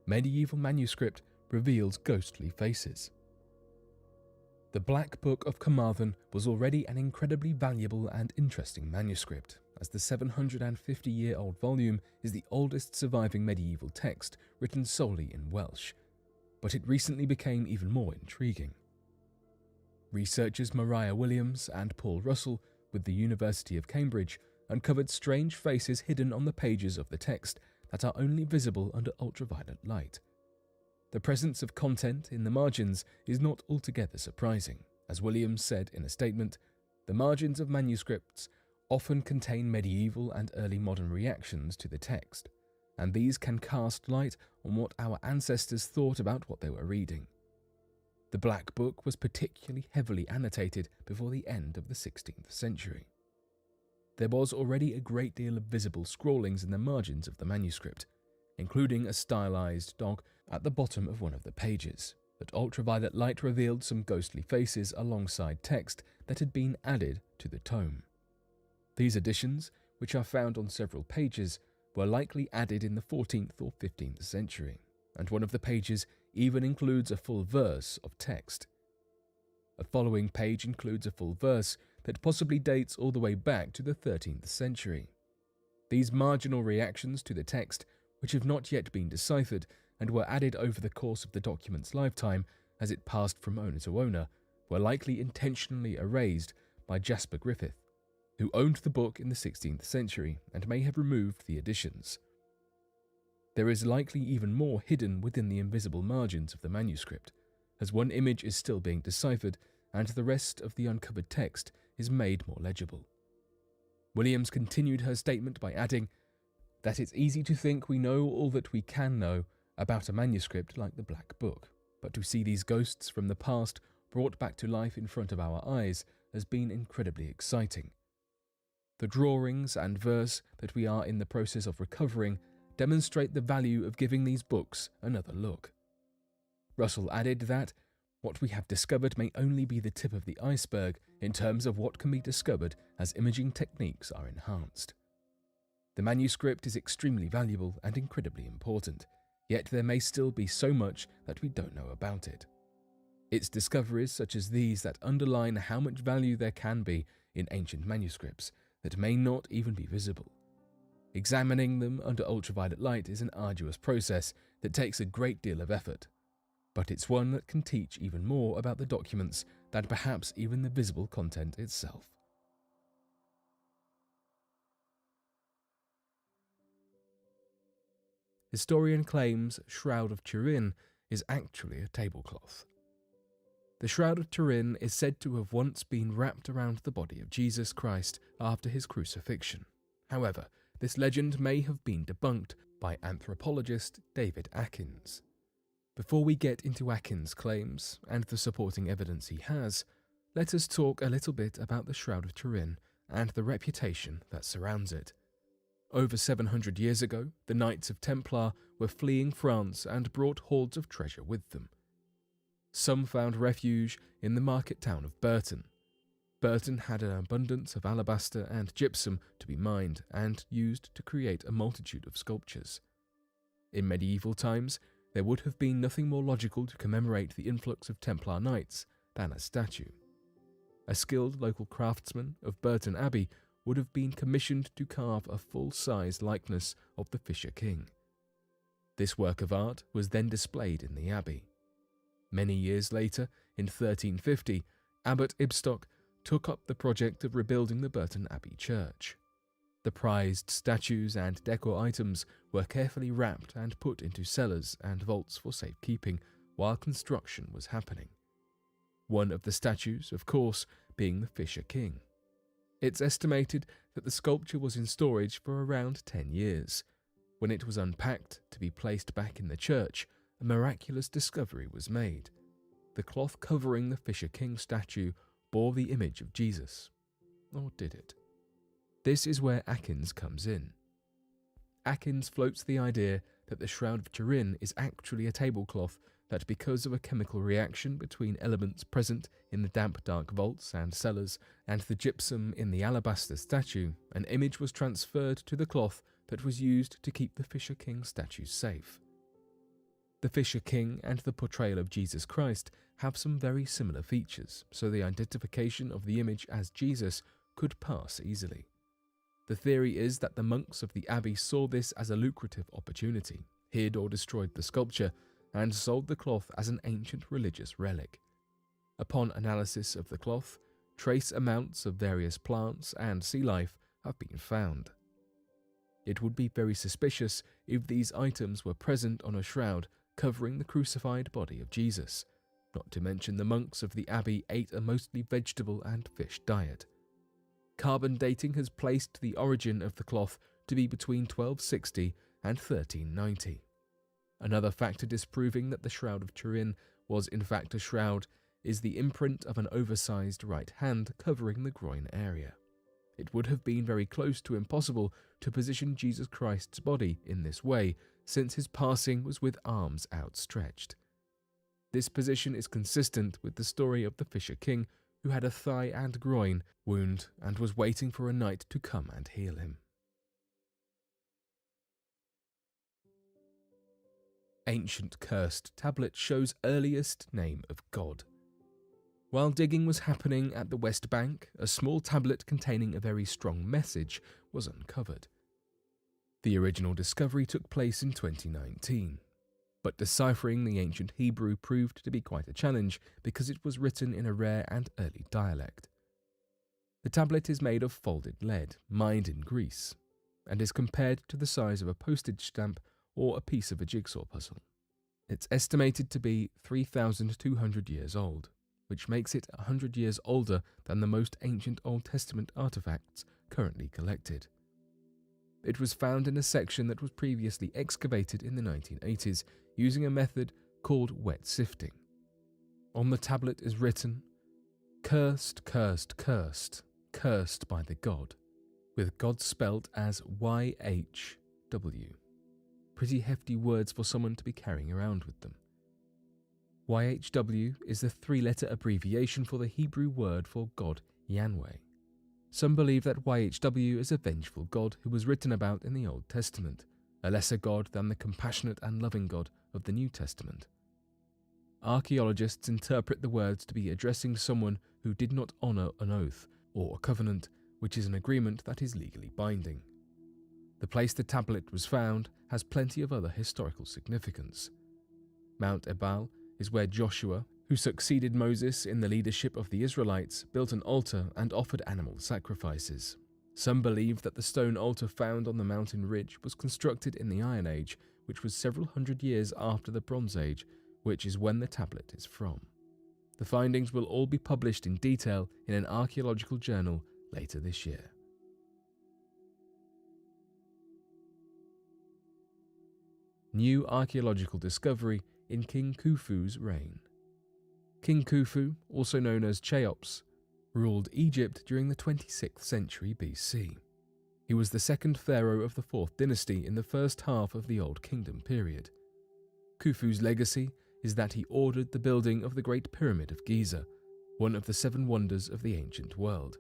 Medieval manuscript reveals ghostly faces. The Black Book of Carmarthen was already an incredibly valuable and interesting manuscript, as the 750-year-old volume is the oldest surviving medieval text written solely in Welsh, but it recently became even more intriguing. Researchers Mariah Williams and Paul Russell with the University of Cambridge uncovered strange faces hidden on the pages of the text that are only visible under ultraviolet light. The presence of content in the margins is not altogether surprising. As Williams said in a statement, the margins of manuscripts often contain medieval and early modern reactions to the text, and these can cast light on what our ancestors thought about what they were reading. The Black Book was particularly heavily annotated before the end of the 16th century. There was already a great deal of visible scrawlings in the margins of the manuscript, including a stylized dog at the bottom of one of the pages, but ultraviolet light revealed some ghostly faces alongside text that had been added to the tome. These additions, which are found on several pages, were likely added in the 14th or 15th century, and one of the pages even includes a full verse of text. A following page includes a full verse that possibly dates all the way back to the 13th century. These marginal reactions to the text, which have not yet been deciphered and were added over the course of the document's lifetime as it passed from owner to owner, were likely intentionally erased by Jasper Griffith, who owned the book in the 16th century and may have removed the additions. There is likely even more hidden within the invisible margins of the manuscript, as one image is still being deciphered and the rest of the uncovered text is made more legible. Williams continued her statement by adding that it's easy to think we know all that we can know about a manuscript like the Black Book, but to see these ghosts from the past brought back to life in front of our eyes has been incredibly exciting. The drawings and verse that we are in the process of recovering demonstrate the value of giving these books another look. Russell added that what we have discovered may only be the tip of the iceberg in terms of what can be discovered as imaging techniques are enhanced. The manuscript is extremely valuable and incredibly important, yet there may still be so much that we don't know about it. It's discoveries such as these that underline how much value there can be in ancient manuscripts that may not even be visible. Examining them under ultraviolet light is an arduous process that takes a great deal of effort, but it's one that can teach even more about the documents than perhaps even the visible content itself. Historian claims Shroud of Turin is actually a tablecloth. The Shroud of Turin is said to have once been wrapped around the body of Jesus Christ after his crucifixion. However, this legend may have been debunked by anthropologist David Atkins. Before we get into Atkins' claims and the supporting evidence he has, let us talk a little bit about the Shroud of Turin and the reputation that surrounds it. Over 700 years ago, the Knights of Templar were fleeing France and brought hordes of treasure with them. Some found refuge in the market town of Burton. Burton had an abundance of alabaster and gypsum to be mined and used to create a multitude of sculptures. In medieval times, there would have been nothing more logical to commemorate the influx of Templar knights than a statue. A skilled local craftsman of Burton Abbey would have been commissioned to carve a full-size likeness of the Fisher King. This work of art was then displayed in the abbey. Many years later, in 1350, Abbot Ibstock took up the project of rebuilding the Burton Abbey church. The prized statues and decor items were carefully wrapped and put into cellars and vaults for safekeeping while construction was happening. One of the statues, of course, being the Fisher King. It's estimated that the sculpture was in storage for around 10 years. When it was unpacked to be placed back in the church, a miraculous discovery was made. The cloth covering the Fisher King statue bore the image of Jesus. Or did it? This is where Atkins comes in. Atkins floats the idea that the Shroud of Turin is actually a tablecloth that, because of a chemical reaction between elements present in the damp dark vaults and cellars and the gypsum in the alabaster statue, an image was transferred to the cloth that was used to keep the Fisher King statue safe. The Fisher King and the portrayal of Jesus Christ have some very similar features, so the identification of the image as Jesus could pass easily. The theory is that the monks of the abbey saw this as a lucrative opportunity, hid or destroyed the sculpture, and sold the cloth as an ancient religious relic. Upon analysis of the cloth, trace amounts of various plants and sea life have been found. It would be very suspicious if these items were present on a shroud covering the crucified body of Jesus, not to mention the monks of the abbey ate a mostly vegetable and fish diet. Carbon dating has placed the origin of the cloth to be between 1260 and 1390. Another factor disproving that the Shroud of Turin was in fact a shroud is the imprint of an oversized right hand covering the groin area. It would have been very close to impossible to position Jesus Christ's body in this way, since his passing was with arms outstretched. This position is consistent with the story of the Fisher King, who had a thigh and groin wound and was waiting for a knight to come and heal him. Ancient cursed tablet shows earliest name of God. While digging was happening at the West Bank, a small tablet containing a very strong message was uncovered. The original discovery took place in 2019, but deciphering the ancient Hebrew proved to be quite a challenge because it was written in a rare and early dialect. The tablet is made of folded lead, mined in Greece, and is compared to the size of a postage stamp or a piece of a jigsaw puzzle. It's estimated to be 3,200 years old, which makes it 100 years older than the most ancient Old Testament artifacts currently collected. It was found in a section that was previously excavated in the 1980s using a method called wet sifting. On the tablet is written, "Cursed, cursed, cursed, cursed by the God," with God spelt as YHW. Pretty hefty words for someone to be carrying around with them. YHW is the three-letter abbreviation for the Hebrew word for God, Yahweh. Some believe that YHW is a vengeful God who was written about in the Old Testament, a lesser God than the compassionate and loving God of the New Testament. Archaeologists interpret the words to be addressing someone who did not honor an oath or a covenant, which is an agreement that is legally binding. The place the tablet was found has plenty of other historical significance. Mount Ebal is where Joshua, who succeeded Moses in the leadership of the Israelites, built an altar and offered animal sacrifices. Some believe that the stone altar found on the mountain ridge was constructed in the Iron Age, which was several hundred years after the Bronze Age, which is when the tablet is from. The findings will all be published in detail in an archaeological journal later this year. New archaeological discovery in King Khufu's reign. King Khufu, also known as Cheops, ruled Egypt during the 26th century BC. He was the second pharaoh of the 4th dynasty in the first half of the Old Kingdom period. Khufu's legacy is that he ordered the building of the Great Pyramid of Giza, one of the 7 wonders of the ancient world.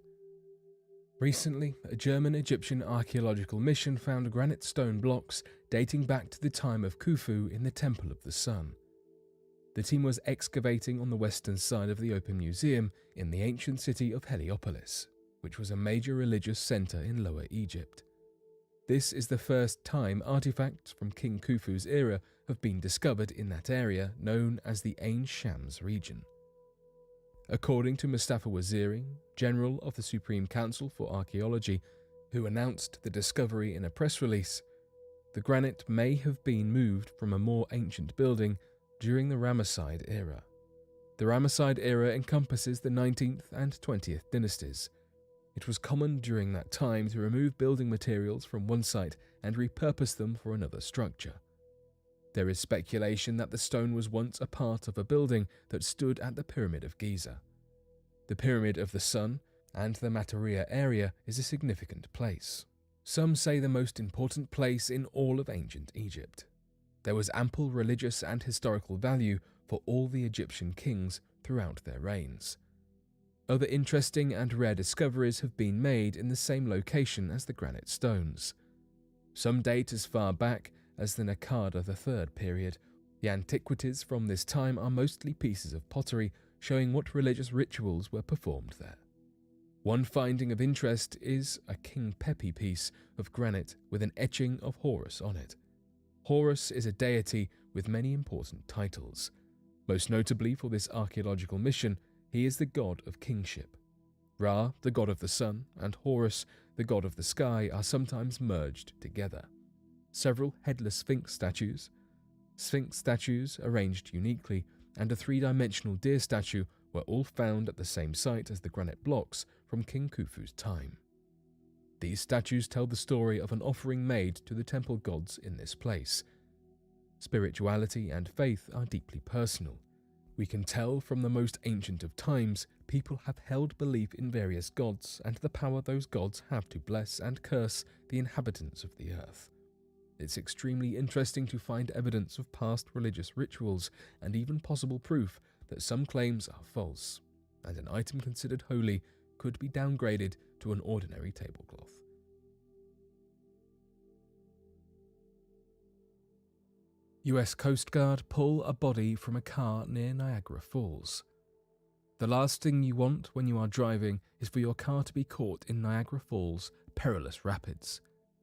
Recently, a German-Egyptian archaeological mission found granite stone blocks dating back to the time of Khufu in the Temple of the Sun. The team was excavating on the western side of the Open Museum in the ancient city of Heliopolis, which was a major religious center in Lower Egypt. This is the first time artifacts from King Khufu's era have been discovered in that area known as the Ain Shams region. According to Mustafa Waziri, General of the Supreme Council for Archaeology, who announced the discovery in a press release, the granite may have been moved from a more ancient building during the Ramesside era. The Ramesside era encompasses the 19th and 20th dynasties. It was common during that time to remove building materials from one site and repurpose them for another structure. There is speculation that the stone was once a part of a building that stood at the Pyramid of Giza. The Pyramid of the Sun and the Mataria area is a significant place. Some say the most important place in all of ancient Egypt. There was ample religious and historical value for all the Egyptian kings throughout their reigns. Other interesting and rare discoveries have been made in the same location as the granite stones. Some date as far back as the Naqada III period. The antiquities from this time are mostly pieces of pottery showing what religious rituals were performed there. One finding of interest is a King Pepi piece of granite with an etching of Horus on it. Horus is a deity with many important titles. Most notably for this archaeological mission, he is the god of kingship. Ra, the god of the sun, and Horus, the god of the sky, are sometimes merged together. Several headless sphinx statues, Sphinx statues arranged uniquely, and a 3-dimensional deer statue were all found at the same site as the granite blocks from King Khufu's time. These statues tell the story of an offering made to the temple gods in this place. Spirituality and faith are deeply personal. We can tell from the most ancient of times, people have held belief in various gods and the power those gods have to bless and curse the inhabitants of the earth. It's extremely interesting to find evidence of past religious rituals and even possible proof that some claims are false, and an item considered holy could be downgraded to an ordinary tablecloth. US Coast Guard pull a body from a car near Niagara Falls. The last thing you want when you are driving is for your car to be caught in Niagara Falls' perilous rapids.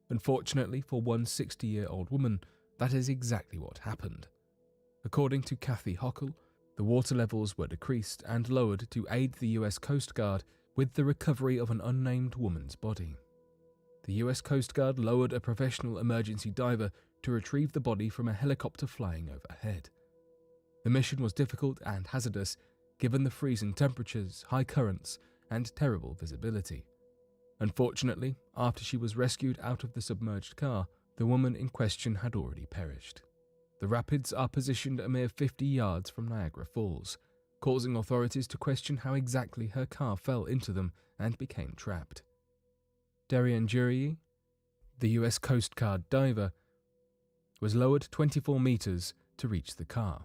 Unfortunately for one 60-year-old woman, that is exactly what happened. According to Kathy Hochul, the water levels were decreased and lowered to aid the US Coast Guard with the recovery of an unnamed woman's body. The US Coast Guard lowered a professional emergency diver to retrieve the body from a helicopter flying overhead. The mission was difficult and hazardous, given the freezing temperatures, high currents, and terrible visibility. Unfortunately, after she was rescued out of the submerged car, the woman in question had already perished. The rapids are positioned a mere 50 yards from Niagara Falls, causing authorities to question how exactly her car fell into them and became trapped. Darian Jury, the US Coast Guard diver, was lowered 24 meters to reach the car.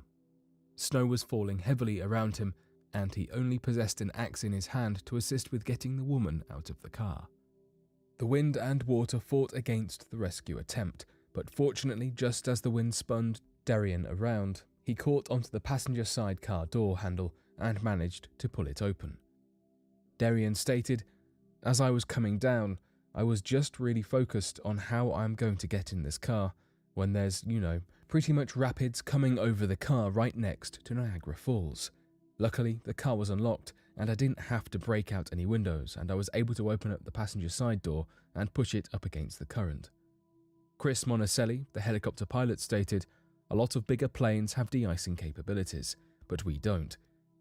Snow was falling heavily around him, and he only possessed an axe in his hand to assist with getting the woman out of the car. The wind and water fought against the rescue attempt, but fortunately, just as the wind spun Darian around, he caught onto the passenger side car door handle and managed to pull it open. Darian stated, "As I was coming down, I was just really focused on how I'm going to get in this car when there's, pretty much rapids coming over the car right next to Niagara Falls. Luckily, the car was unlocked and I didn't have to break out any windows, and I was able to open up the passenger side door and push it up against the current." Chris Monacelli, the helicopter pilot, stated, "A lot of bigger planes have de-icing capabilities, but we don't.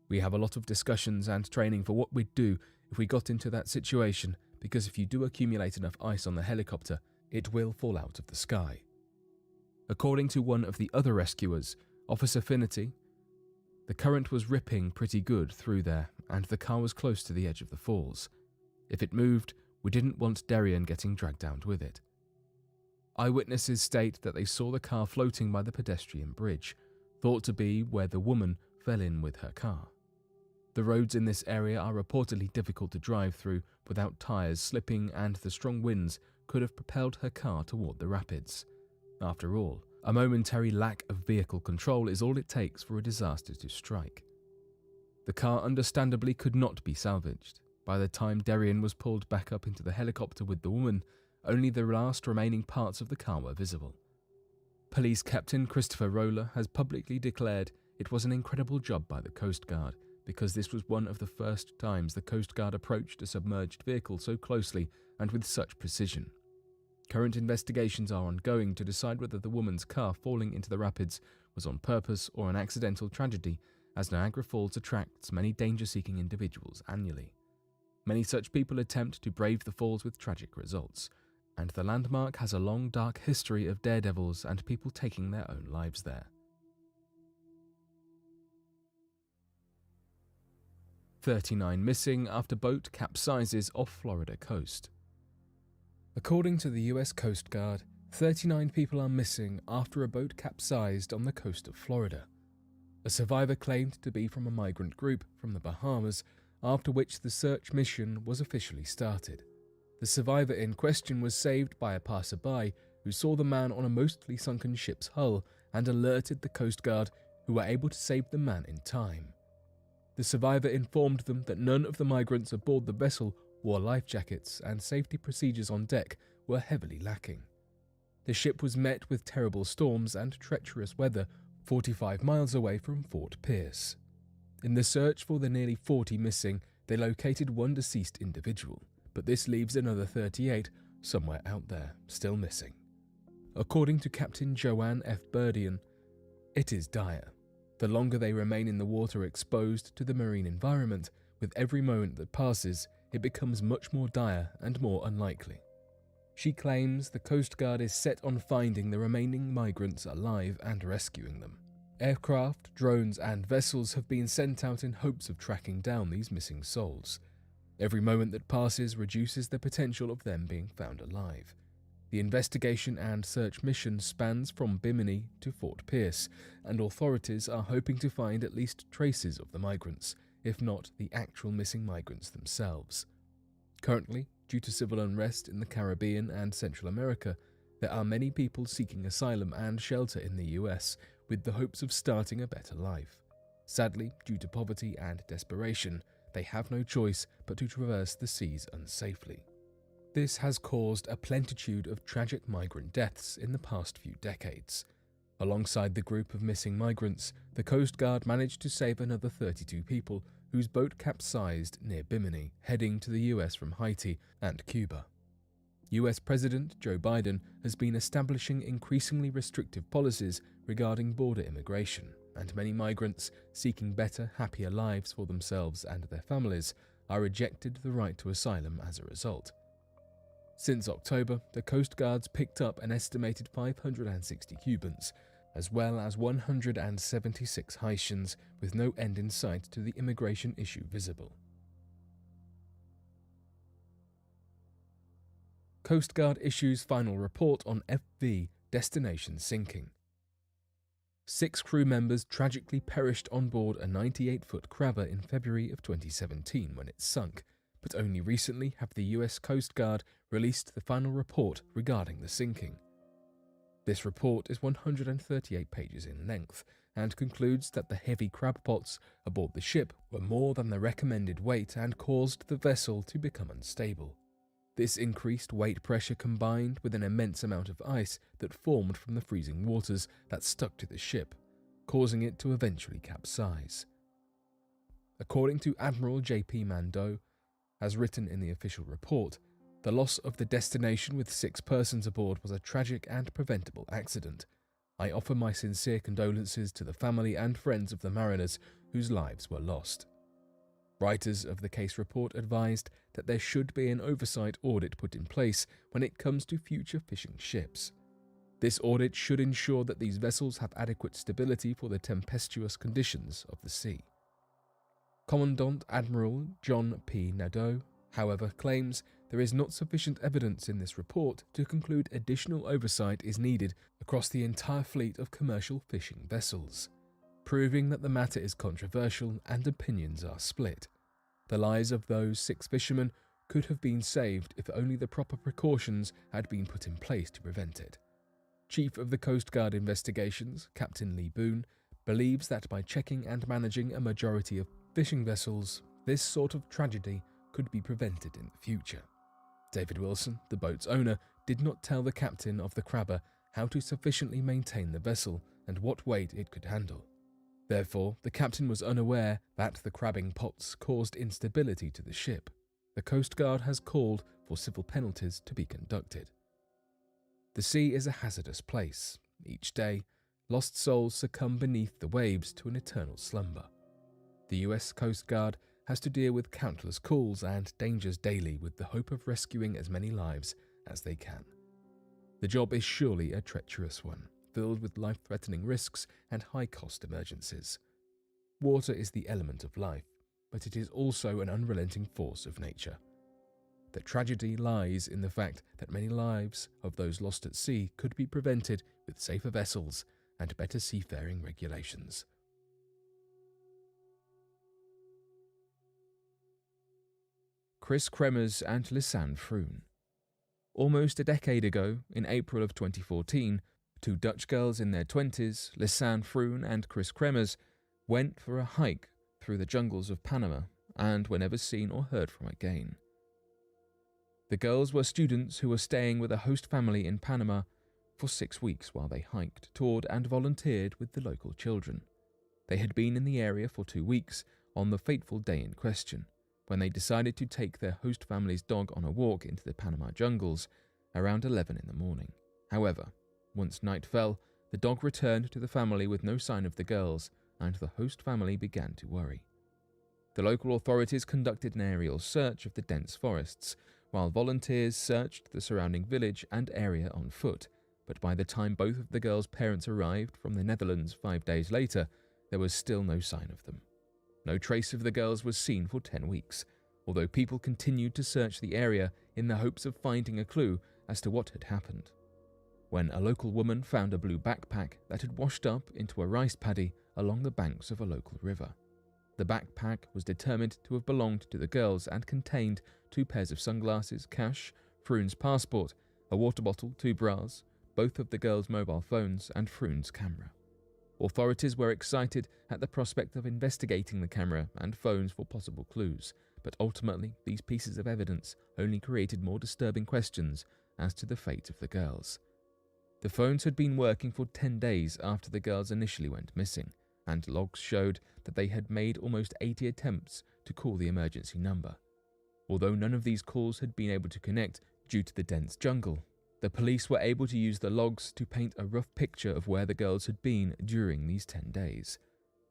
We have a lot of discussions and training for what we'd do if we got into that situation, because if you do accumulate enough ice on the helicopter, it will fall out of the sky." According to one of the other rescuers, Officer Finity, the current was ripping pretty good through there, and the car was close to the edge of the falls. If it moved, we didn't want Darian getting dragged down with it. Eyewitnesses state that they saw the car floating by the pedestrian bridge, thought to be where the woman fell in with her car. The roads in this area are reportedly difficult to drive through without tyres slipping, and the strong winds could have propelled her car toward the rapids. After all, a momentary lack of vehicle control is all it takes for a disaster to strike. The car understandably could not be salvaged. By the time Darian was pulled back up into the helicopter with the woman, only the last remaining parts of the car were visible. Police Captain Christopher Roller has publicly declared it was an incredible job by the Coast Guard, because this was one of the first times the Coast Guard approached a submerged vehicle so closely and with such precision. Current investigations are ongoing to decide whether the woman's car falling into the rapids was on purpose or an accidental tragedy, as Niagara Falls attracts many danger-seeking individuals annually. Many such people attempt to brave the falls with tragic results, and the landmark has a long dark history of daredevils and people taking their own lives there. 39 missing after boat capsizes off Florida coast. According to the US Coast Guard, 39 people are missing after a boat capsized on the coast of Florida. A survivor claimed to be from a migrant group from the Bahamas, after which the search mission was officially started. The survivor in question was saved by a passerby who saw the man on a mostly sunken ship's hull and alerted the Coast Guard, who were able to save the man in time. The survivor informed them that none of the migrants aboard the vessel wore life jackets, and safety procedures on deck were heavily lacking. The ship was met with terrible storms and treacherous weather 45 miles away from Fort Pierce. In the search for the nearly 40 missing, they located one deceased individual, but this leaves another 38 somewhere out there, still missing. According to Captain Joanne F. Burdian, It is dire. The longer they remain in the water exposed to the marine environment, with every moment that passes, it becomes much more dire and more unlikely. She claims the Coast Guard is set on finding the remaining migrants alive and rescuing them. Aircraft, drones, and vessels have been sent out in hopes of tracking down these missing souls. Every moment that passes reduces the potential of them being found alive. The investigation and search mission spans from Bimini to Fort Pierce, and authorities are hoping to find at least traces of the migrants, if not the actual missing migrants themselves. Currently, due to civil unrest in the Caribbean and Central America, there are many people seeking asylum and shelter in the US with the hopes of starting a better life. Sadly, due to poverty and desperation, they have no choice but to traverse the seas unsafely. This has caused a plenitude of tragic migrant deaths in the past few decades. Alongside the group of missing migrants, the Coast Guard managed to save another 32 people whose boat capsized near Bimini, heading to the US from Haiti and Cuba. US President Joe Biden has been establishing increasingly restrictive policies regarding border immigration, and many migrants seeking better, happier lives for themselves and their families are rejected the right to asylum as a result. Since October, the Coast Guard's picked up an estimated 560 Cubans, as well as 176 Haitians, with no end in sight to the immigration issue visible. Coast Guard issues final report on FV destination sinking. 6 crew members tragically perished on board a 98-foot crabber in February of 2017 when it sunk, but only recently have the US Coast Guard released the final report regarding the sinking. This report is 138 pages in length and concludes that the heavy crab pots aboard the ship were more than the recommended weight and caused the vessel to become unstable. This increased weight pressure combined with an immense amount of ice that formed from the freezing waters that stuck to the ship, causing it to eventually capsize. According to Admiral J.P. Mandeau, as written in the official report, the loss of the destination with 6 persons aboard was a tragic and preventable accident. I offer my sincere condolences to the family and friends of the mariners whose lives were lost. Writers of the case report advised that there should be an oversight audit put in place when it comes to future fishing ships. This audit should ensure that these vessels have adequate stability for the tempestuous conditions of the sea. Commandant Admiral John P. Nadeau, however, claims there is not sufficient evidence in this report to conclude additional oversight is needed across the entire fleet of commercial fishing vessels, proving that the matter is controversial and opinions are split. The lives of those 6 fishermen could have been saved if only the proper precautions had been put in place to prevent it. Chief of the Coast Guard Investigations, Captain Lee Boone, believes that by checking and managing a majority of fishing vessels, this sort of tragedy could be prevented in the future. David Wilson, the boat's owner, did not tell the captain of the crabber how to sufficiently maintain the vessel and what weight it could handle. Therefore, the captain was unaware that the crabbing pots caused instability to the ship. The Coast Guard has called for civil penalties to be conducted. The sea is a hazardous place. Each day, lost souls succumb beneath the waves to an eternal slumber. The US Coast Guard has to deal with countless calls and dangers daily with the hope of rescuing as many lives as they can. The job is surely a treacherous one, filled with life-threatening risks and high-cost emergencies. Water is the element of life, but it is also an unrelenting force of nature. The tragedy lies in the fact that many lives of those lost at sea could be prevented with safer vessels and better seafaring regulations. Chris Kremers and Lisanne Froon. Almost a decade ago, in April of 2014, 2 Dutch girls in their 20s, Lisanne Froon and Chris Kremers, went for a hike through the jungles of Panama and were never seen or heard from again. The girls were students who were staying with a host family in Panama for 6 weeks while they hiked, toured and volunteered with the local children. They had been in the area for 2 weeks on the fateful day in question, when they decided to take their host family's dog on a walk into the Panama jungles around 11 in the morning. However, once night fell, the dog returned to the family with no sign of the girls, and the host family began to worry. The local authorities conducted an aerial search of the dense forests, while volunteers searched the surrounding village and area on foot, but by the time both of the girls' parents arrived from the Netherlands 5 days later, there was still no sign of them. No trace of the girls was seen for 10 weeks, although people continued to search the area in the hopes of finding a clue as to what had happened. When a local woman found a blue backpack that had washed up into a rice paddy along the banks of a local river. The backpack was determined to have belonged to the girls and contained 2 pairs of sunglasses, cash, Froon's passport, a water bottle, 2 bras, both of the girls' mobile phones, and Froon's camera. Authorities were excited at the prospect of investigating the camera and phones for possible clues, but ultimately these pieces of evidence only created more disturbing questions as to the fate of the girls. The phones had been working for 10 days after the girls initially went missing, and logs showed that they had made almost 80 attempts to call the emergency number. Although none of these calls had been able to connect due to the dense jungle, the police were able to use the logs to paint a rough picture of where the girls had been during these 10 days.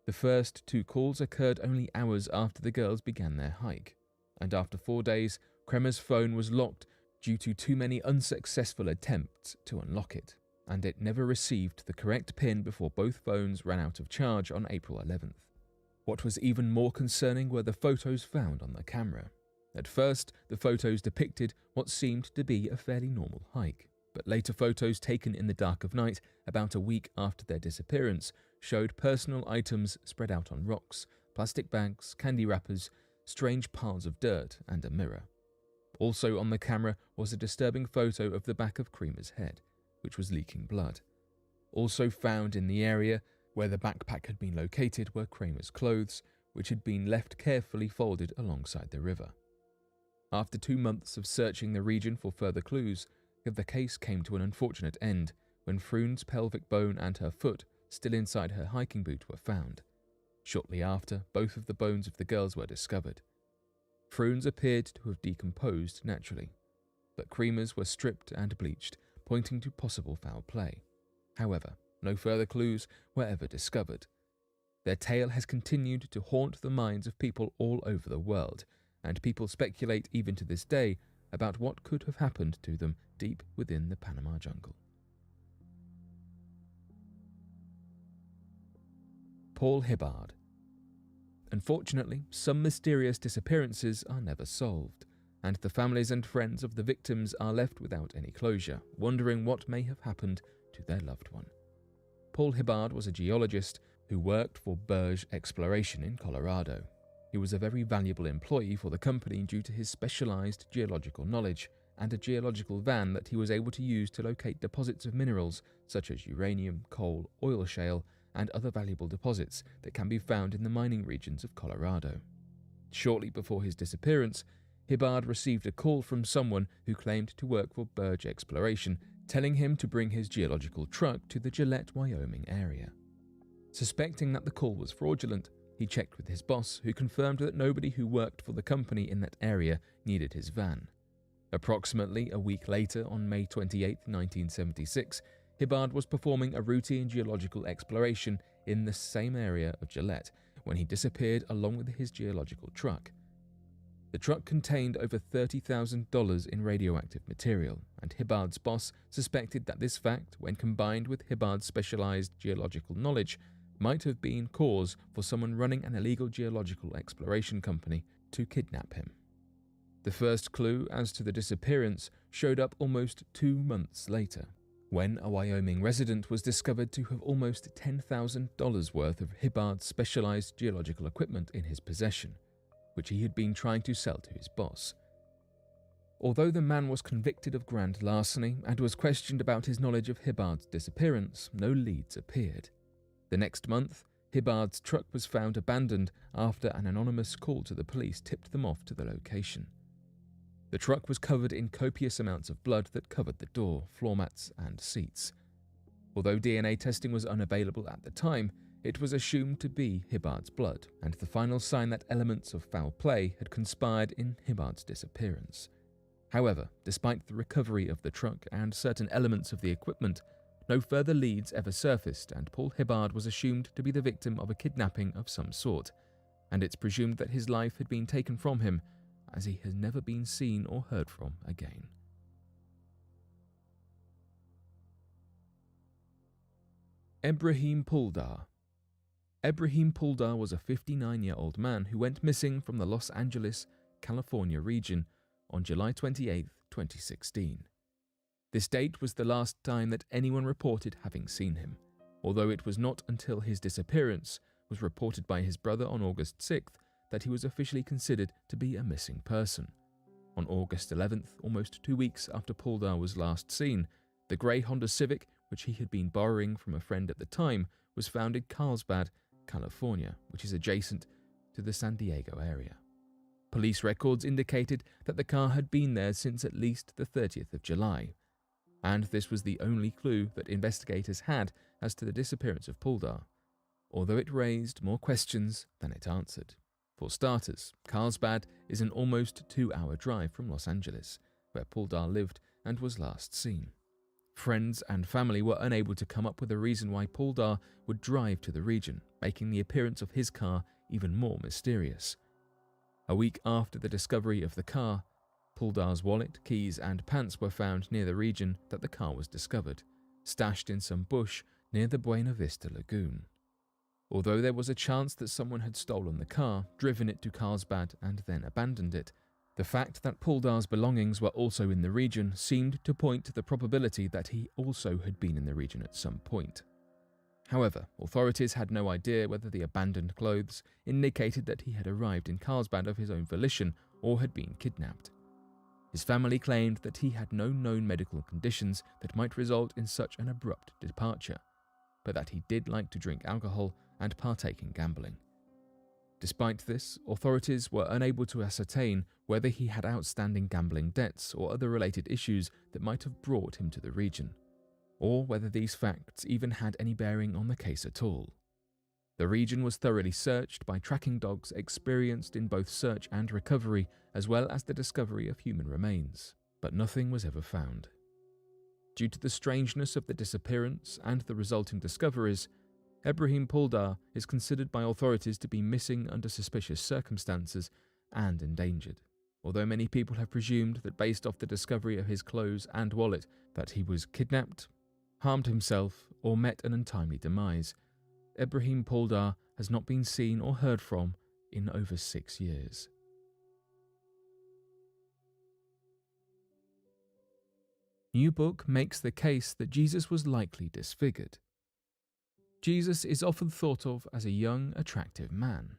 The first 2 calls occurred only hours after the girls began their hike, and after 4 days, Kremer's phone was locked due to too many unsuccessful attempts to unlock it, and it never received the correct PIN before both phones ran out of charge on April 11th. What was even more concerning were the photos found on the camera. At first, the photos depicted what seemed to be a fairly normal hike, but later photos taken in the dark of night, about a week after their disappearance, showed personal items spread out on rocks, plastic bags, candy wrappers, strange piles of dirt, and a mirror. Also on the camera was a disturbing photo of the back of Kremer's head, which was leaking blood. Also found in the area where the backpack had been located were Kremer's clothes, which had been left carefully folded alongside the river. After 2 months of searching the region for further clues, the case came to an unfortunate end when Froon's pelvic bone and her foot, still inside her hiking boot, were found. Shortly after, both of the bones of the girls were discovered. Froon's appeared to have decomposed naturally, but Kremer's were stripped and bleached, pointing to possible foul play. However, no further clues were ever discovered. Their tale has continued to haunt the minds of people all over the world, and people speculate even to this day about what could have happened to them deep within the Panama jungle. Paul Hibbard. Unfortunately, some mysterious disappearances are never solved, and the families and friends of the victims are left without any closure, wondering what may have happened to their loved one. Paul Hibbard was a geologist who worked for Berge Exploration in Colorado. He was a very valuable employee for the company due to his specialized geological knowledge and a geological van that he was able to use to locate deposits of minerals such as uranium, coal, oil shale, and other valuable deposits that can be found in the mining regions of Colorado. Shortly before his disappearance, Hibbard received a call from someone who claimed to work for Berge Exploration, telling him to bring his geological truck to the Gillette, Wyoming area. Suspecting that the call was fraudulent, he checked with his boss, who confirmed that nobody who worked for the company in that area needed his van. Approximately a week later, on May 28, 1976, Hibbard was performing a routine geological exploration in the same area of Gillette when he disappeared along with his geological truck. The truck contained over $30,000 in radioactive material, and Hibbard's boss suspected that this fact, when combined with Hibbard's specialized geological knowledge, might have been cause for someone running an illegal geological exploration company to kidnap him. The first clue as to the disappearance showed up almost 2 months later, when a Wyoming resident was discovered to have almost $10,000 worth of Hibbard's specialized geological equipment in his possession, which he had been trying to sell to his boss. Although the man was convicted of grand larceny and was questioned about his knowledge of Hibbard's disappearance, no leads appeared. The next month, Hibbard's truck was found abandoned after an anonymous call to the police tipped them off to the location. The truck was covered in copious amounts of blood that covered the door, floor mats, and seats. Although DNA testing was unavailable at the time, it was assumed to be Hibbard's blood, and the final sign that elements of foul play had conspired in Hibbard's disappearance. However, despite the recovery of the truck and certain elements of the equipment, no further leads ever surfaced, and Paul Hibbard was assumed to be the victim of a kidnapping of some sort, and it's presumed that his life had been taken from him, as he has never been seen or heard from again. Ebrahim Puldar. Ebrahim Puldar was a 59-year-old man who went missing from the Los Angeles, California region on July 28, 2016. This date was the last time that anyone reported having seen him, although it was not until his disappearance was reported by his brother on August 6th that he was officially considered to be a missing person. On August 11th, almost 2 weeks after Puldar was last seen, the grey Honda Civic, which he had been borrowing from a friend at the time, was found in Carlsbad, California, which is adjacent to the San Diego area. Police records indicated that the car had been there since at least the 30th of July, and this was the only clue that investigators had as to the disappearance of Puldar, although it raised more questions than it answered. For starters, Carlsbad is an almost 2-hour drive from Los Angeles, where Puldar lived and was last seen. Friends and family were unable to come up with a reason why Puldar would drive to the region, making the appearance of his car even more mysterious. A week after the discovery of the car, Puldar's wallet, keys and pants were found near the region that the car was discovered, stashed in some bush near the Buena Vista Lagoon. Although there was a chance that someone had stolen the car, driven it to Carlsbad and then abandoned it, the fact that Puldar's belongings were also in the region seemed to point to the probability that he also had been in the region at some point. However, authorities had no idea whether the abandoned clothes indicated that he had arrived in Carlsbad of his own volition or had been kidnapped. His family claimed that he had no known medical conditions that might result in such an abrupt departure, but that he did like to drink alcohol and partake in gambling. Despite this, authorities were unable to ascertain whether he had outstanding gambling debts or other related issues that might have brought him to the region, or whether these facts even had any bearing on the case at all. The region was thoroughly searched by tracking dogs experienced in both search and recovery, as well as the discovery of human remains, but nothing was ever found. Due to the strangeness of the disappearance and the resulting discoveries, Ebrahim Puldar is considered by authorities to be missing under suspicious circumstances and endangered, although many people have presumed that based off the discovery of his clothes and wallet that he was kidnapped, harmed himself, or met an untimely demise. Ebrahim Puldar has not been seen or heard from in over 6 years. New book makes the case that Jesus was likely disfigured. Jesus is often thought of as a young, attractive man.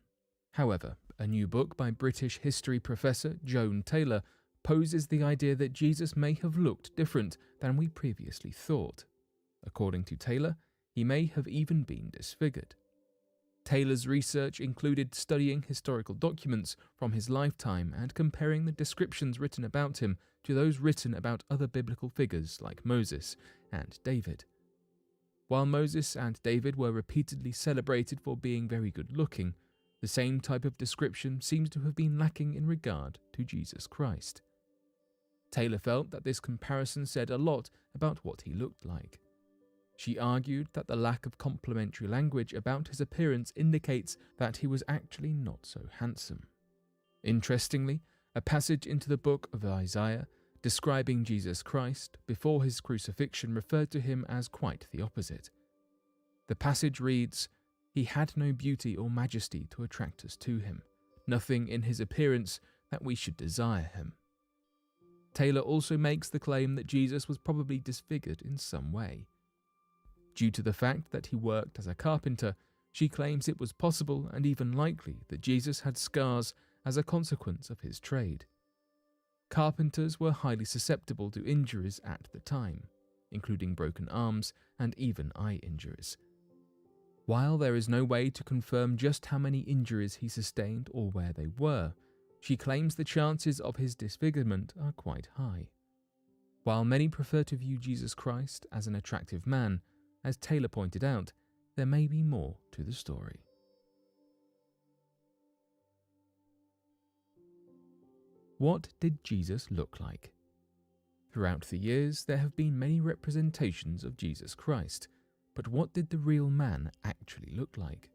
However, a new book by British history professor Joan Taylor poses the idea that Jesus may have looked different than we previously thought. According to Taylor, he may have even been disfigured. Taylor's research included studying historical documents from his lifetime and comparing the descriptions written about him to those written about other biblical figures like Moses and David. While Moses and David were repeatedly celebrated for being very good-looking, the same type of description seems to have been lacking in regard to Jesus Christ. Taylor felt that this comparison said a lot about what he looked like. She argued that the lack of complimentary language about his appearance indicates that he was actually not so handsome. Interestingly, a passage into the book of Isaiah describing Jesus Christ before his crucifixion referred to him as quite the opposite. The passage reads, "He had no beauty or majesty to attract us to him, nothing in his appearance that we should desire him." Taylor also makes the claim that Jesus was probably disfigured in some way. Due to the fact that he worked as a carpenter, she claims it was possible and even likely that Jesus had scars as a consequence of his trade. Carpenters were highly susceptible to injuries at the time, including broken arms and even eye injuries. While there is no way to confirm just how many injuries he sustained or where they were, she claims the chances of his disfigurement are quite high. While many prefer to view Jesus Christ as an attractive man, as Taylor pointed out, there may be more to the story. What did Jesus look like? Throughout the years, there have been many representations of Jesus Christ, but what did the real man actually look like?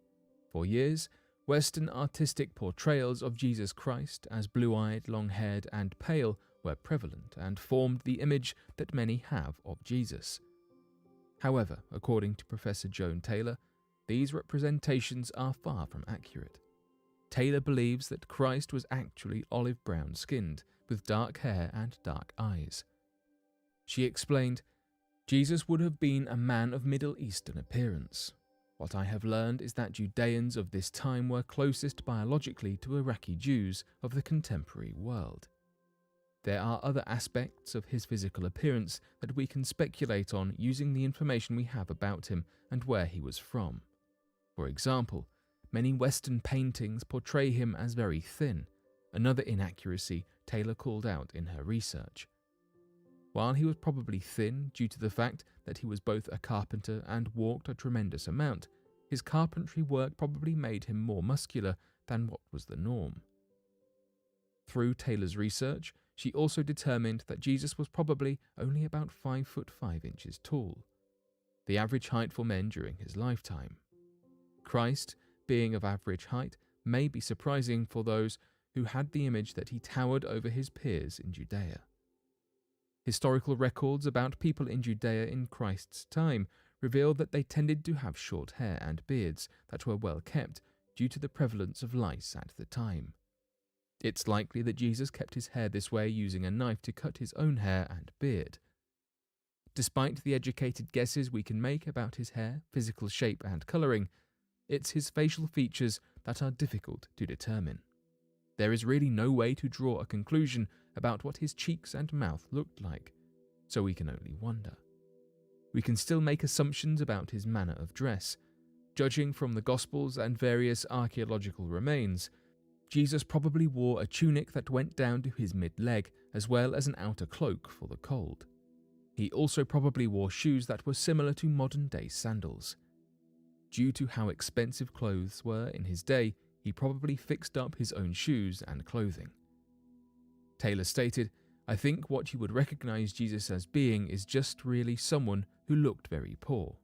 For years, Western artistic portrayals of Jesus Christ as blue-eyed, long-haired, and pale were prevalent and formed the image that many have of Jesus. However, according to Professor Joan Taylor, these representations are far from accurate. Taylor believes that Christ was actually olive brown skinned, with dark hair and dark eyes. She explained, Jesus would have been a man of Middle Eastern appearance. What I have learned is that Judeans of this time were closest biologically to Iraqi Jews of the contemporary world. There are other aspects of his physical appearance that we can speculate on using the information we have about him and where he was from. For example, many Western paintings portray him as very thin, another inaccuracy Taylor called out in her research. While he was probably thin due to the fact that he was both a carpenter and walked a tremendous amount, his carpentry work probably made him more muscular than what was the norm. Through Taylor's research, she also determined that Jesus was probably only about 5'5" tall, the average height for men during his lifetime. Christ, being of average height, may be surprising for those who had the image that he towered over his peers in Judea. Historical records about people in Judea in Christ's time reveal that they tended to have short hair and beards that were well kept due to the prevalence of lice at the time. It's likely that Jesus kept his hair this way using a knife to cut his own hair and beard. Despite the educated guesses we can make about his hair, physical shape and colouring, it's his facial features that are difficult to determine. There is really no way to draw a conclusion about what his cheeks and mouth looked like, so we can only wonder. We can still make assumptions about his manner of dress. Judging from the Gospels and various archaeological remains, Jesus probably wore a tunic that went down to his mid-leg, as well as an outer cloak for the cold. He also probably wore shoes that were similar to modern-day sandals. Due to how expensive clothes were in his day, he probably fixed up his own shoes and clothing. Taylor stated, "I think what you would recognize Jesus as being is just really someone who looked very poor.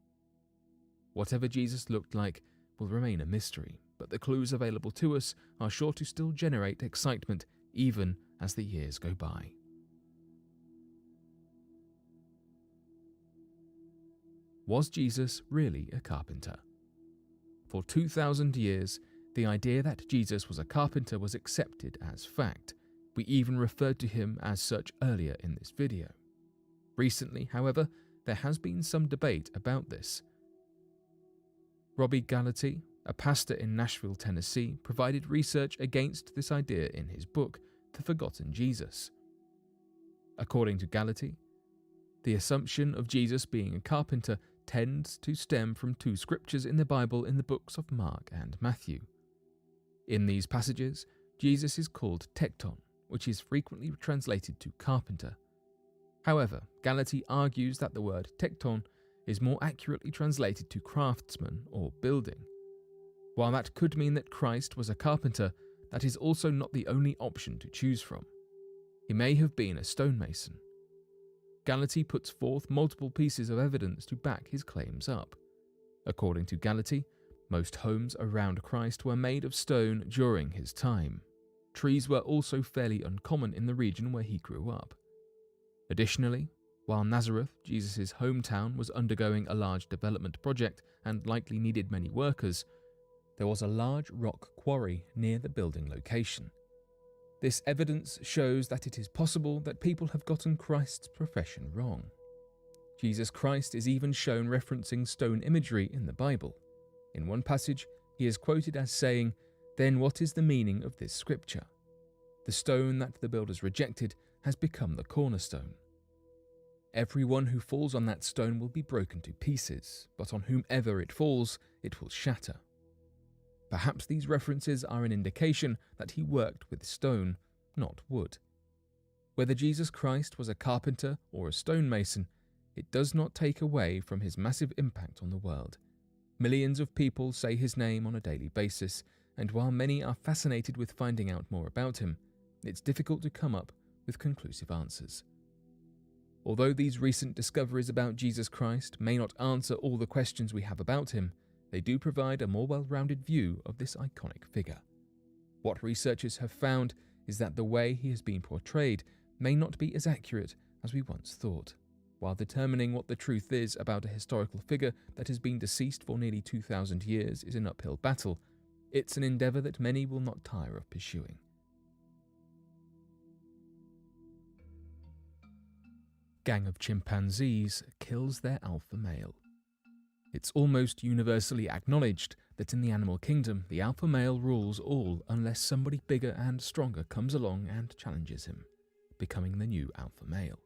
Whatever Jesus looked like will remain a mystery, but the clues available to us are sure to still generate excitement even as the years go by." Was Jesus really a carpenter? For 2,000 years, the idea that Jesus was a carpenter was accepted as fact. We even referred to him as such earlier in this video. Recently, however, there has been some debate about this. Robbie Gallaty, a pastor in Nashville, Tennessee, provided research against this idea in his book, The Forgotten Jesus. According to Gallaty, the assumption of Jesus being a carpenter tends to stem from two scriptures in the Bible in the books of Mark and Matthew. In these passages, Jesus is called tekton, which is frequently translated to carpenter. However, Gallaty argues that the word tekton is more accurately translated to craftsman or building. While that could mean that Christ was a carpenter, that is also not the only option to choose from. He may have been a stonemason. Gallaty puts forth multiple pieces of evidence to back his claims up. According to Gallaty, most homes around Christ were made of stone during his time. Trees were also fairly uncommon in the region where he grew up. Additionally, while Nazareth, Jesus' hometown, was undergoing a large development project and likely needed many workers, there was a large rock quarry near the building location. This evidence shows that it is possible that people have gotten Christ's profession wrong. Jesus Christ is even shown referencing stone imagery in the Bible. In one passage, he is quoted as saying, "Then what is the meaning of this scripture? The stone that the builders rejected has become the cornerstone. Everyone who falls on that stone will be broken to pieces, but on whomever it falls, it will shatter." Perhaps these references are an indication that he worked with stone, not wood. Whether Jesus Christ was a carpenter or a stonemason, it does not take away from his massive impact on the world. Millions of people say his name on a daily basis, and while many are fascinated with finding out more about him, it's difficult to come up with conclusive answers. Although these recent discoveries about Jesus Christ may not answer all the questions we have about him, they do provide a more well-rounded view of this iconic figure. What researchers have found is that the way he has been portrayed may not be as accurate as we once thought. While determining what the truth is about a historical figure that has been deceased for nearly 2,000 years is an uphill battle, it's an endeavour that many will not tire of pursuing. Gang of chimpanzees kills their alpha male. It's almost universally acknowledged that in the animal kingdom, the alpha male rules all unless somebody bigger and stronger comes along and challenges him, becoming the new alpha male.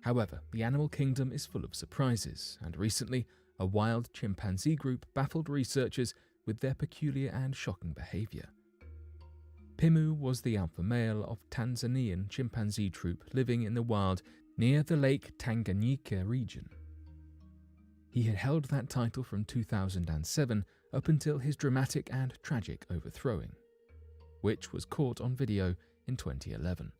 However, the animal kingdom is full of surprises, and recently, a wild chimpanzee group baffled researchers with their peculiar and shocking behaviour. Pimu was the alpha male of Tanzanian chimpanzee troop living in the wild near the Lake Tanganyika region. He had held that title from 2007 up until his dramatic and tragic overthrowing, which was caught on video in 2011.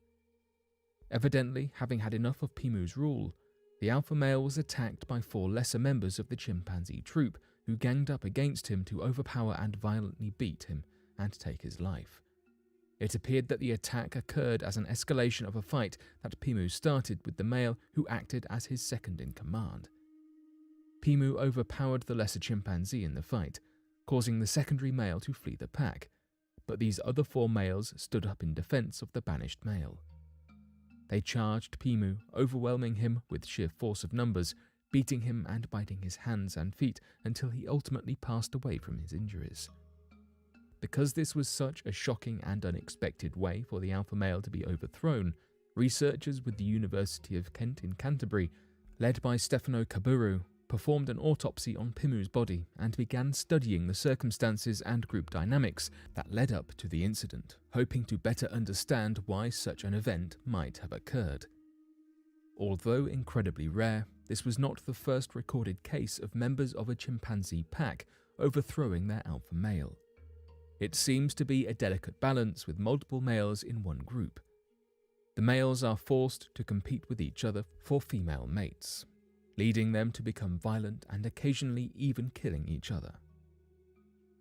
Evidently, having had enough of Pimu's rule, the alpha male was attacked by 4 lesser members of the chimpanzee troop who ganged up against him to overpower and violently beat him and take his life. It appeared that the attack occurred as an escalation of a fight that Pimu started with the male who acted as his second in command. Pimu overpowered the lesser chimpanzee in the fight, causing the secondary male to flee the pack, but these other 4 males stood up in defense of the banished male. They charged Pimu, overwhelming him with sheer force of numbers, beating him and biting his hands and feet until he ultimately passed away from his injuries. Because this was such a shocking and unexpected way for the alpha male to be overthrown, researchers with the University of Kent in Canterbury, led by Stefano Kaburu, performed an autopsy on Pimu's body and began studying the circumstances and group dynamics that led up to the incident, hoping to better understand why such an event might have occurred. Although incredibly rare, this was not the first recorded case of members of a chimpanzee pack overthrowing their alpha male. It seems to be a delicate balance with multiple males in one group. The males are forced to compete with each other for female mates, leading them to become violent and occasionally even killing each other.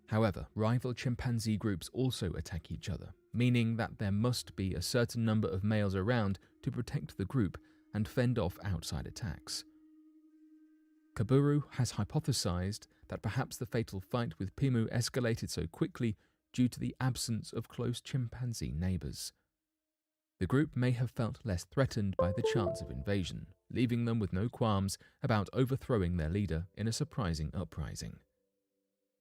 However, rival chimpanzee groups also attack each other, meaning that there must be a certain number of males around to protect the group and fend off outside attacks. Kaburu has hypothesized that perhaps the fatal fight with Pimu escalated so quickly due to the absence of close chimpanzee neighbours. The group may have felt less threatened by the chance of invasion, leaving them with no qualms about overthrowing their leader in a surprising uprising.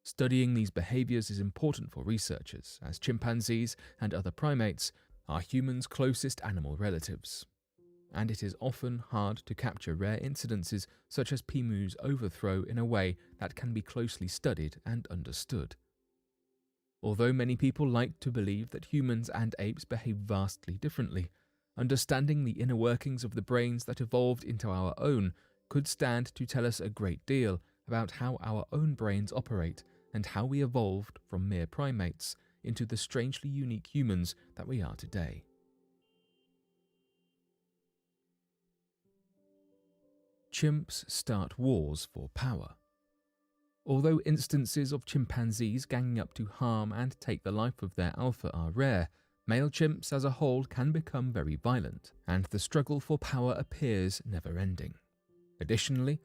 Studying these behaviours is important for researchers, as chimpanzees and other primates are humans' closest animal relatives, and it is often hard to capture rare incidences such as Pimu's overthrow in a way that can be closely studied and understood. Although many people like to believe that humans and apes behave vastly differently, understanding the inner workings of the brains that evolved into our own could stand to tell us a great deal about how our own brains operate and how we evolved from mere primates into the strangely unique humans that we are today. Chimps start wars for power. Although instances of chimpanzees ganging up to harm and take the life of their alpha are rare, male chimps as a whole can become very violent, and the struggle for power appears never-ending. Additionally,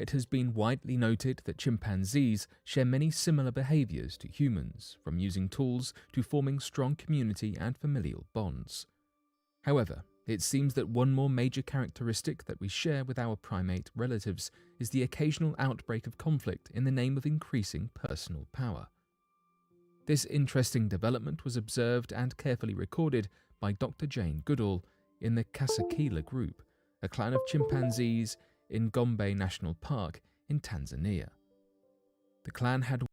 it has been widely noted that chimpanzees share many similar behaviours to humans, from using tools to forming strong community and familial bonds. However, it seems that one more major characteristic that we share with our primate relatives is the occasional outbreak of conflict in the name of increasing personal power. This interesting development was observed and carefully recorded by Dr. Jane Goodall in the Kasakila group, a clan of chimpanzees in Gombe National Park in Tanzania. The clan had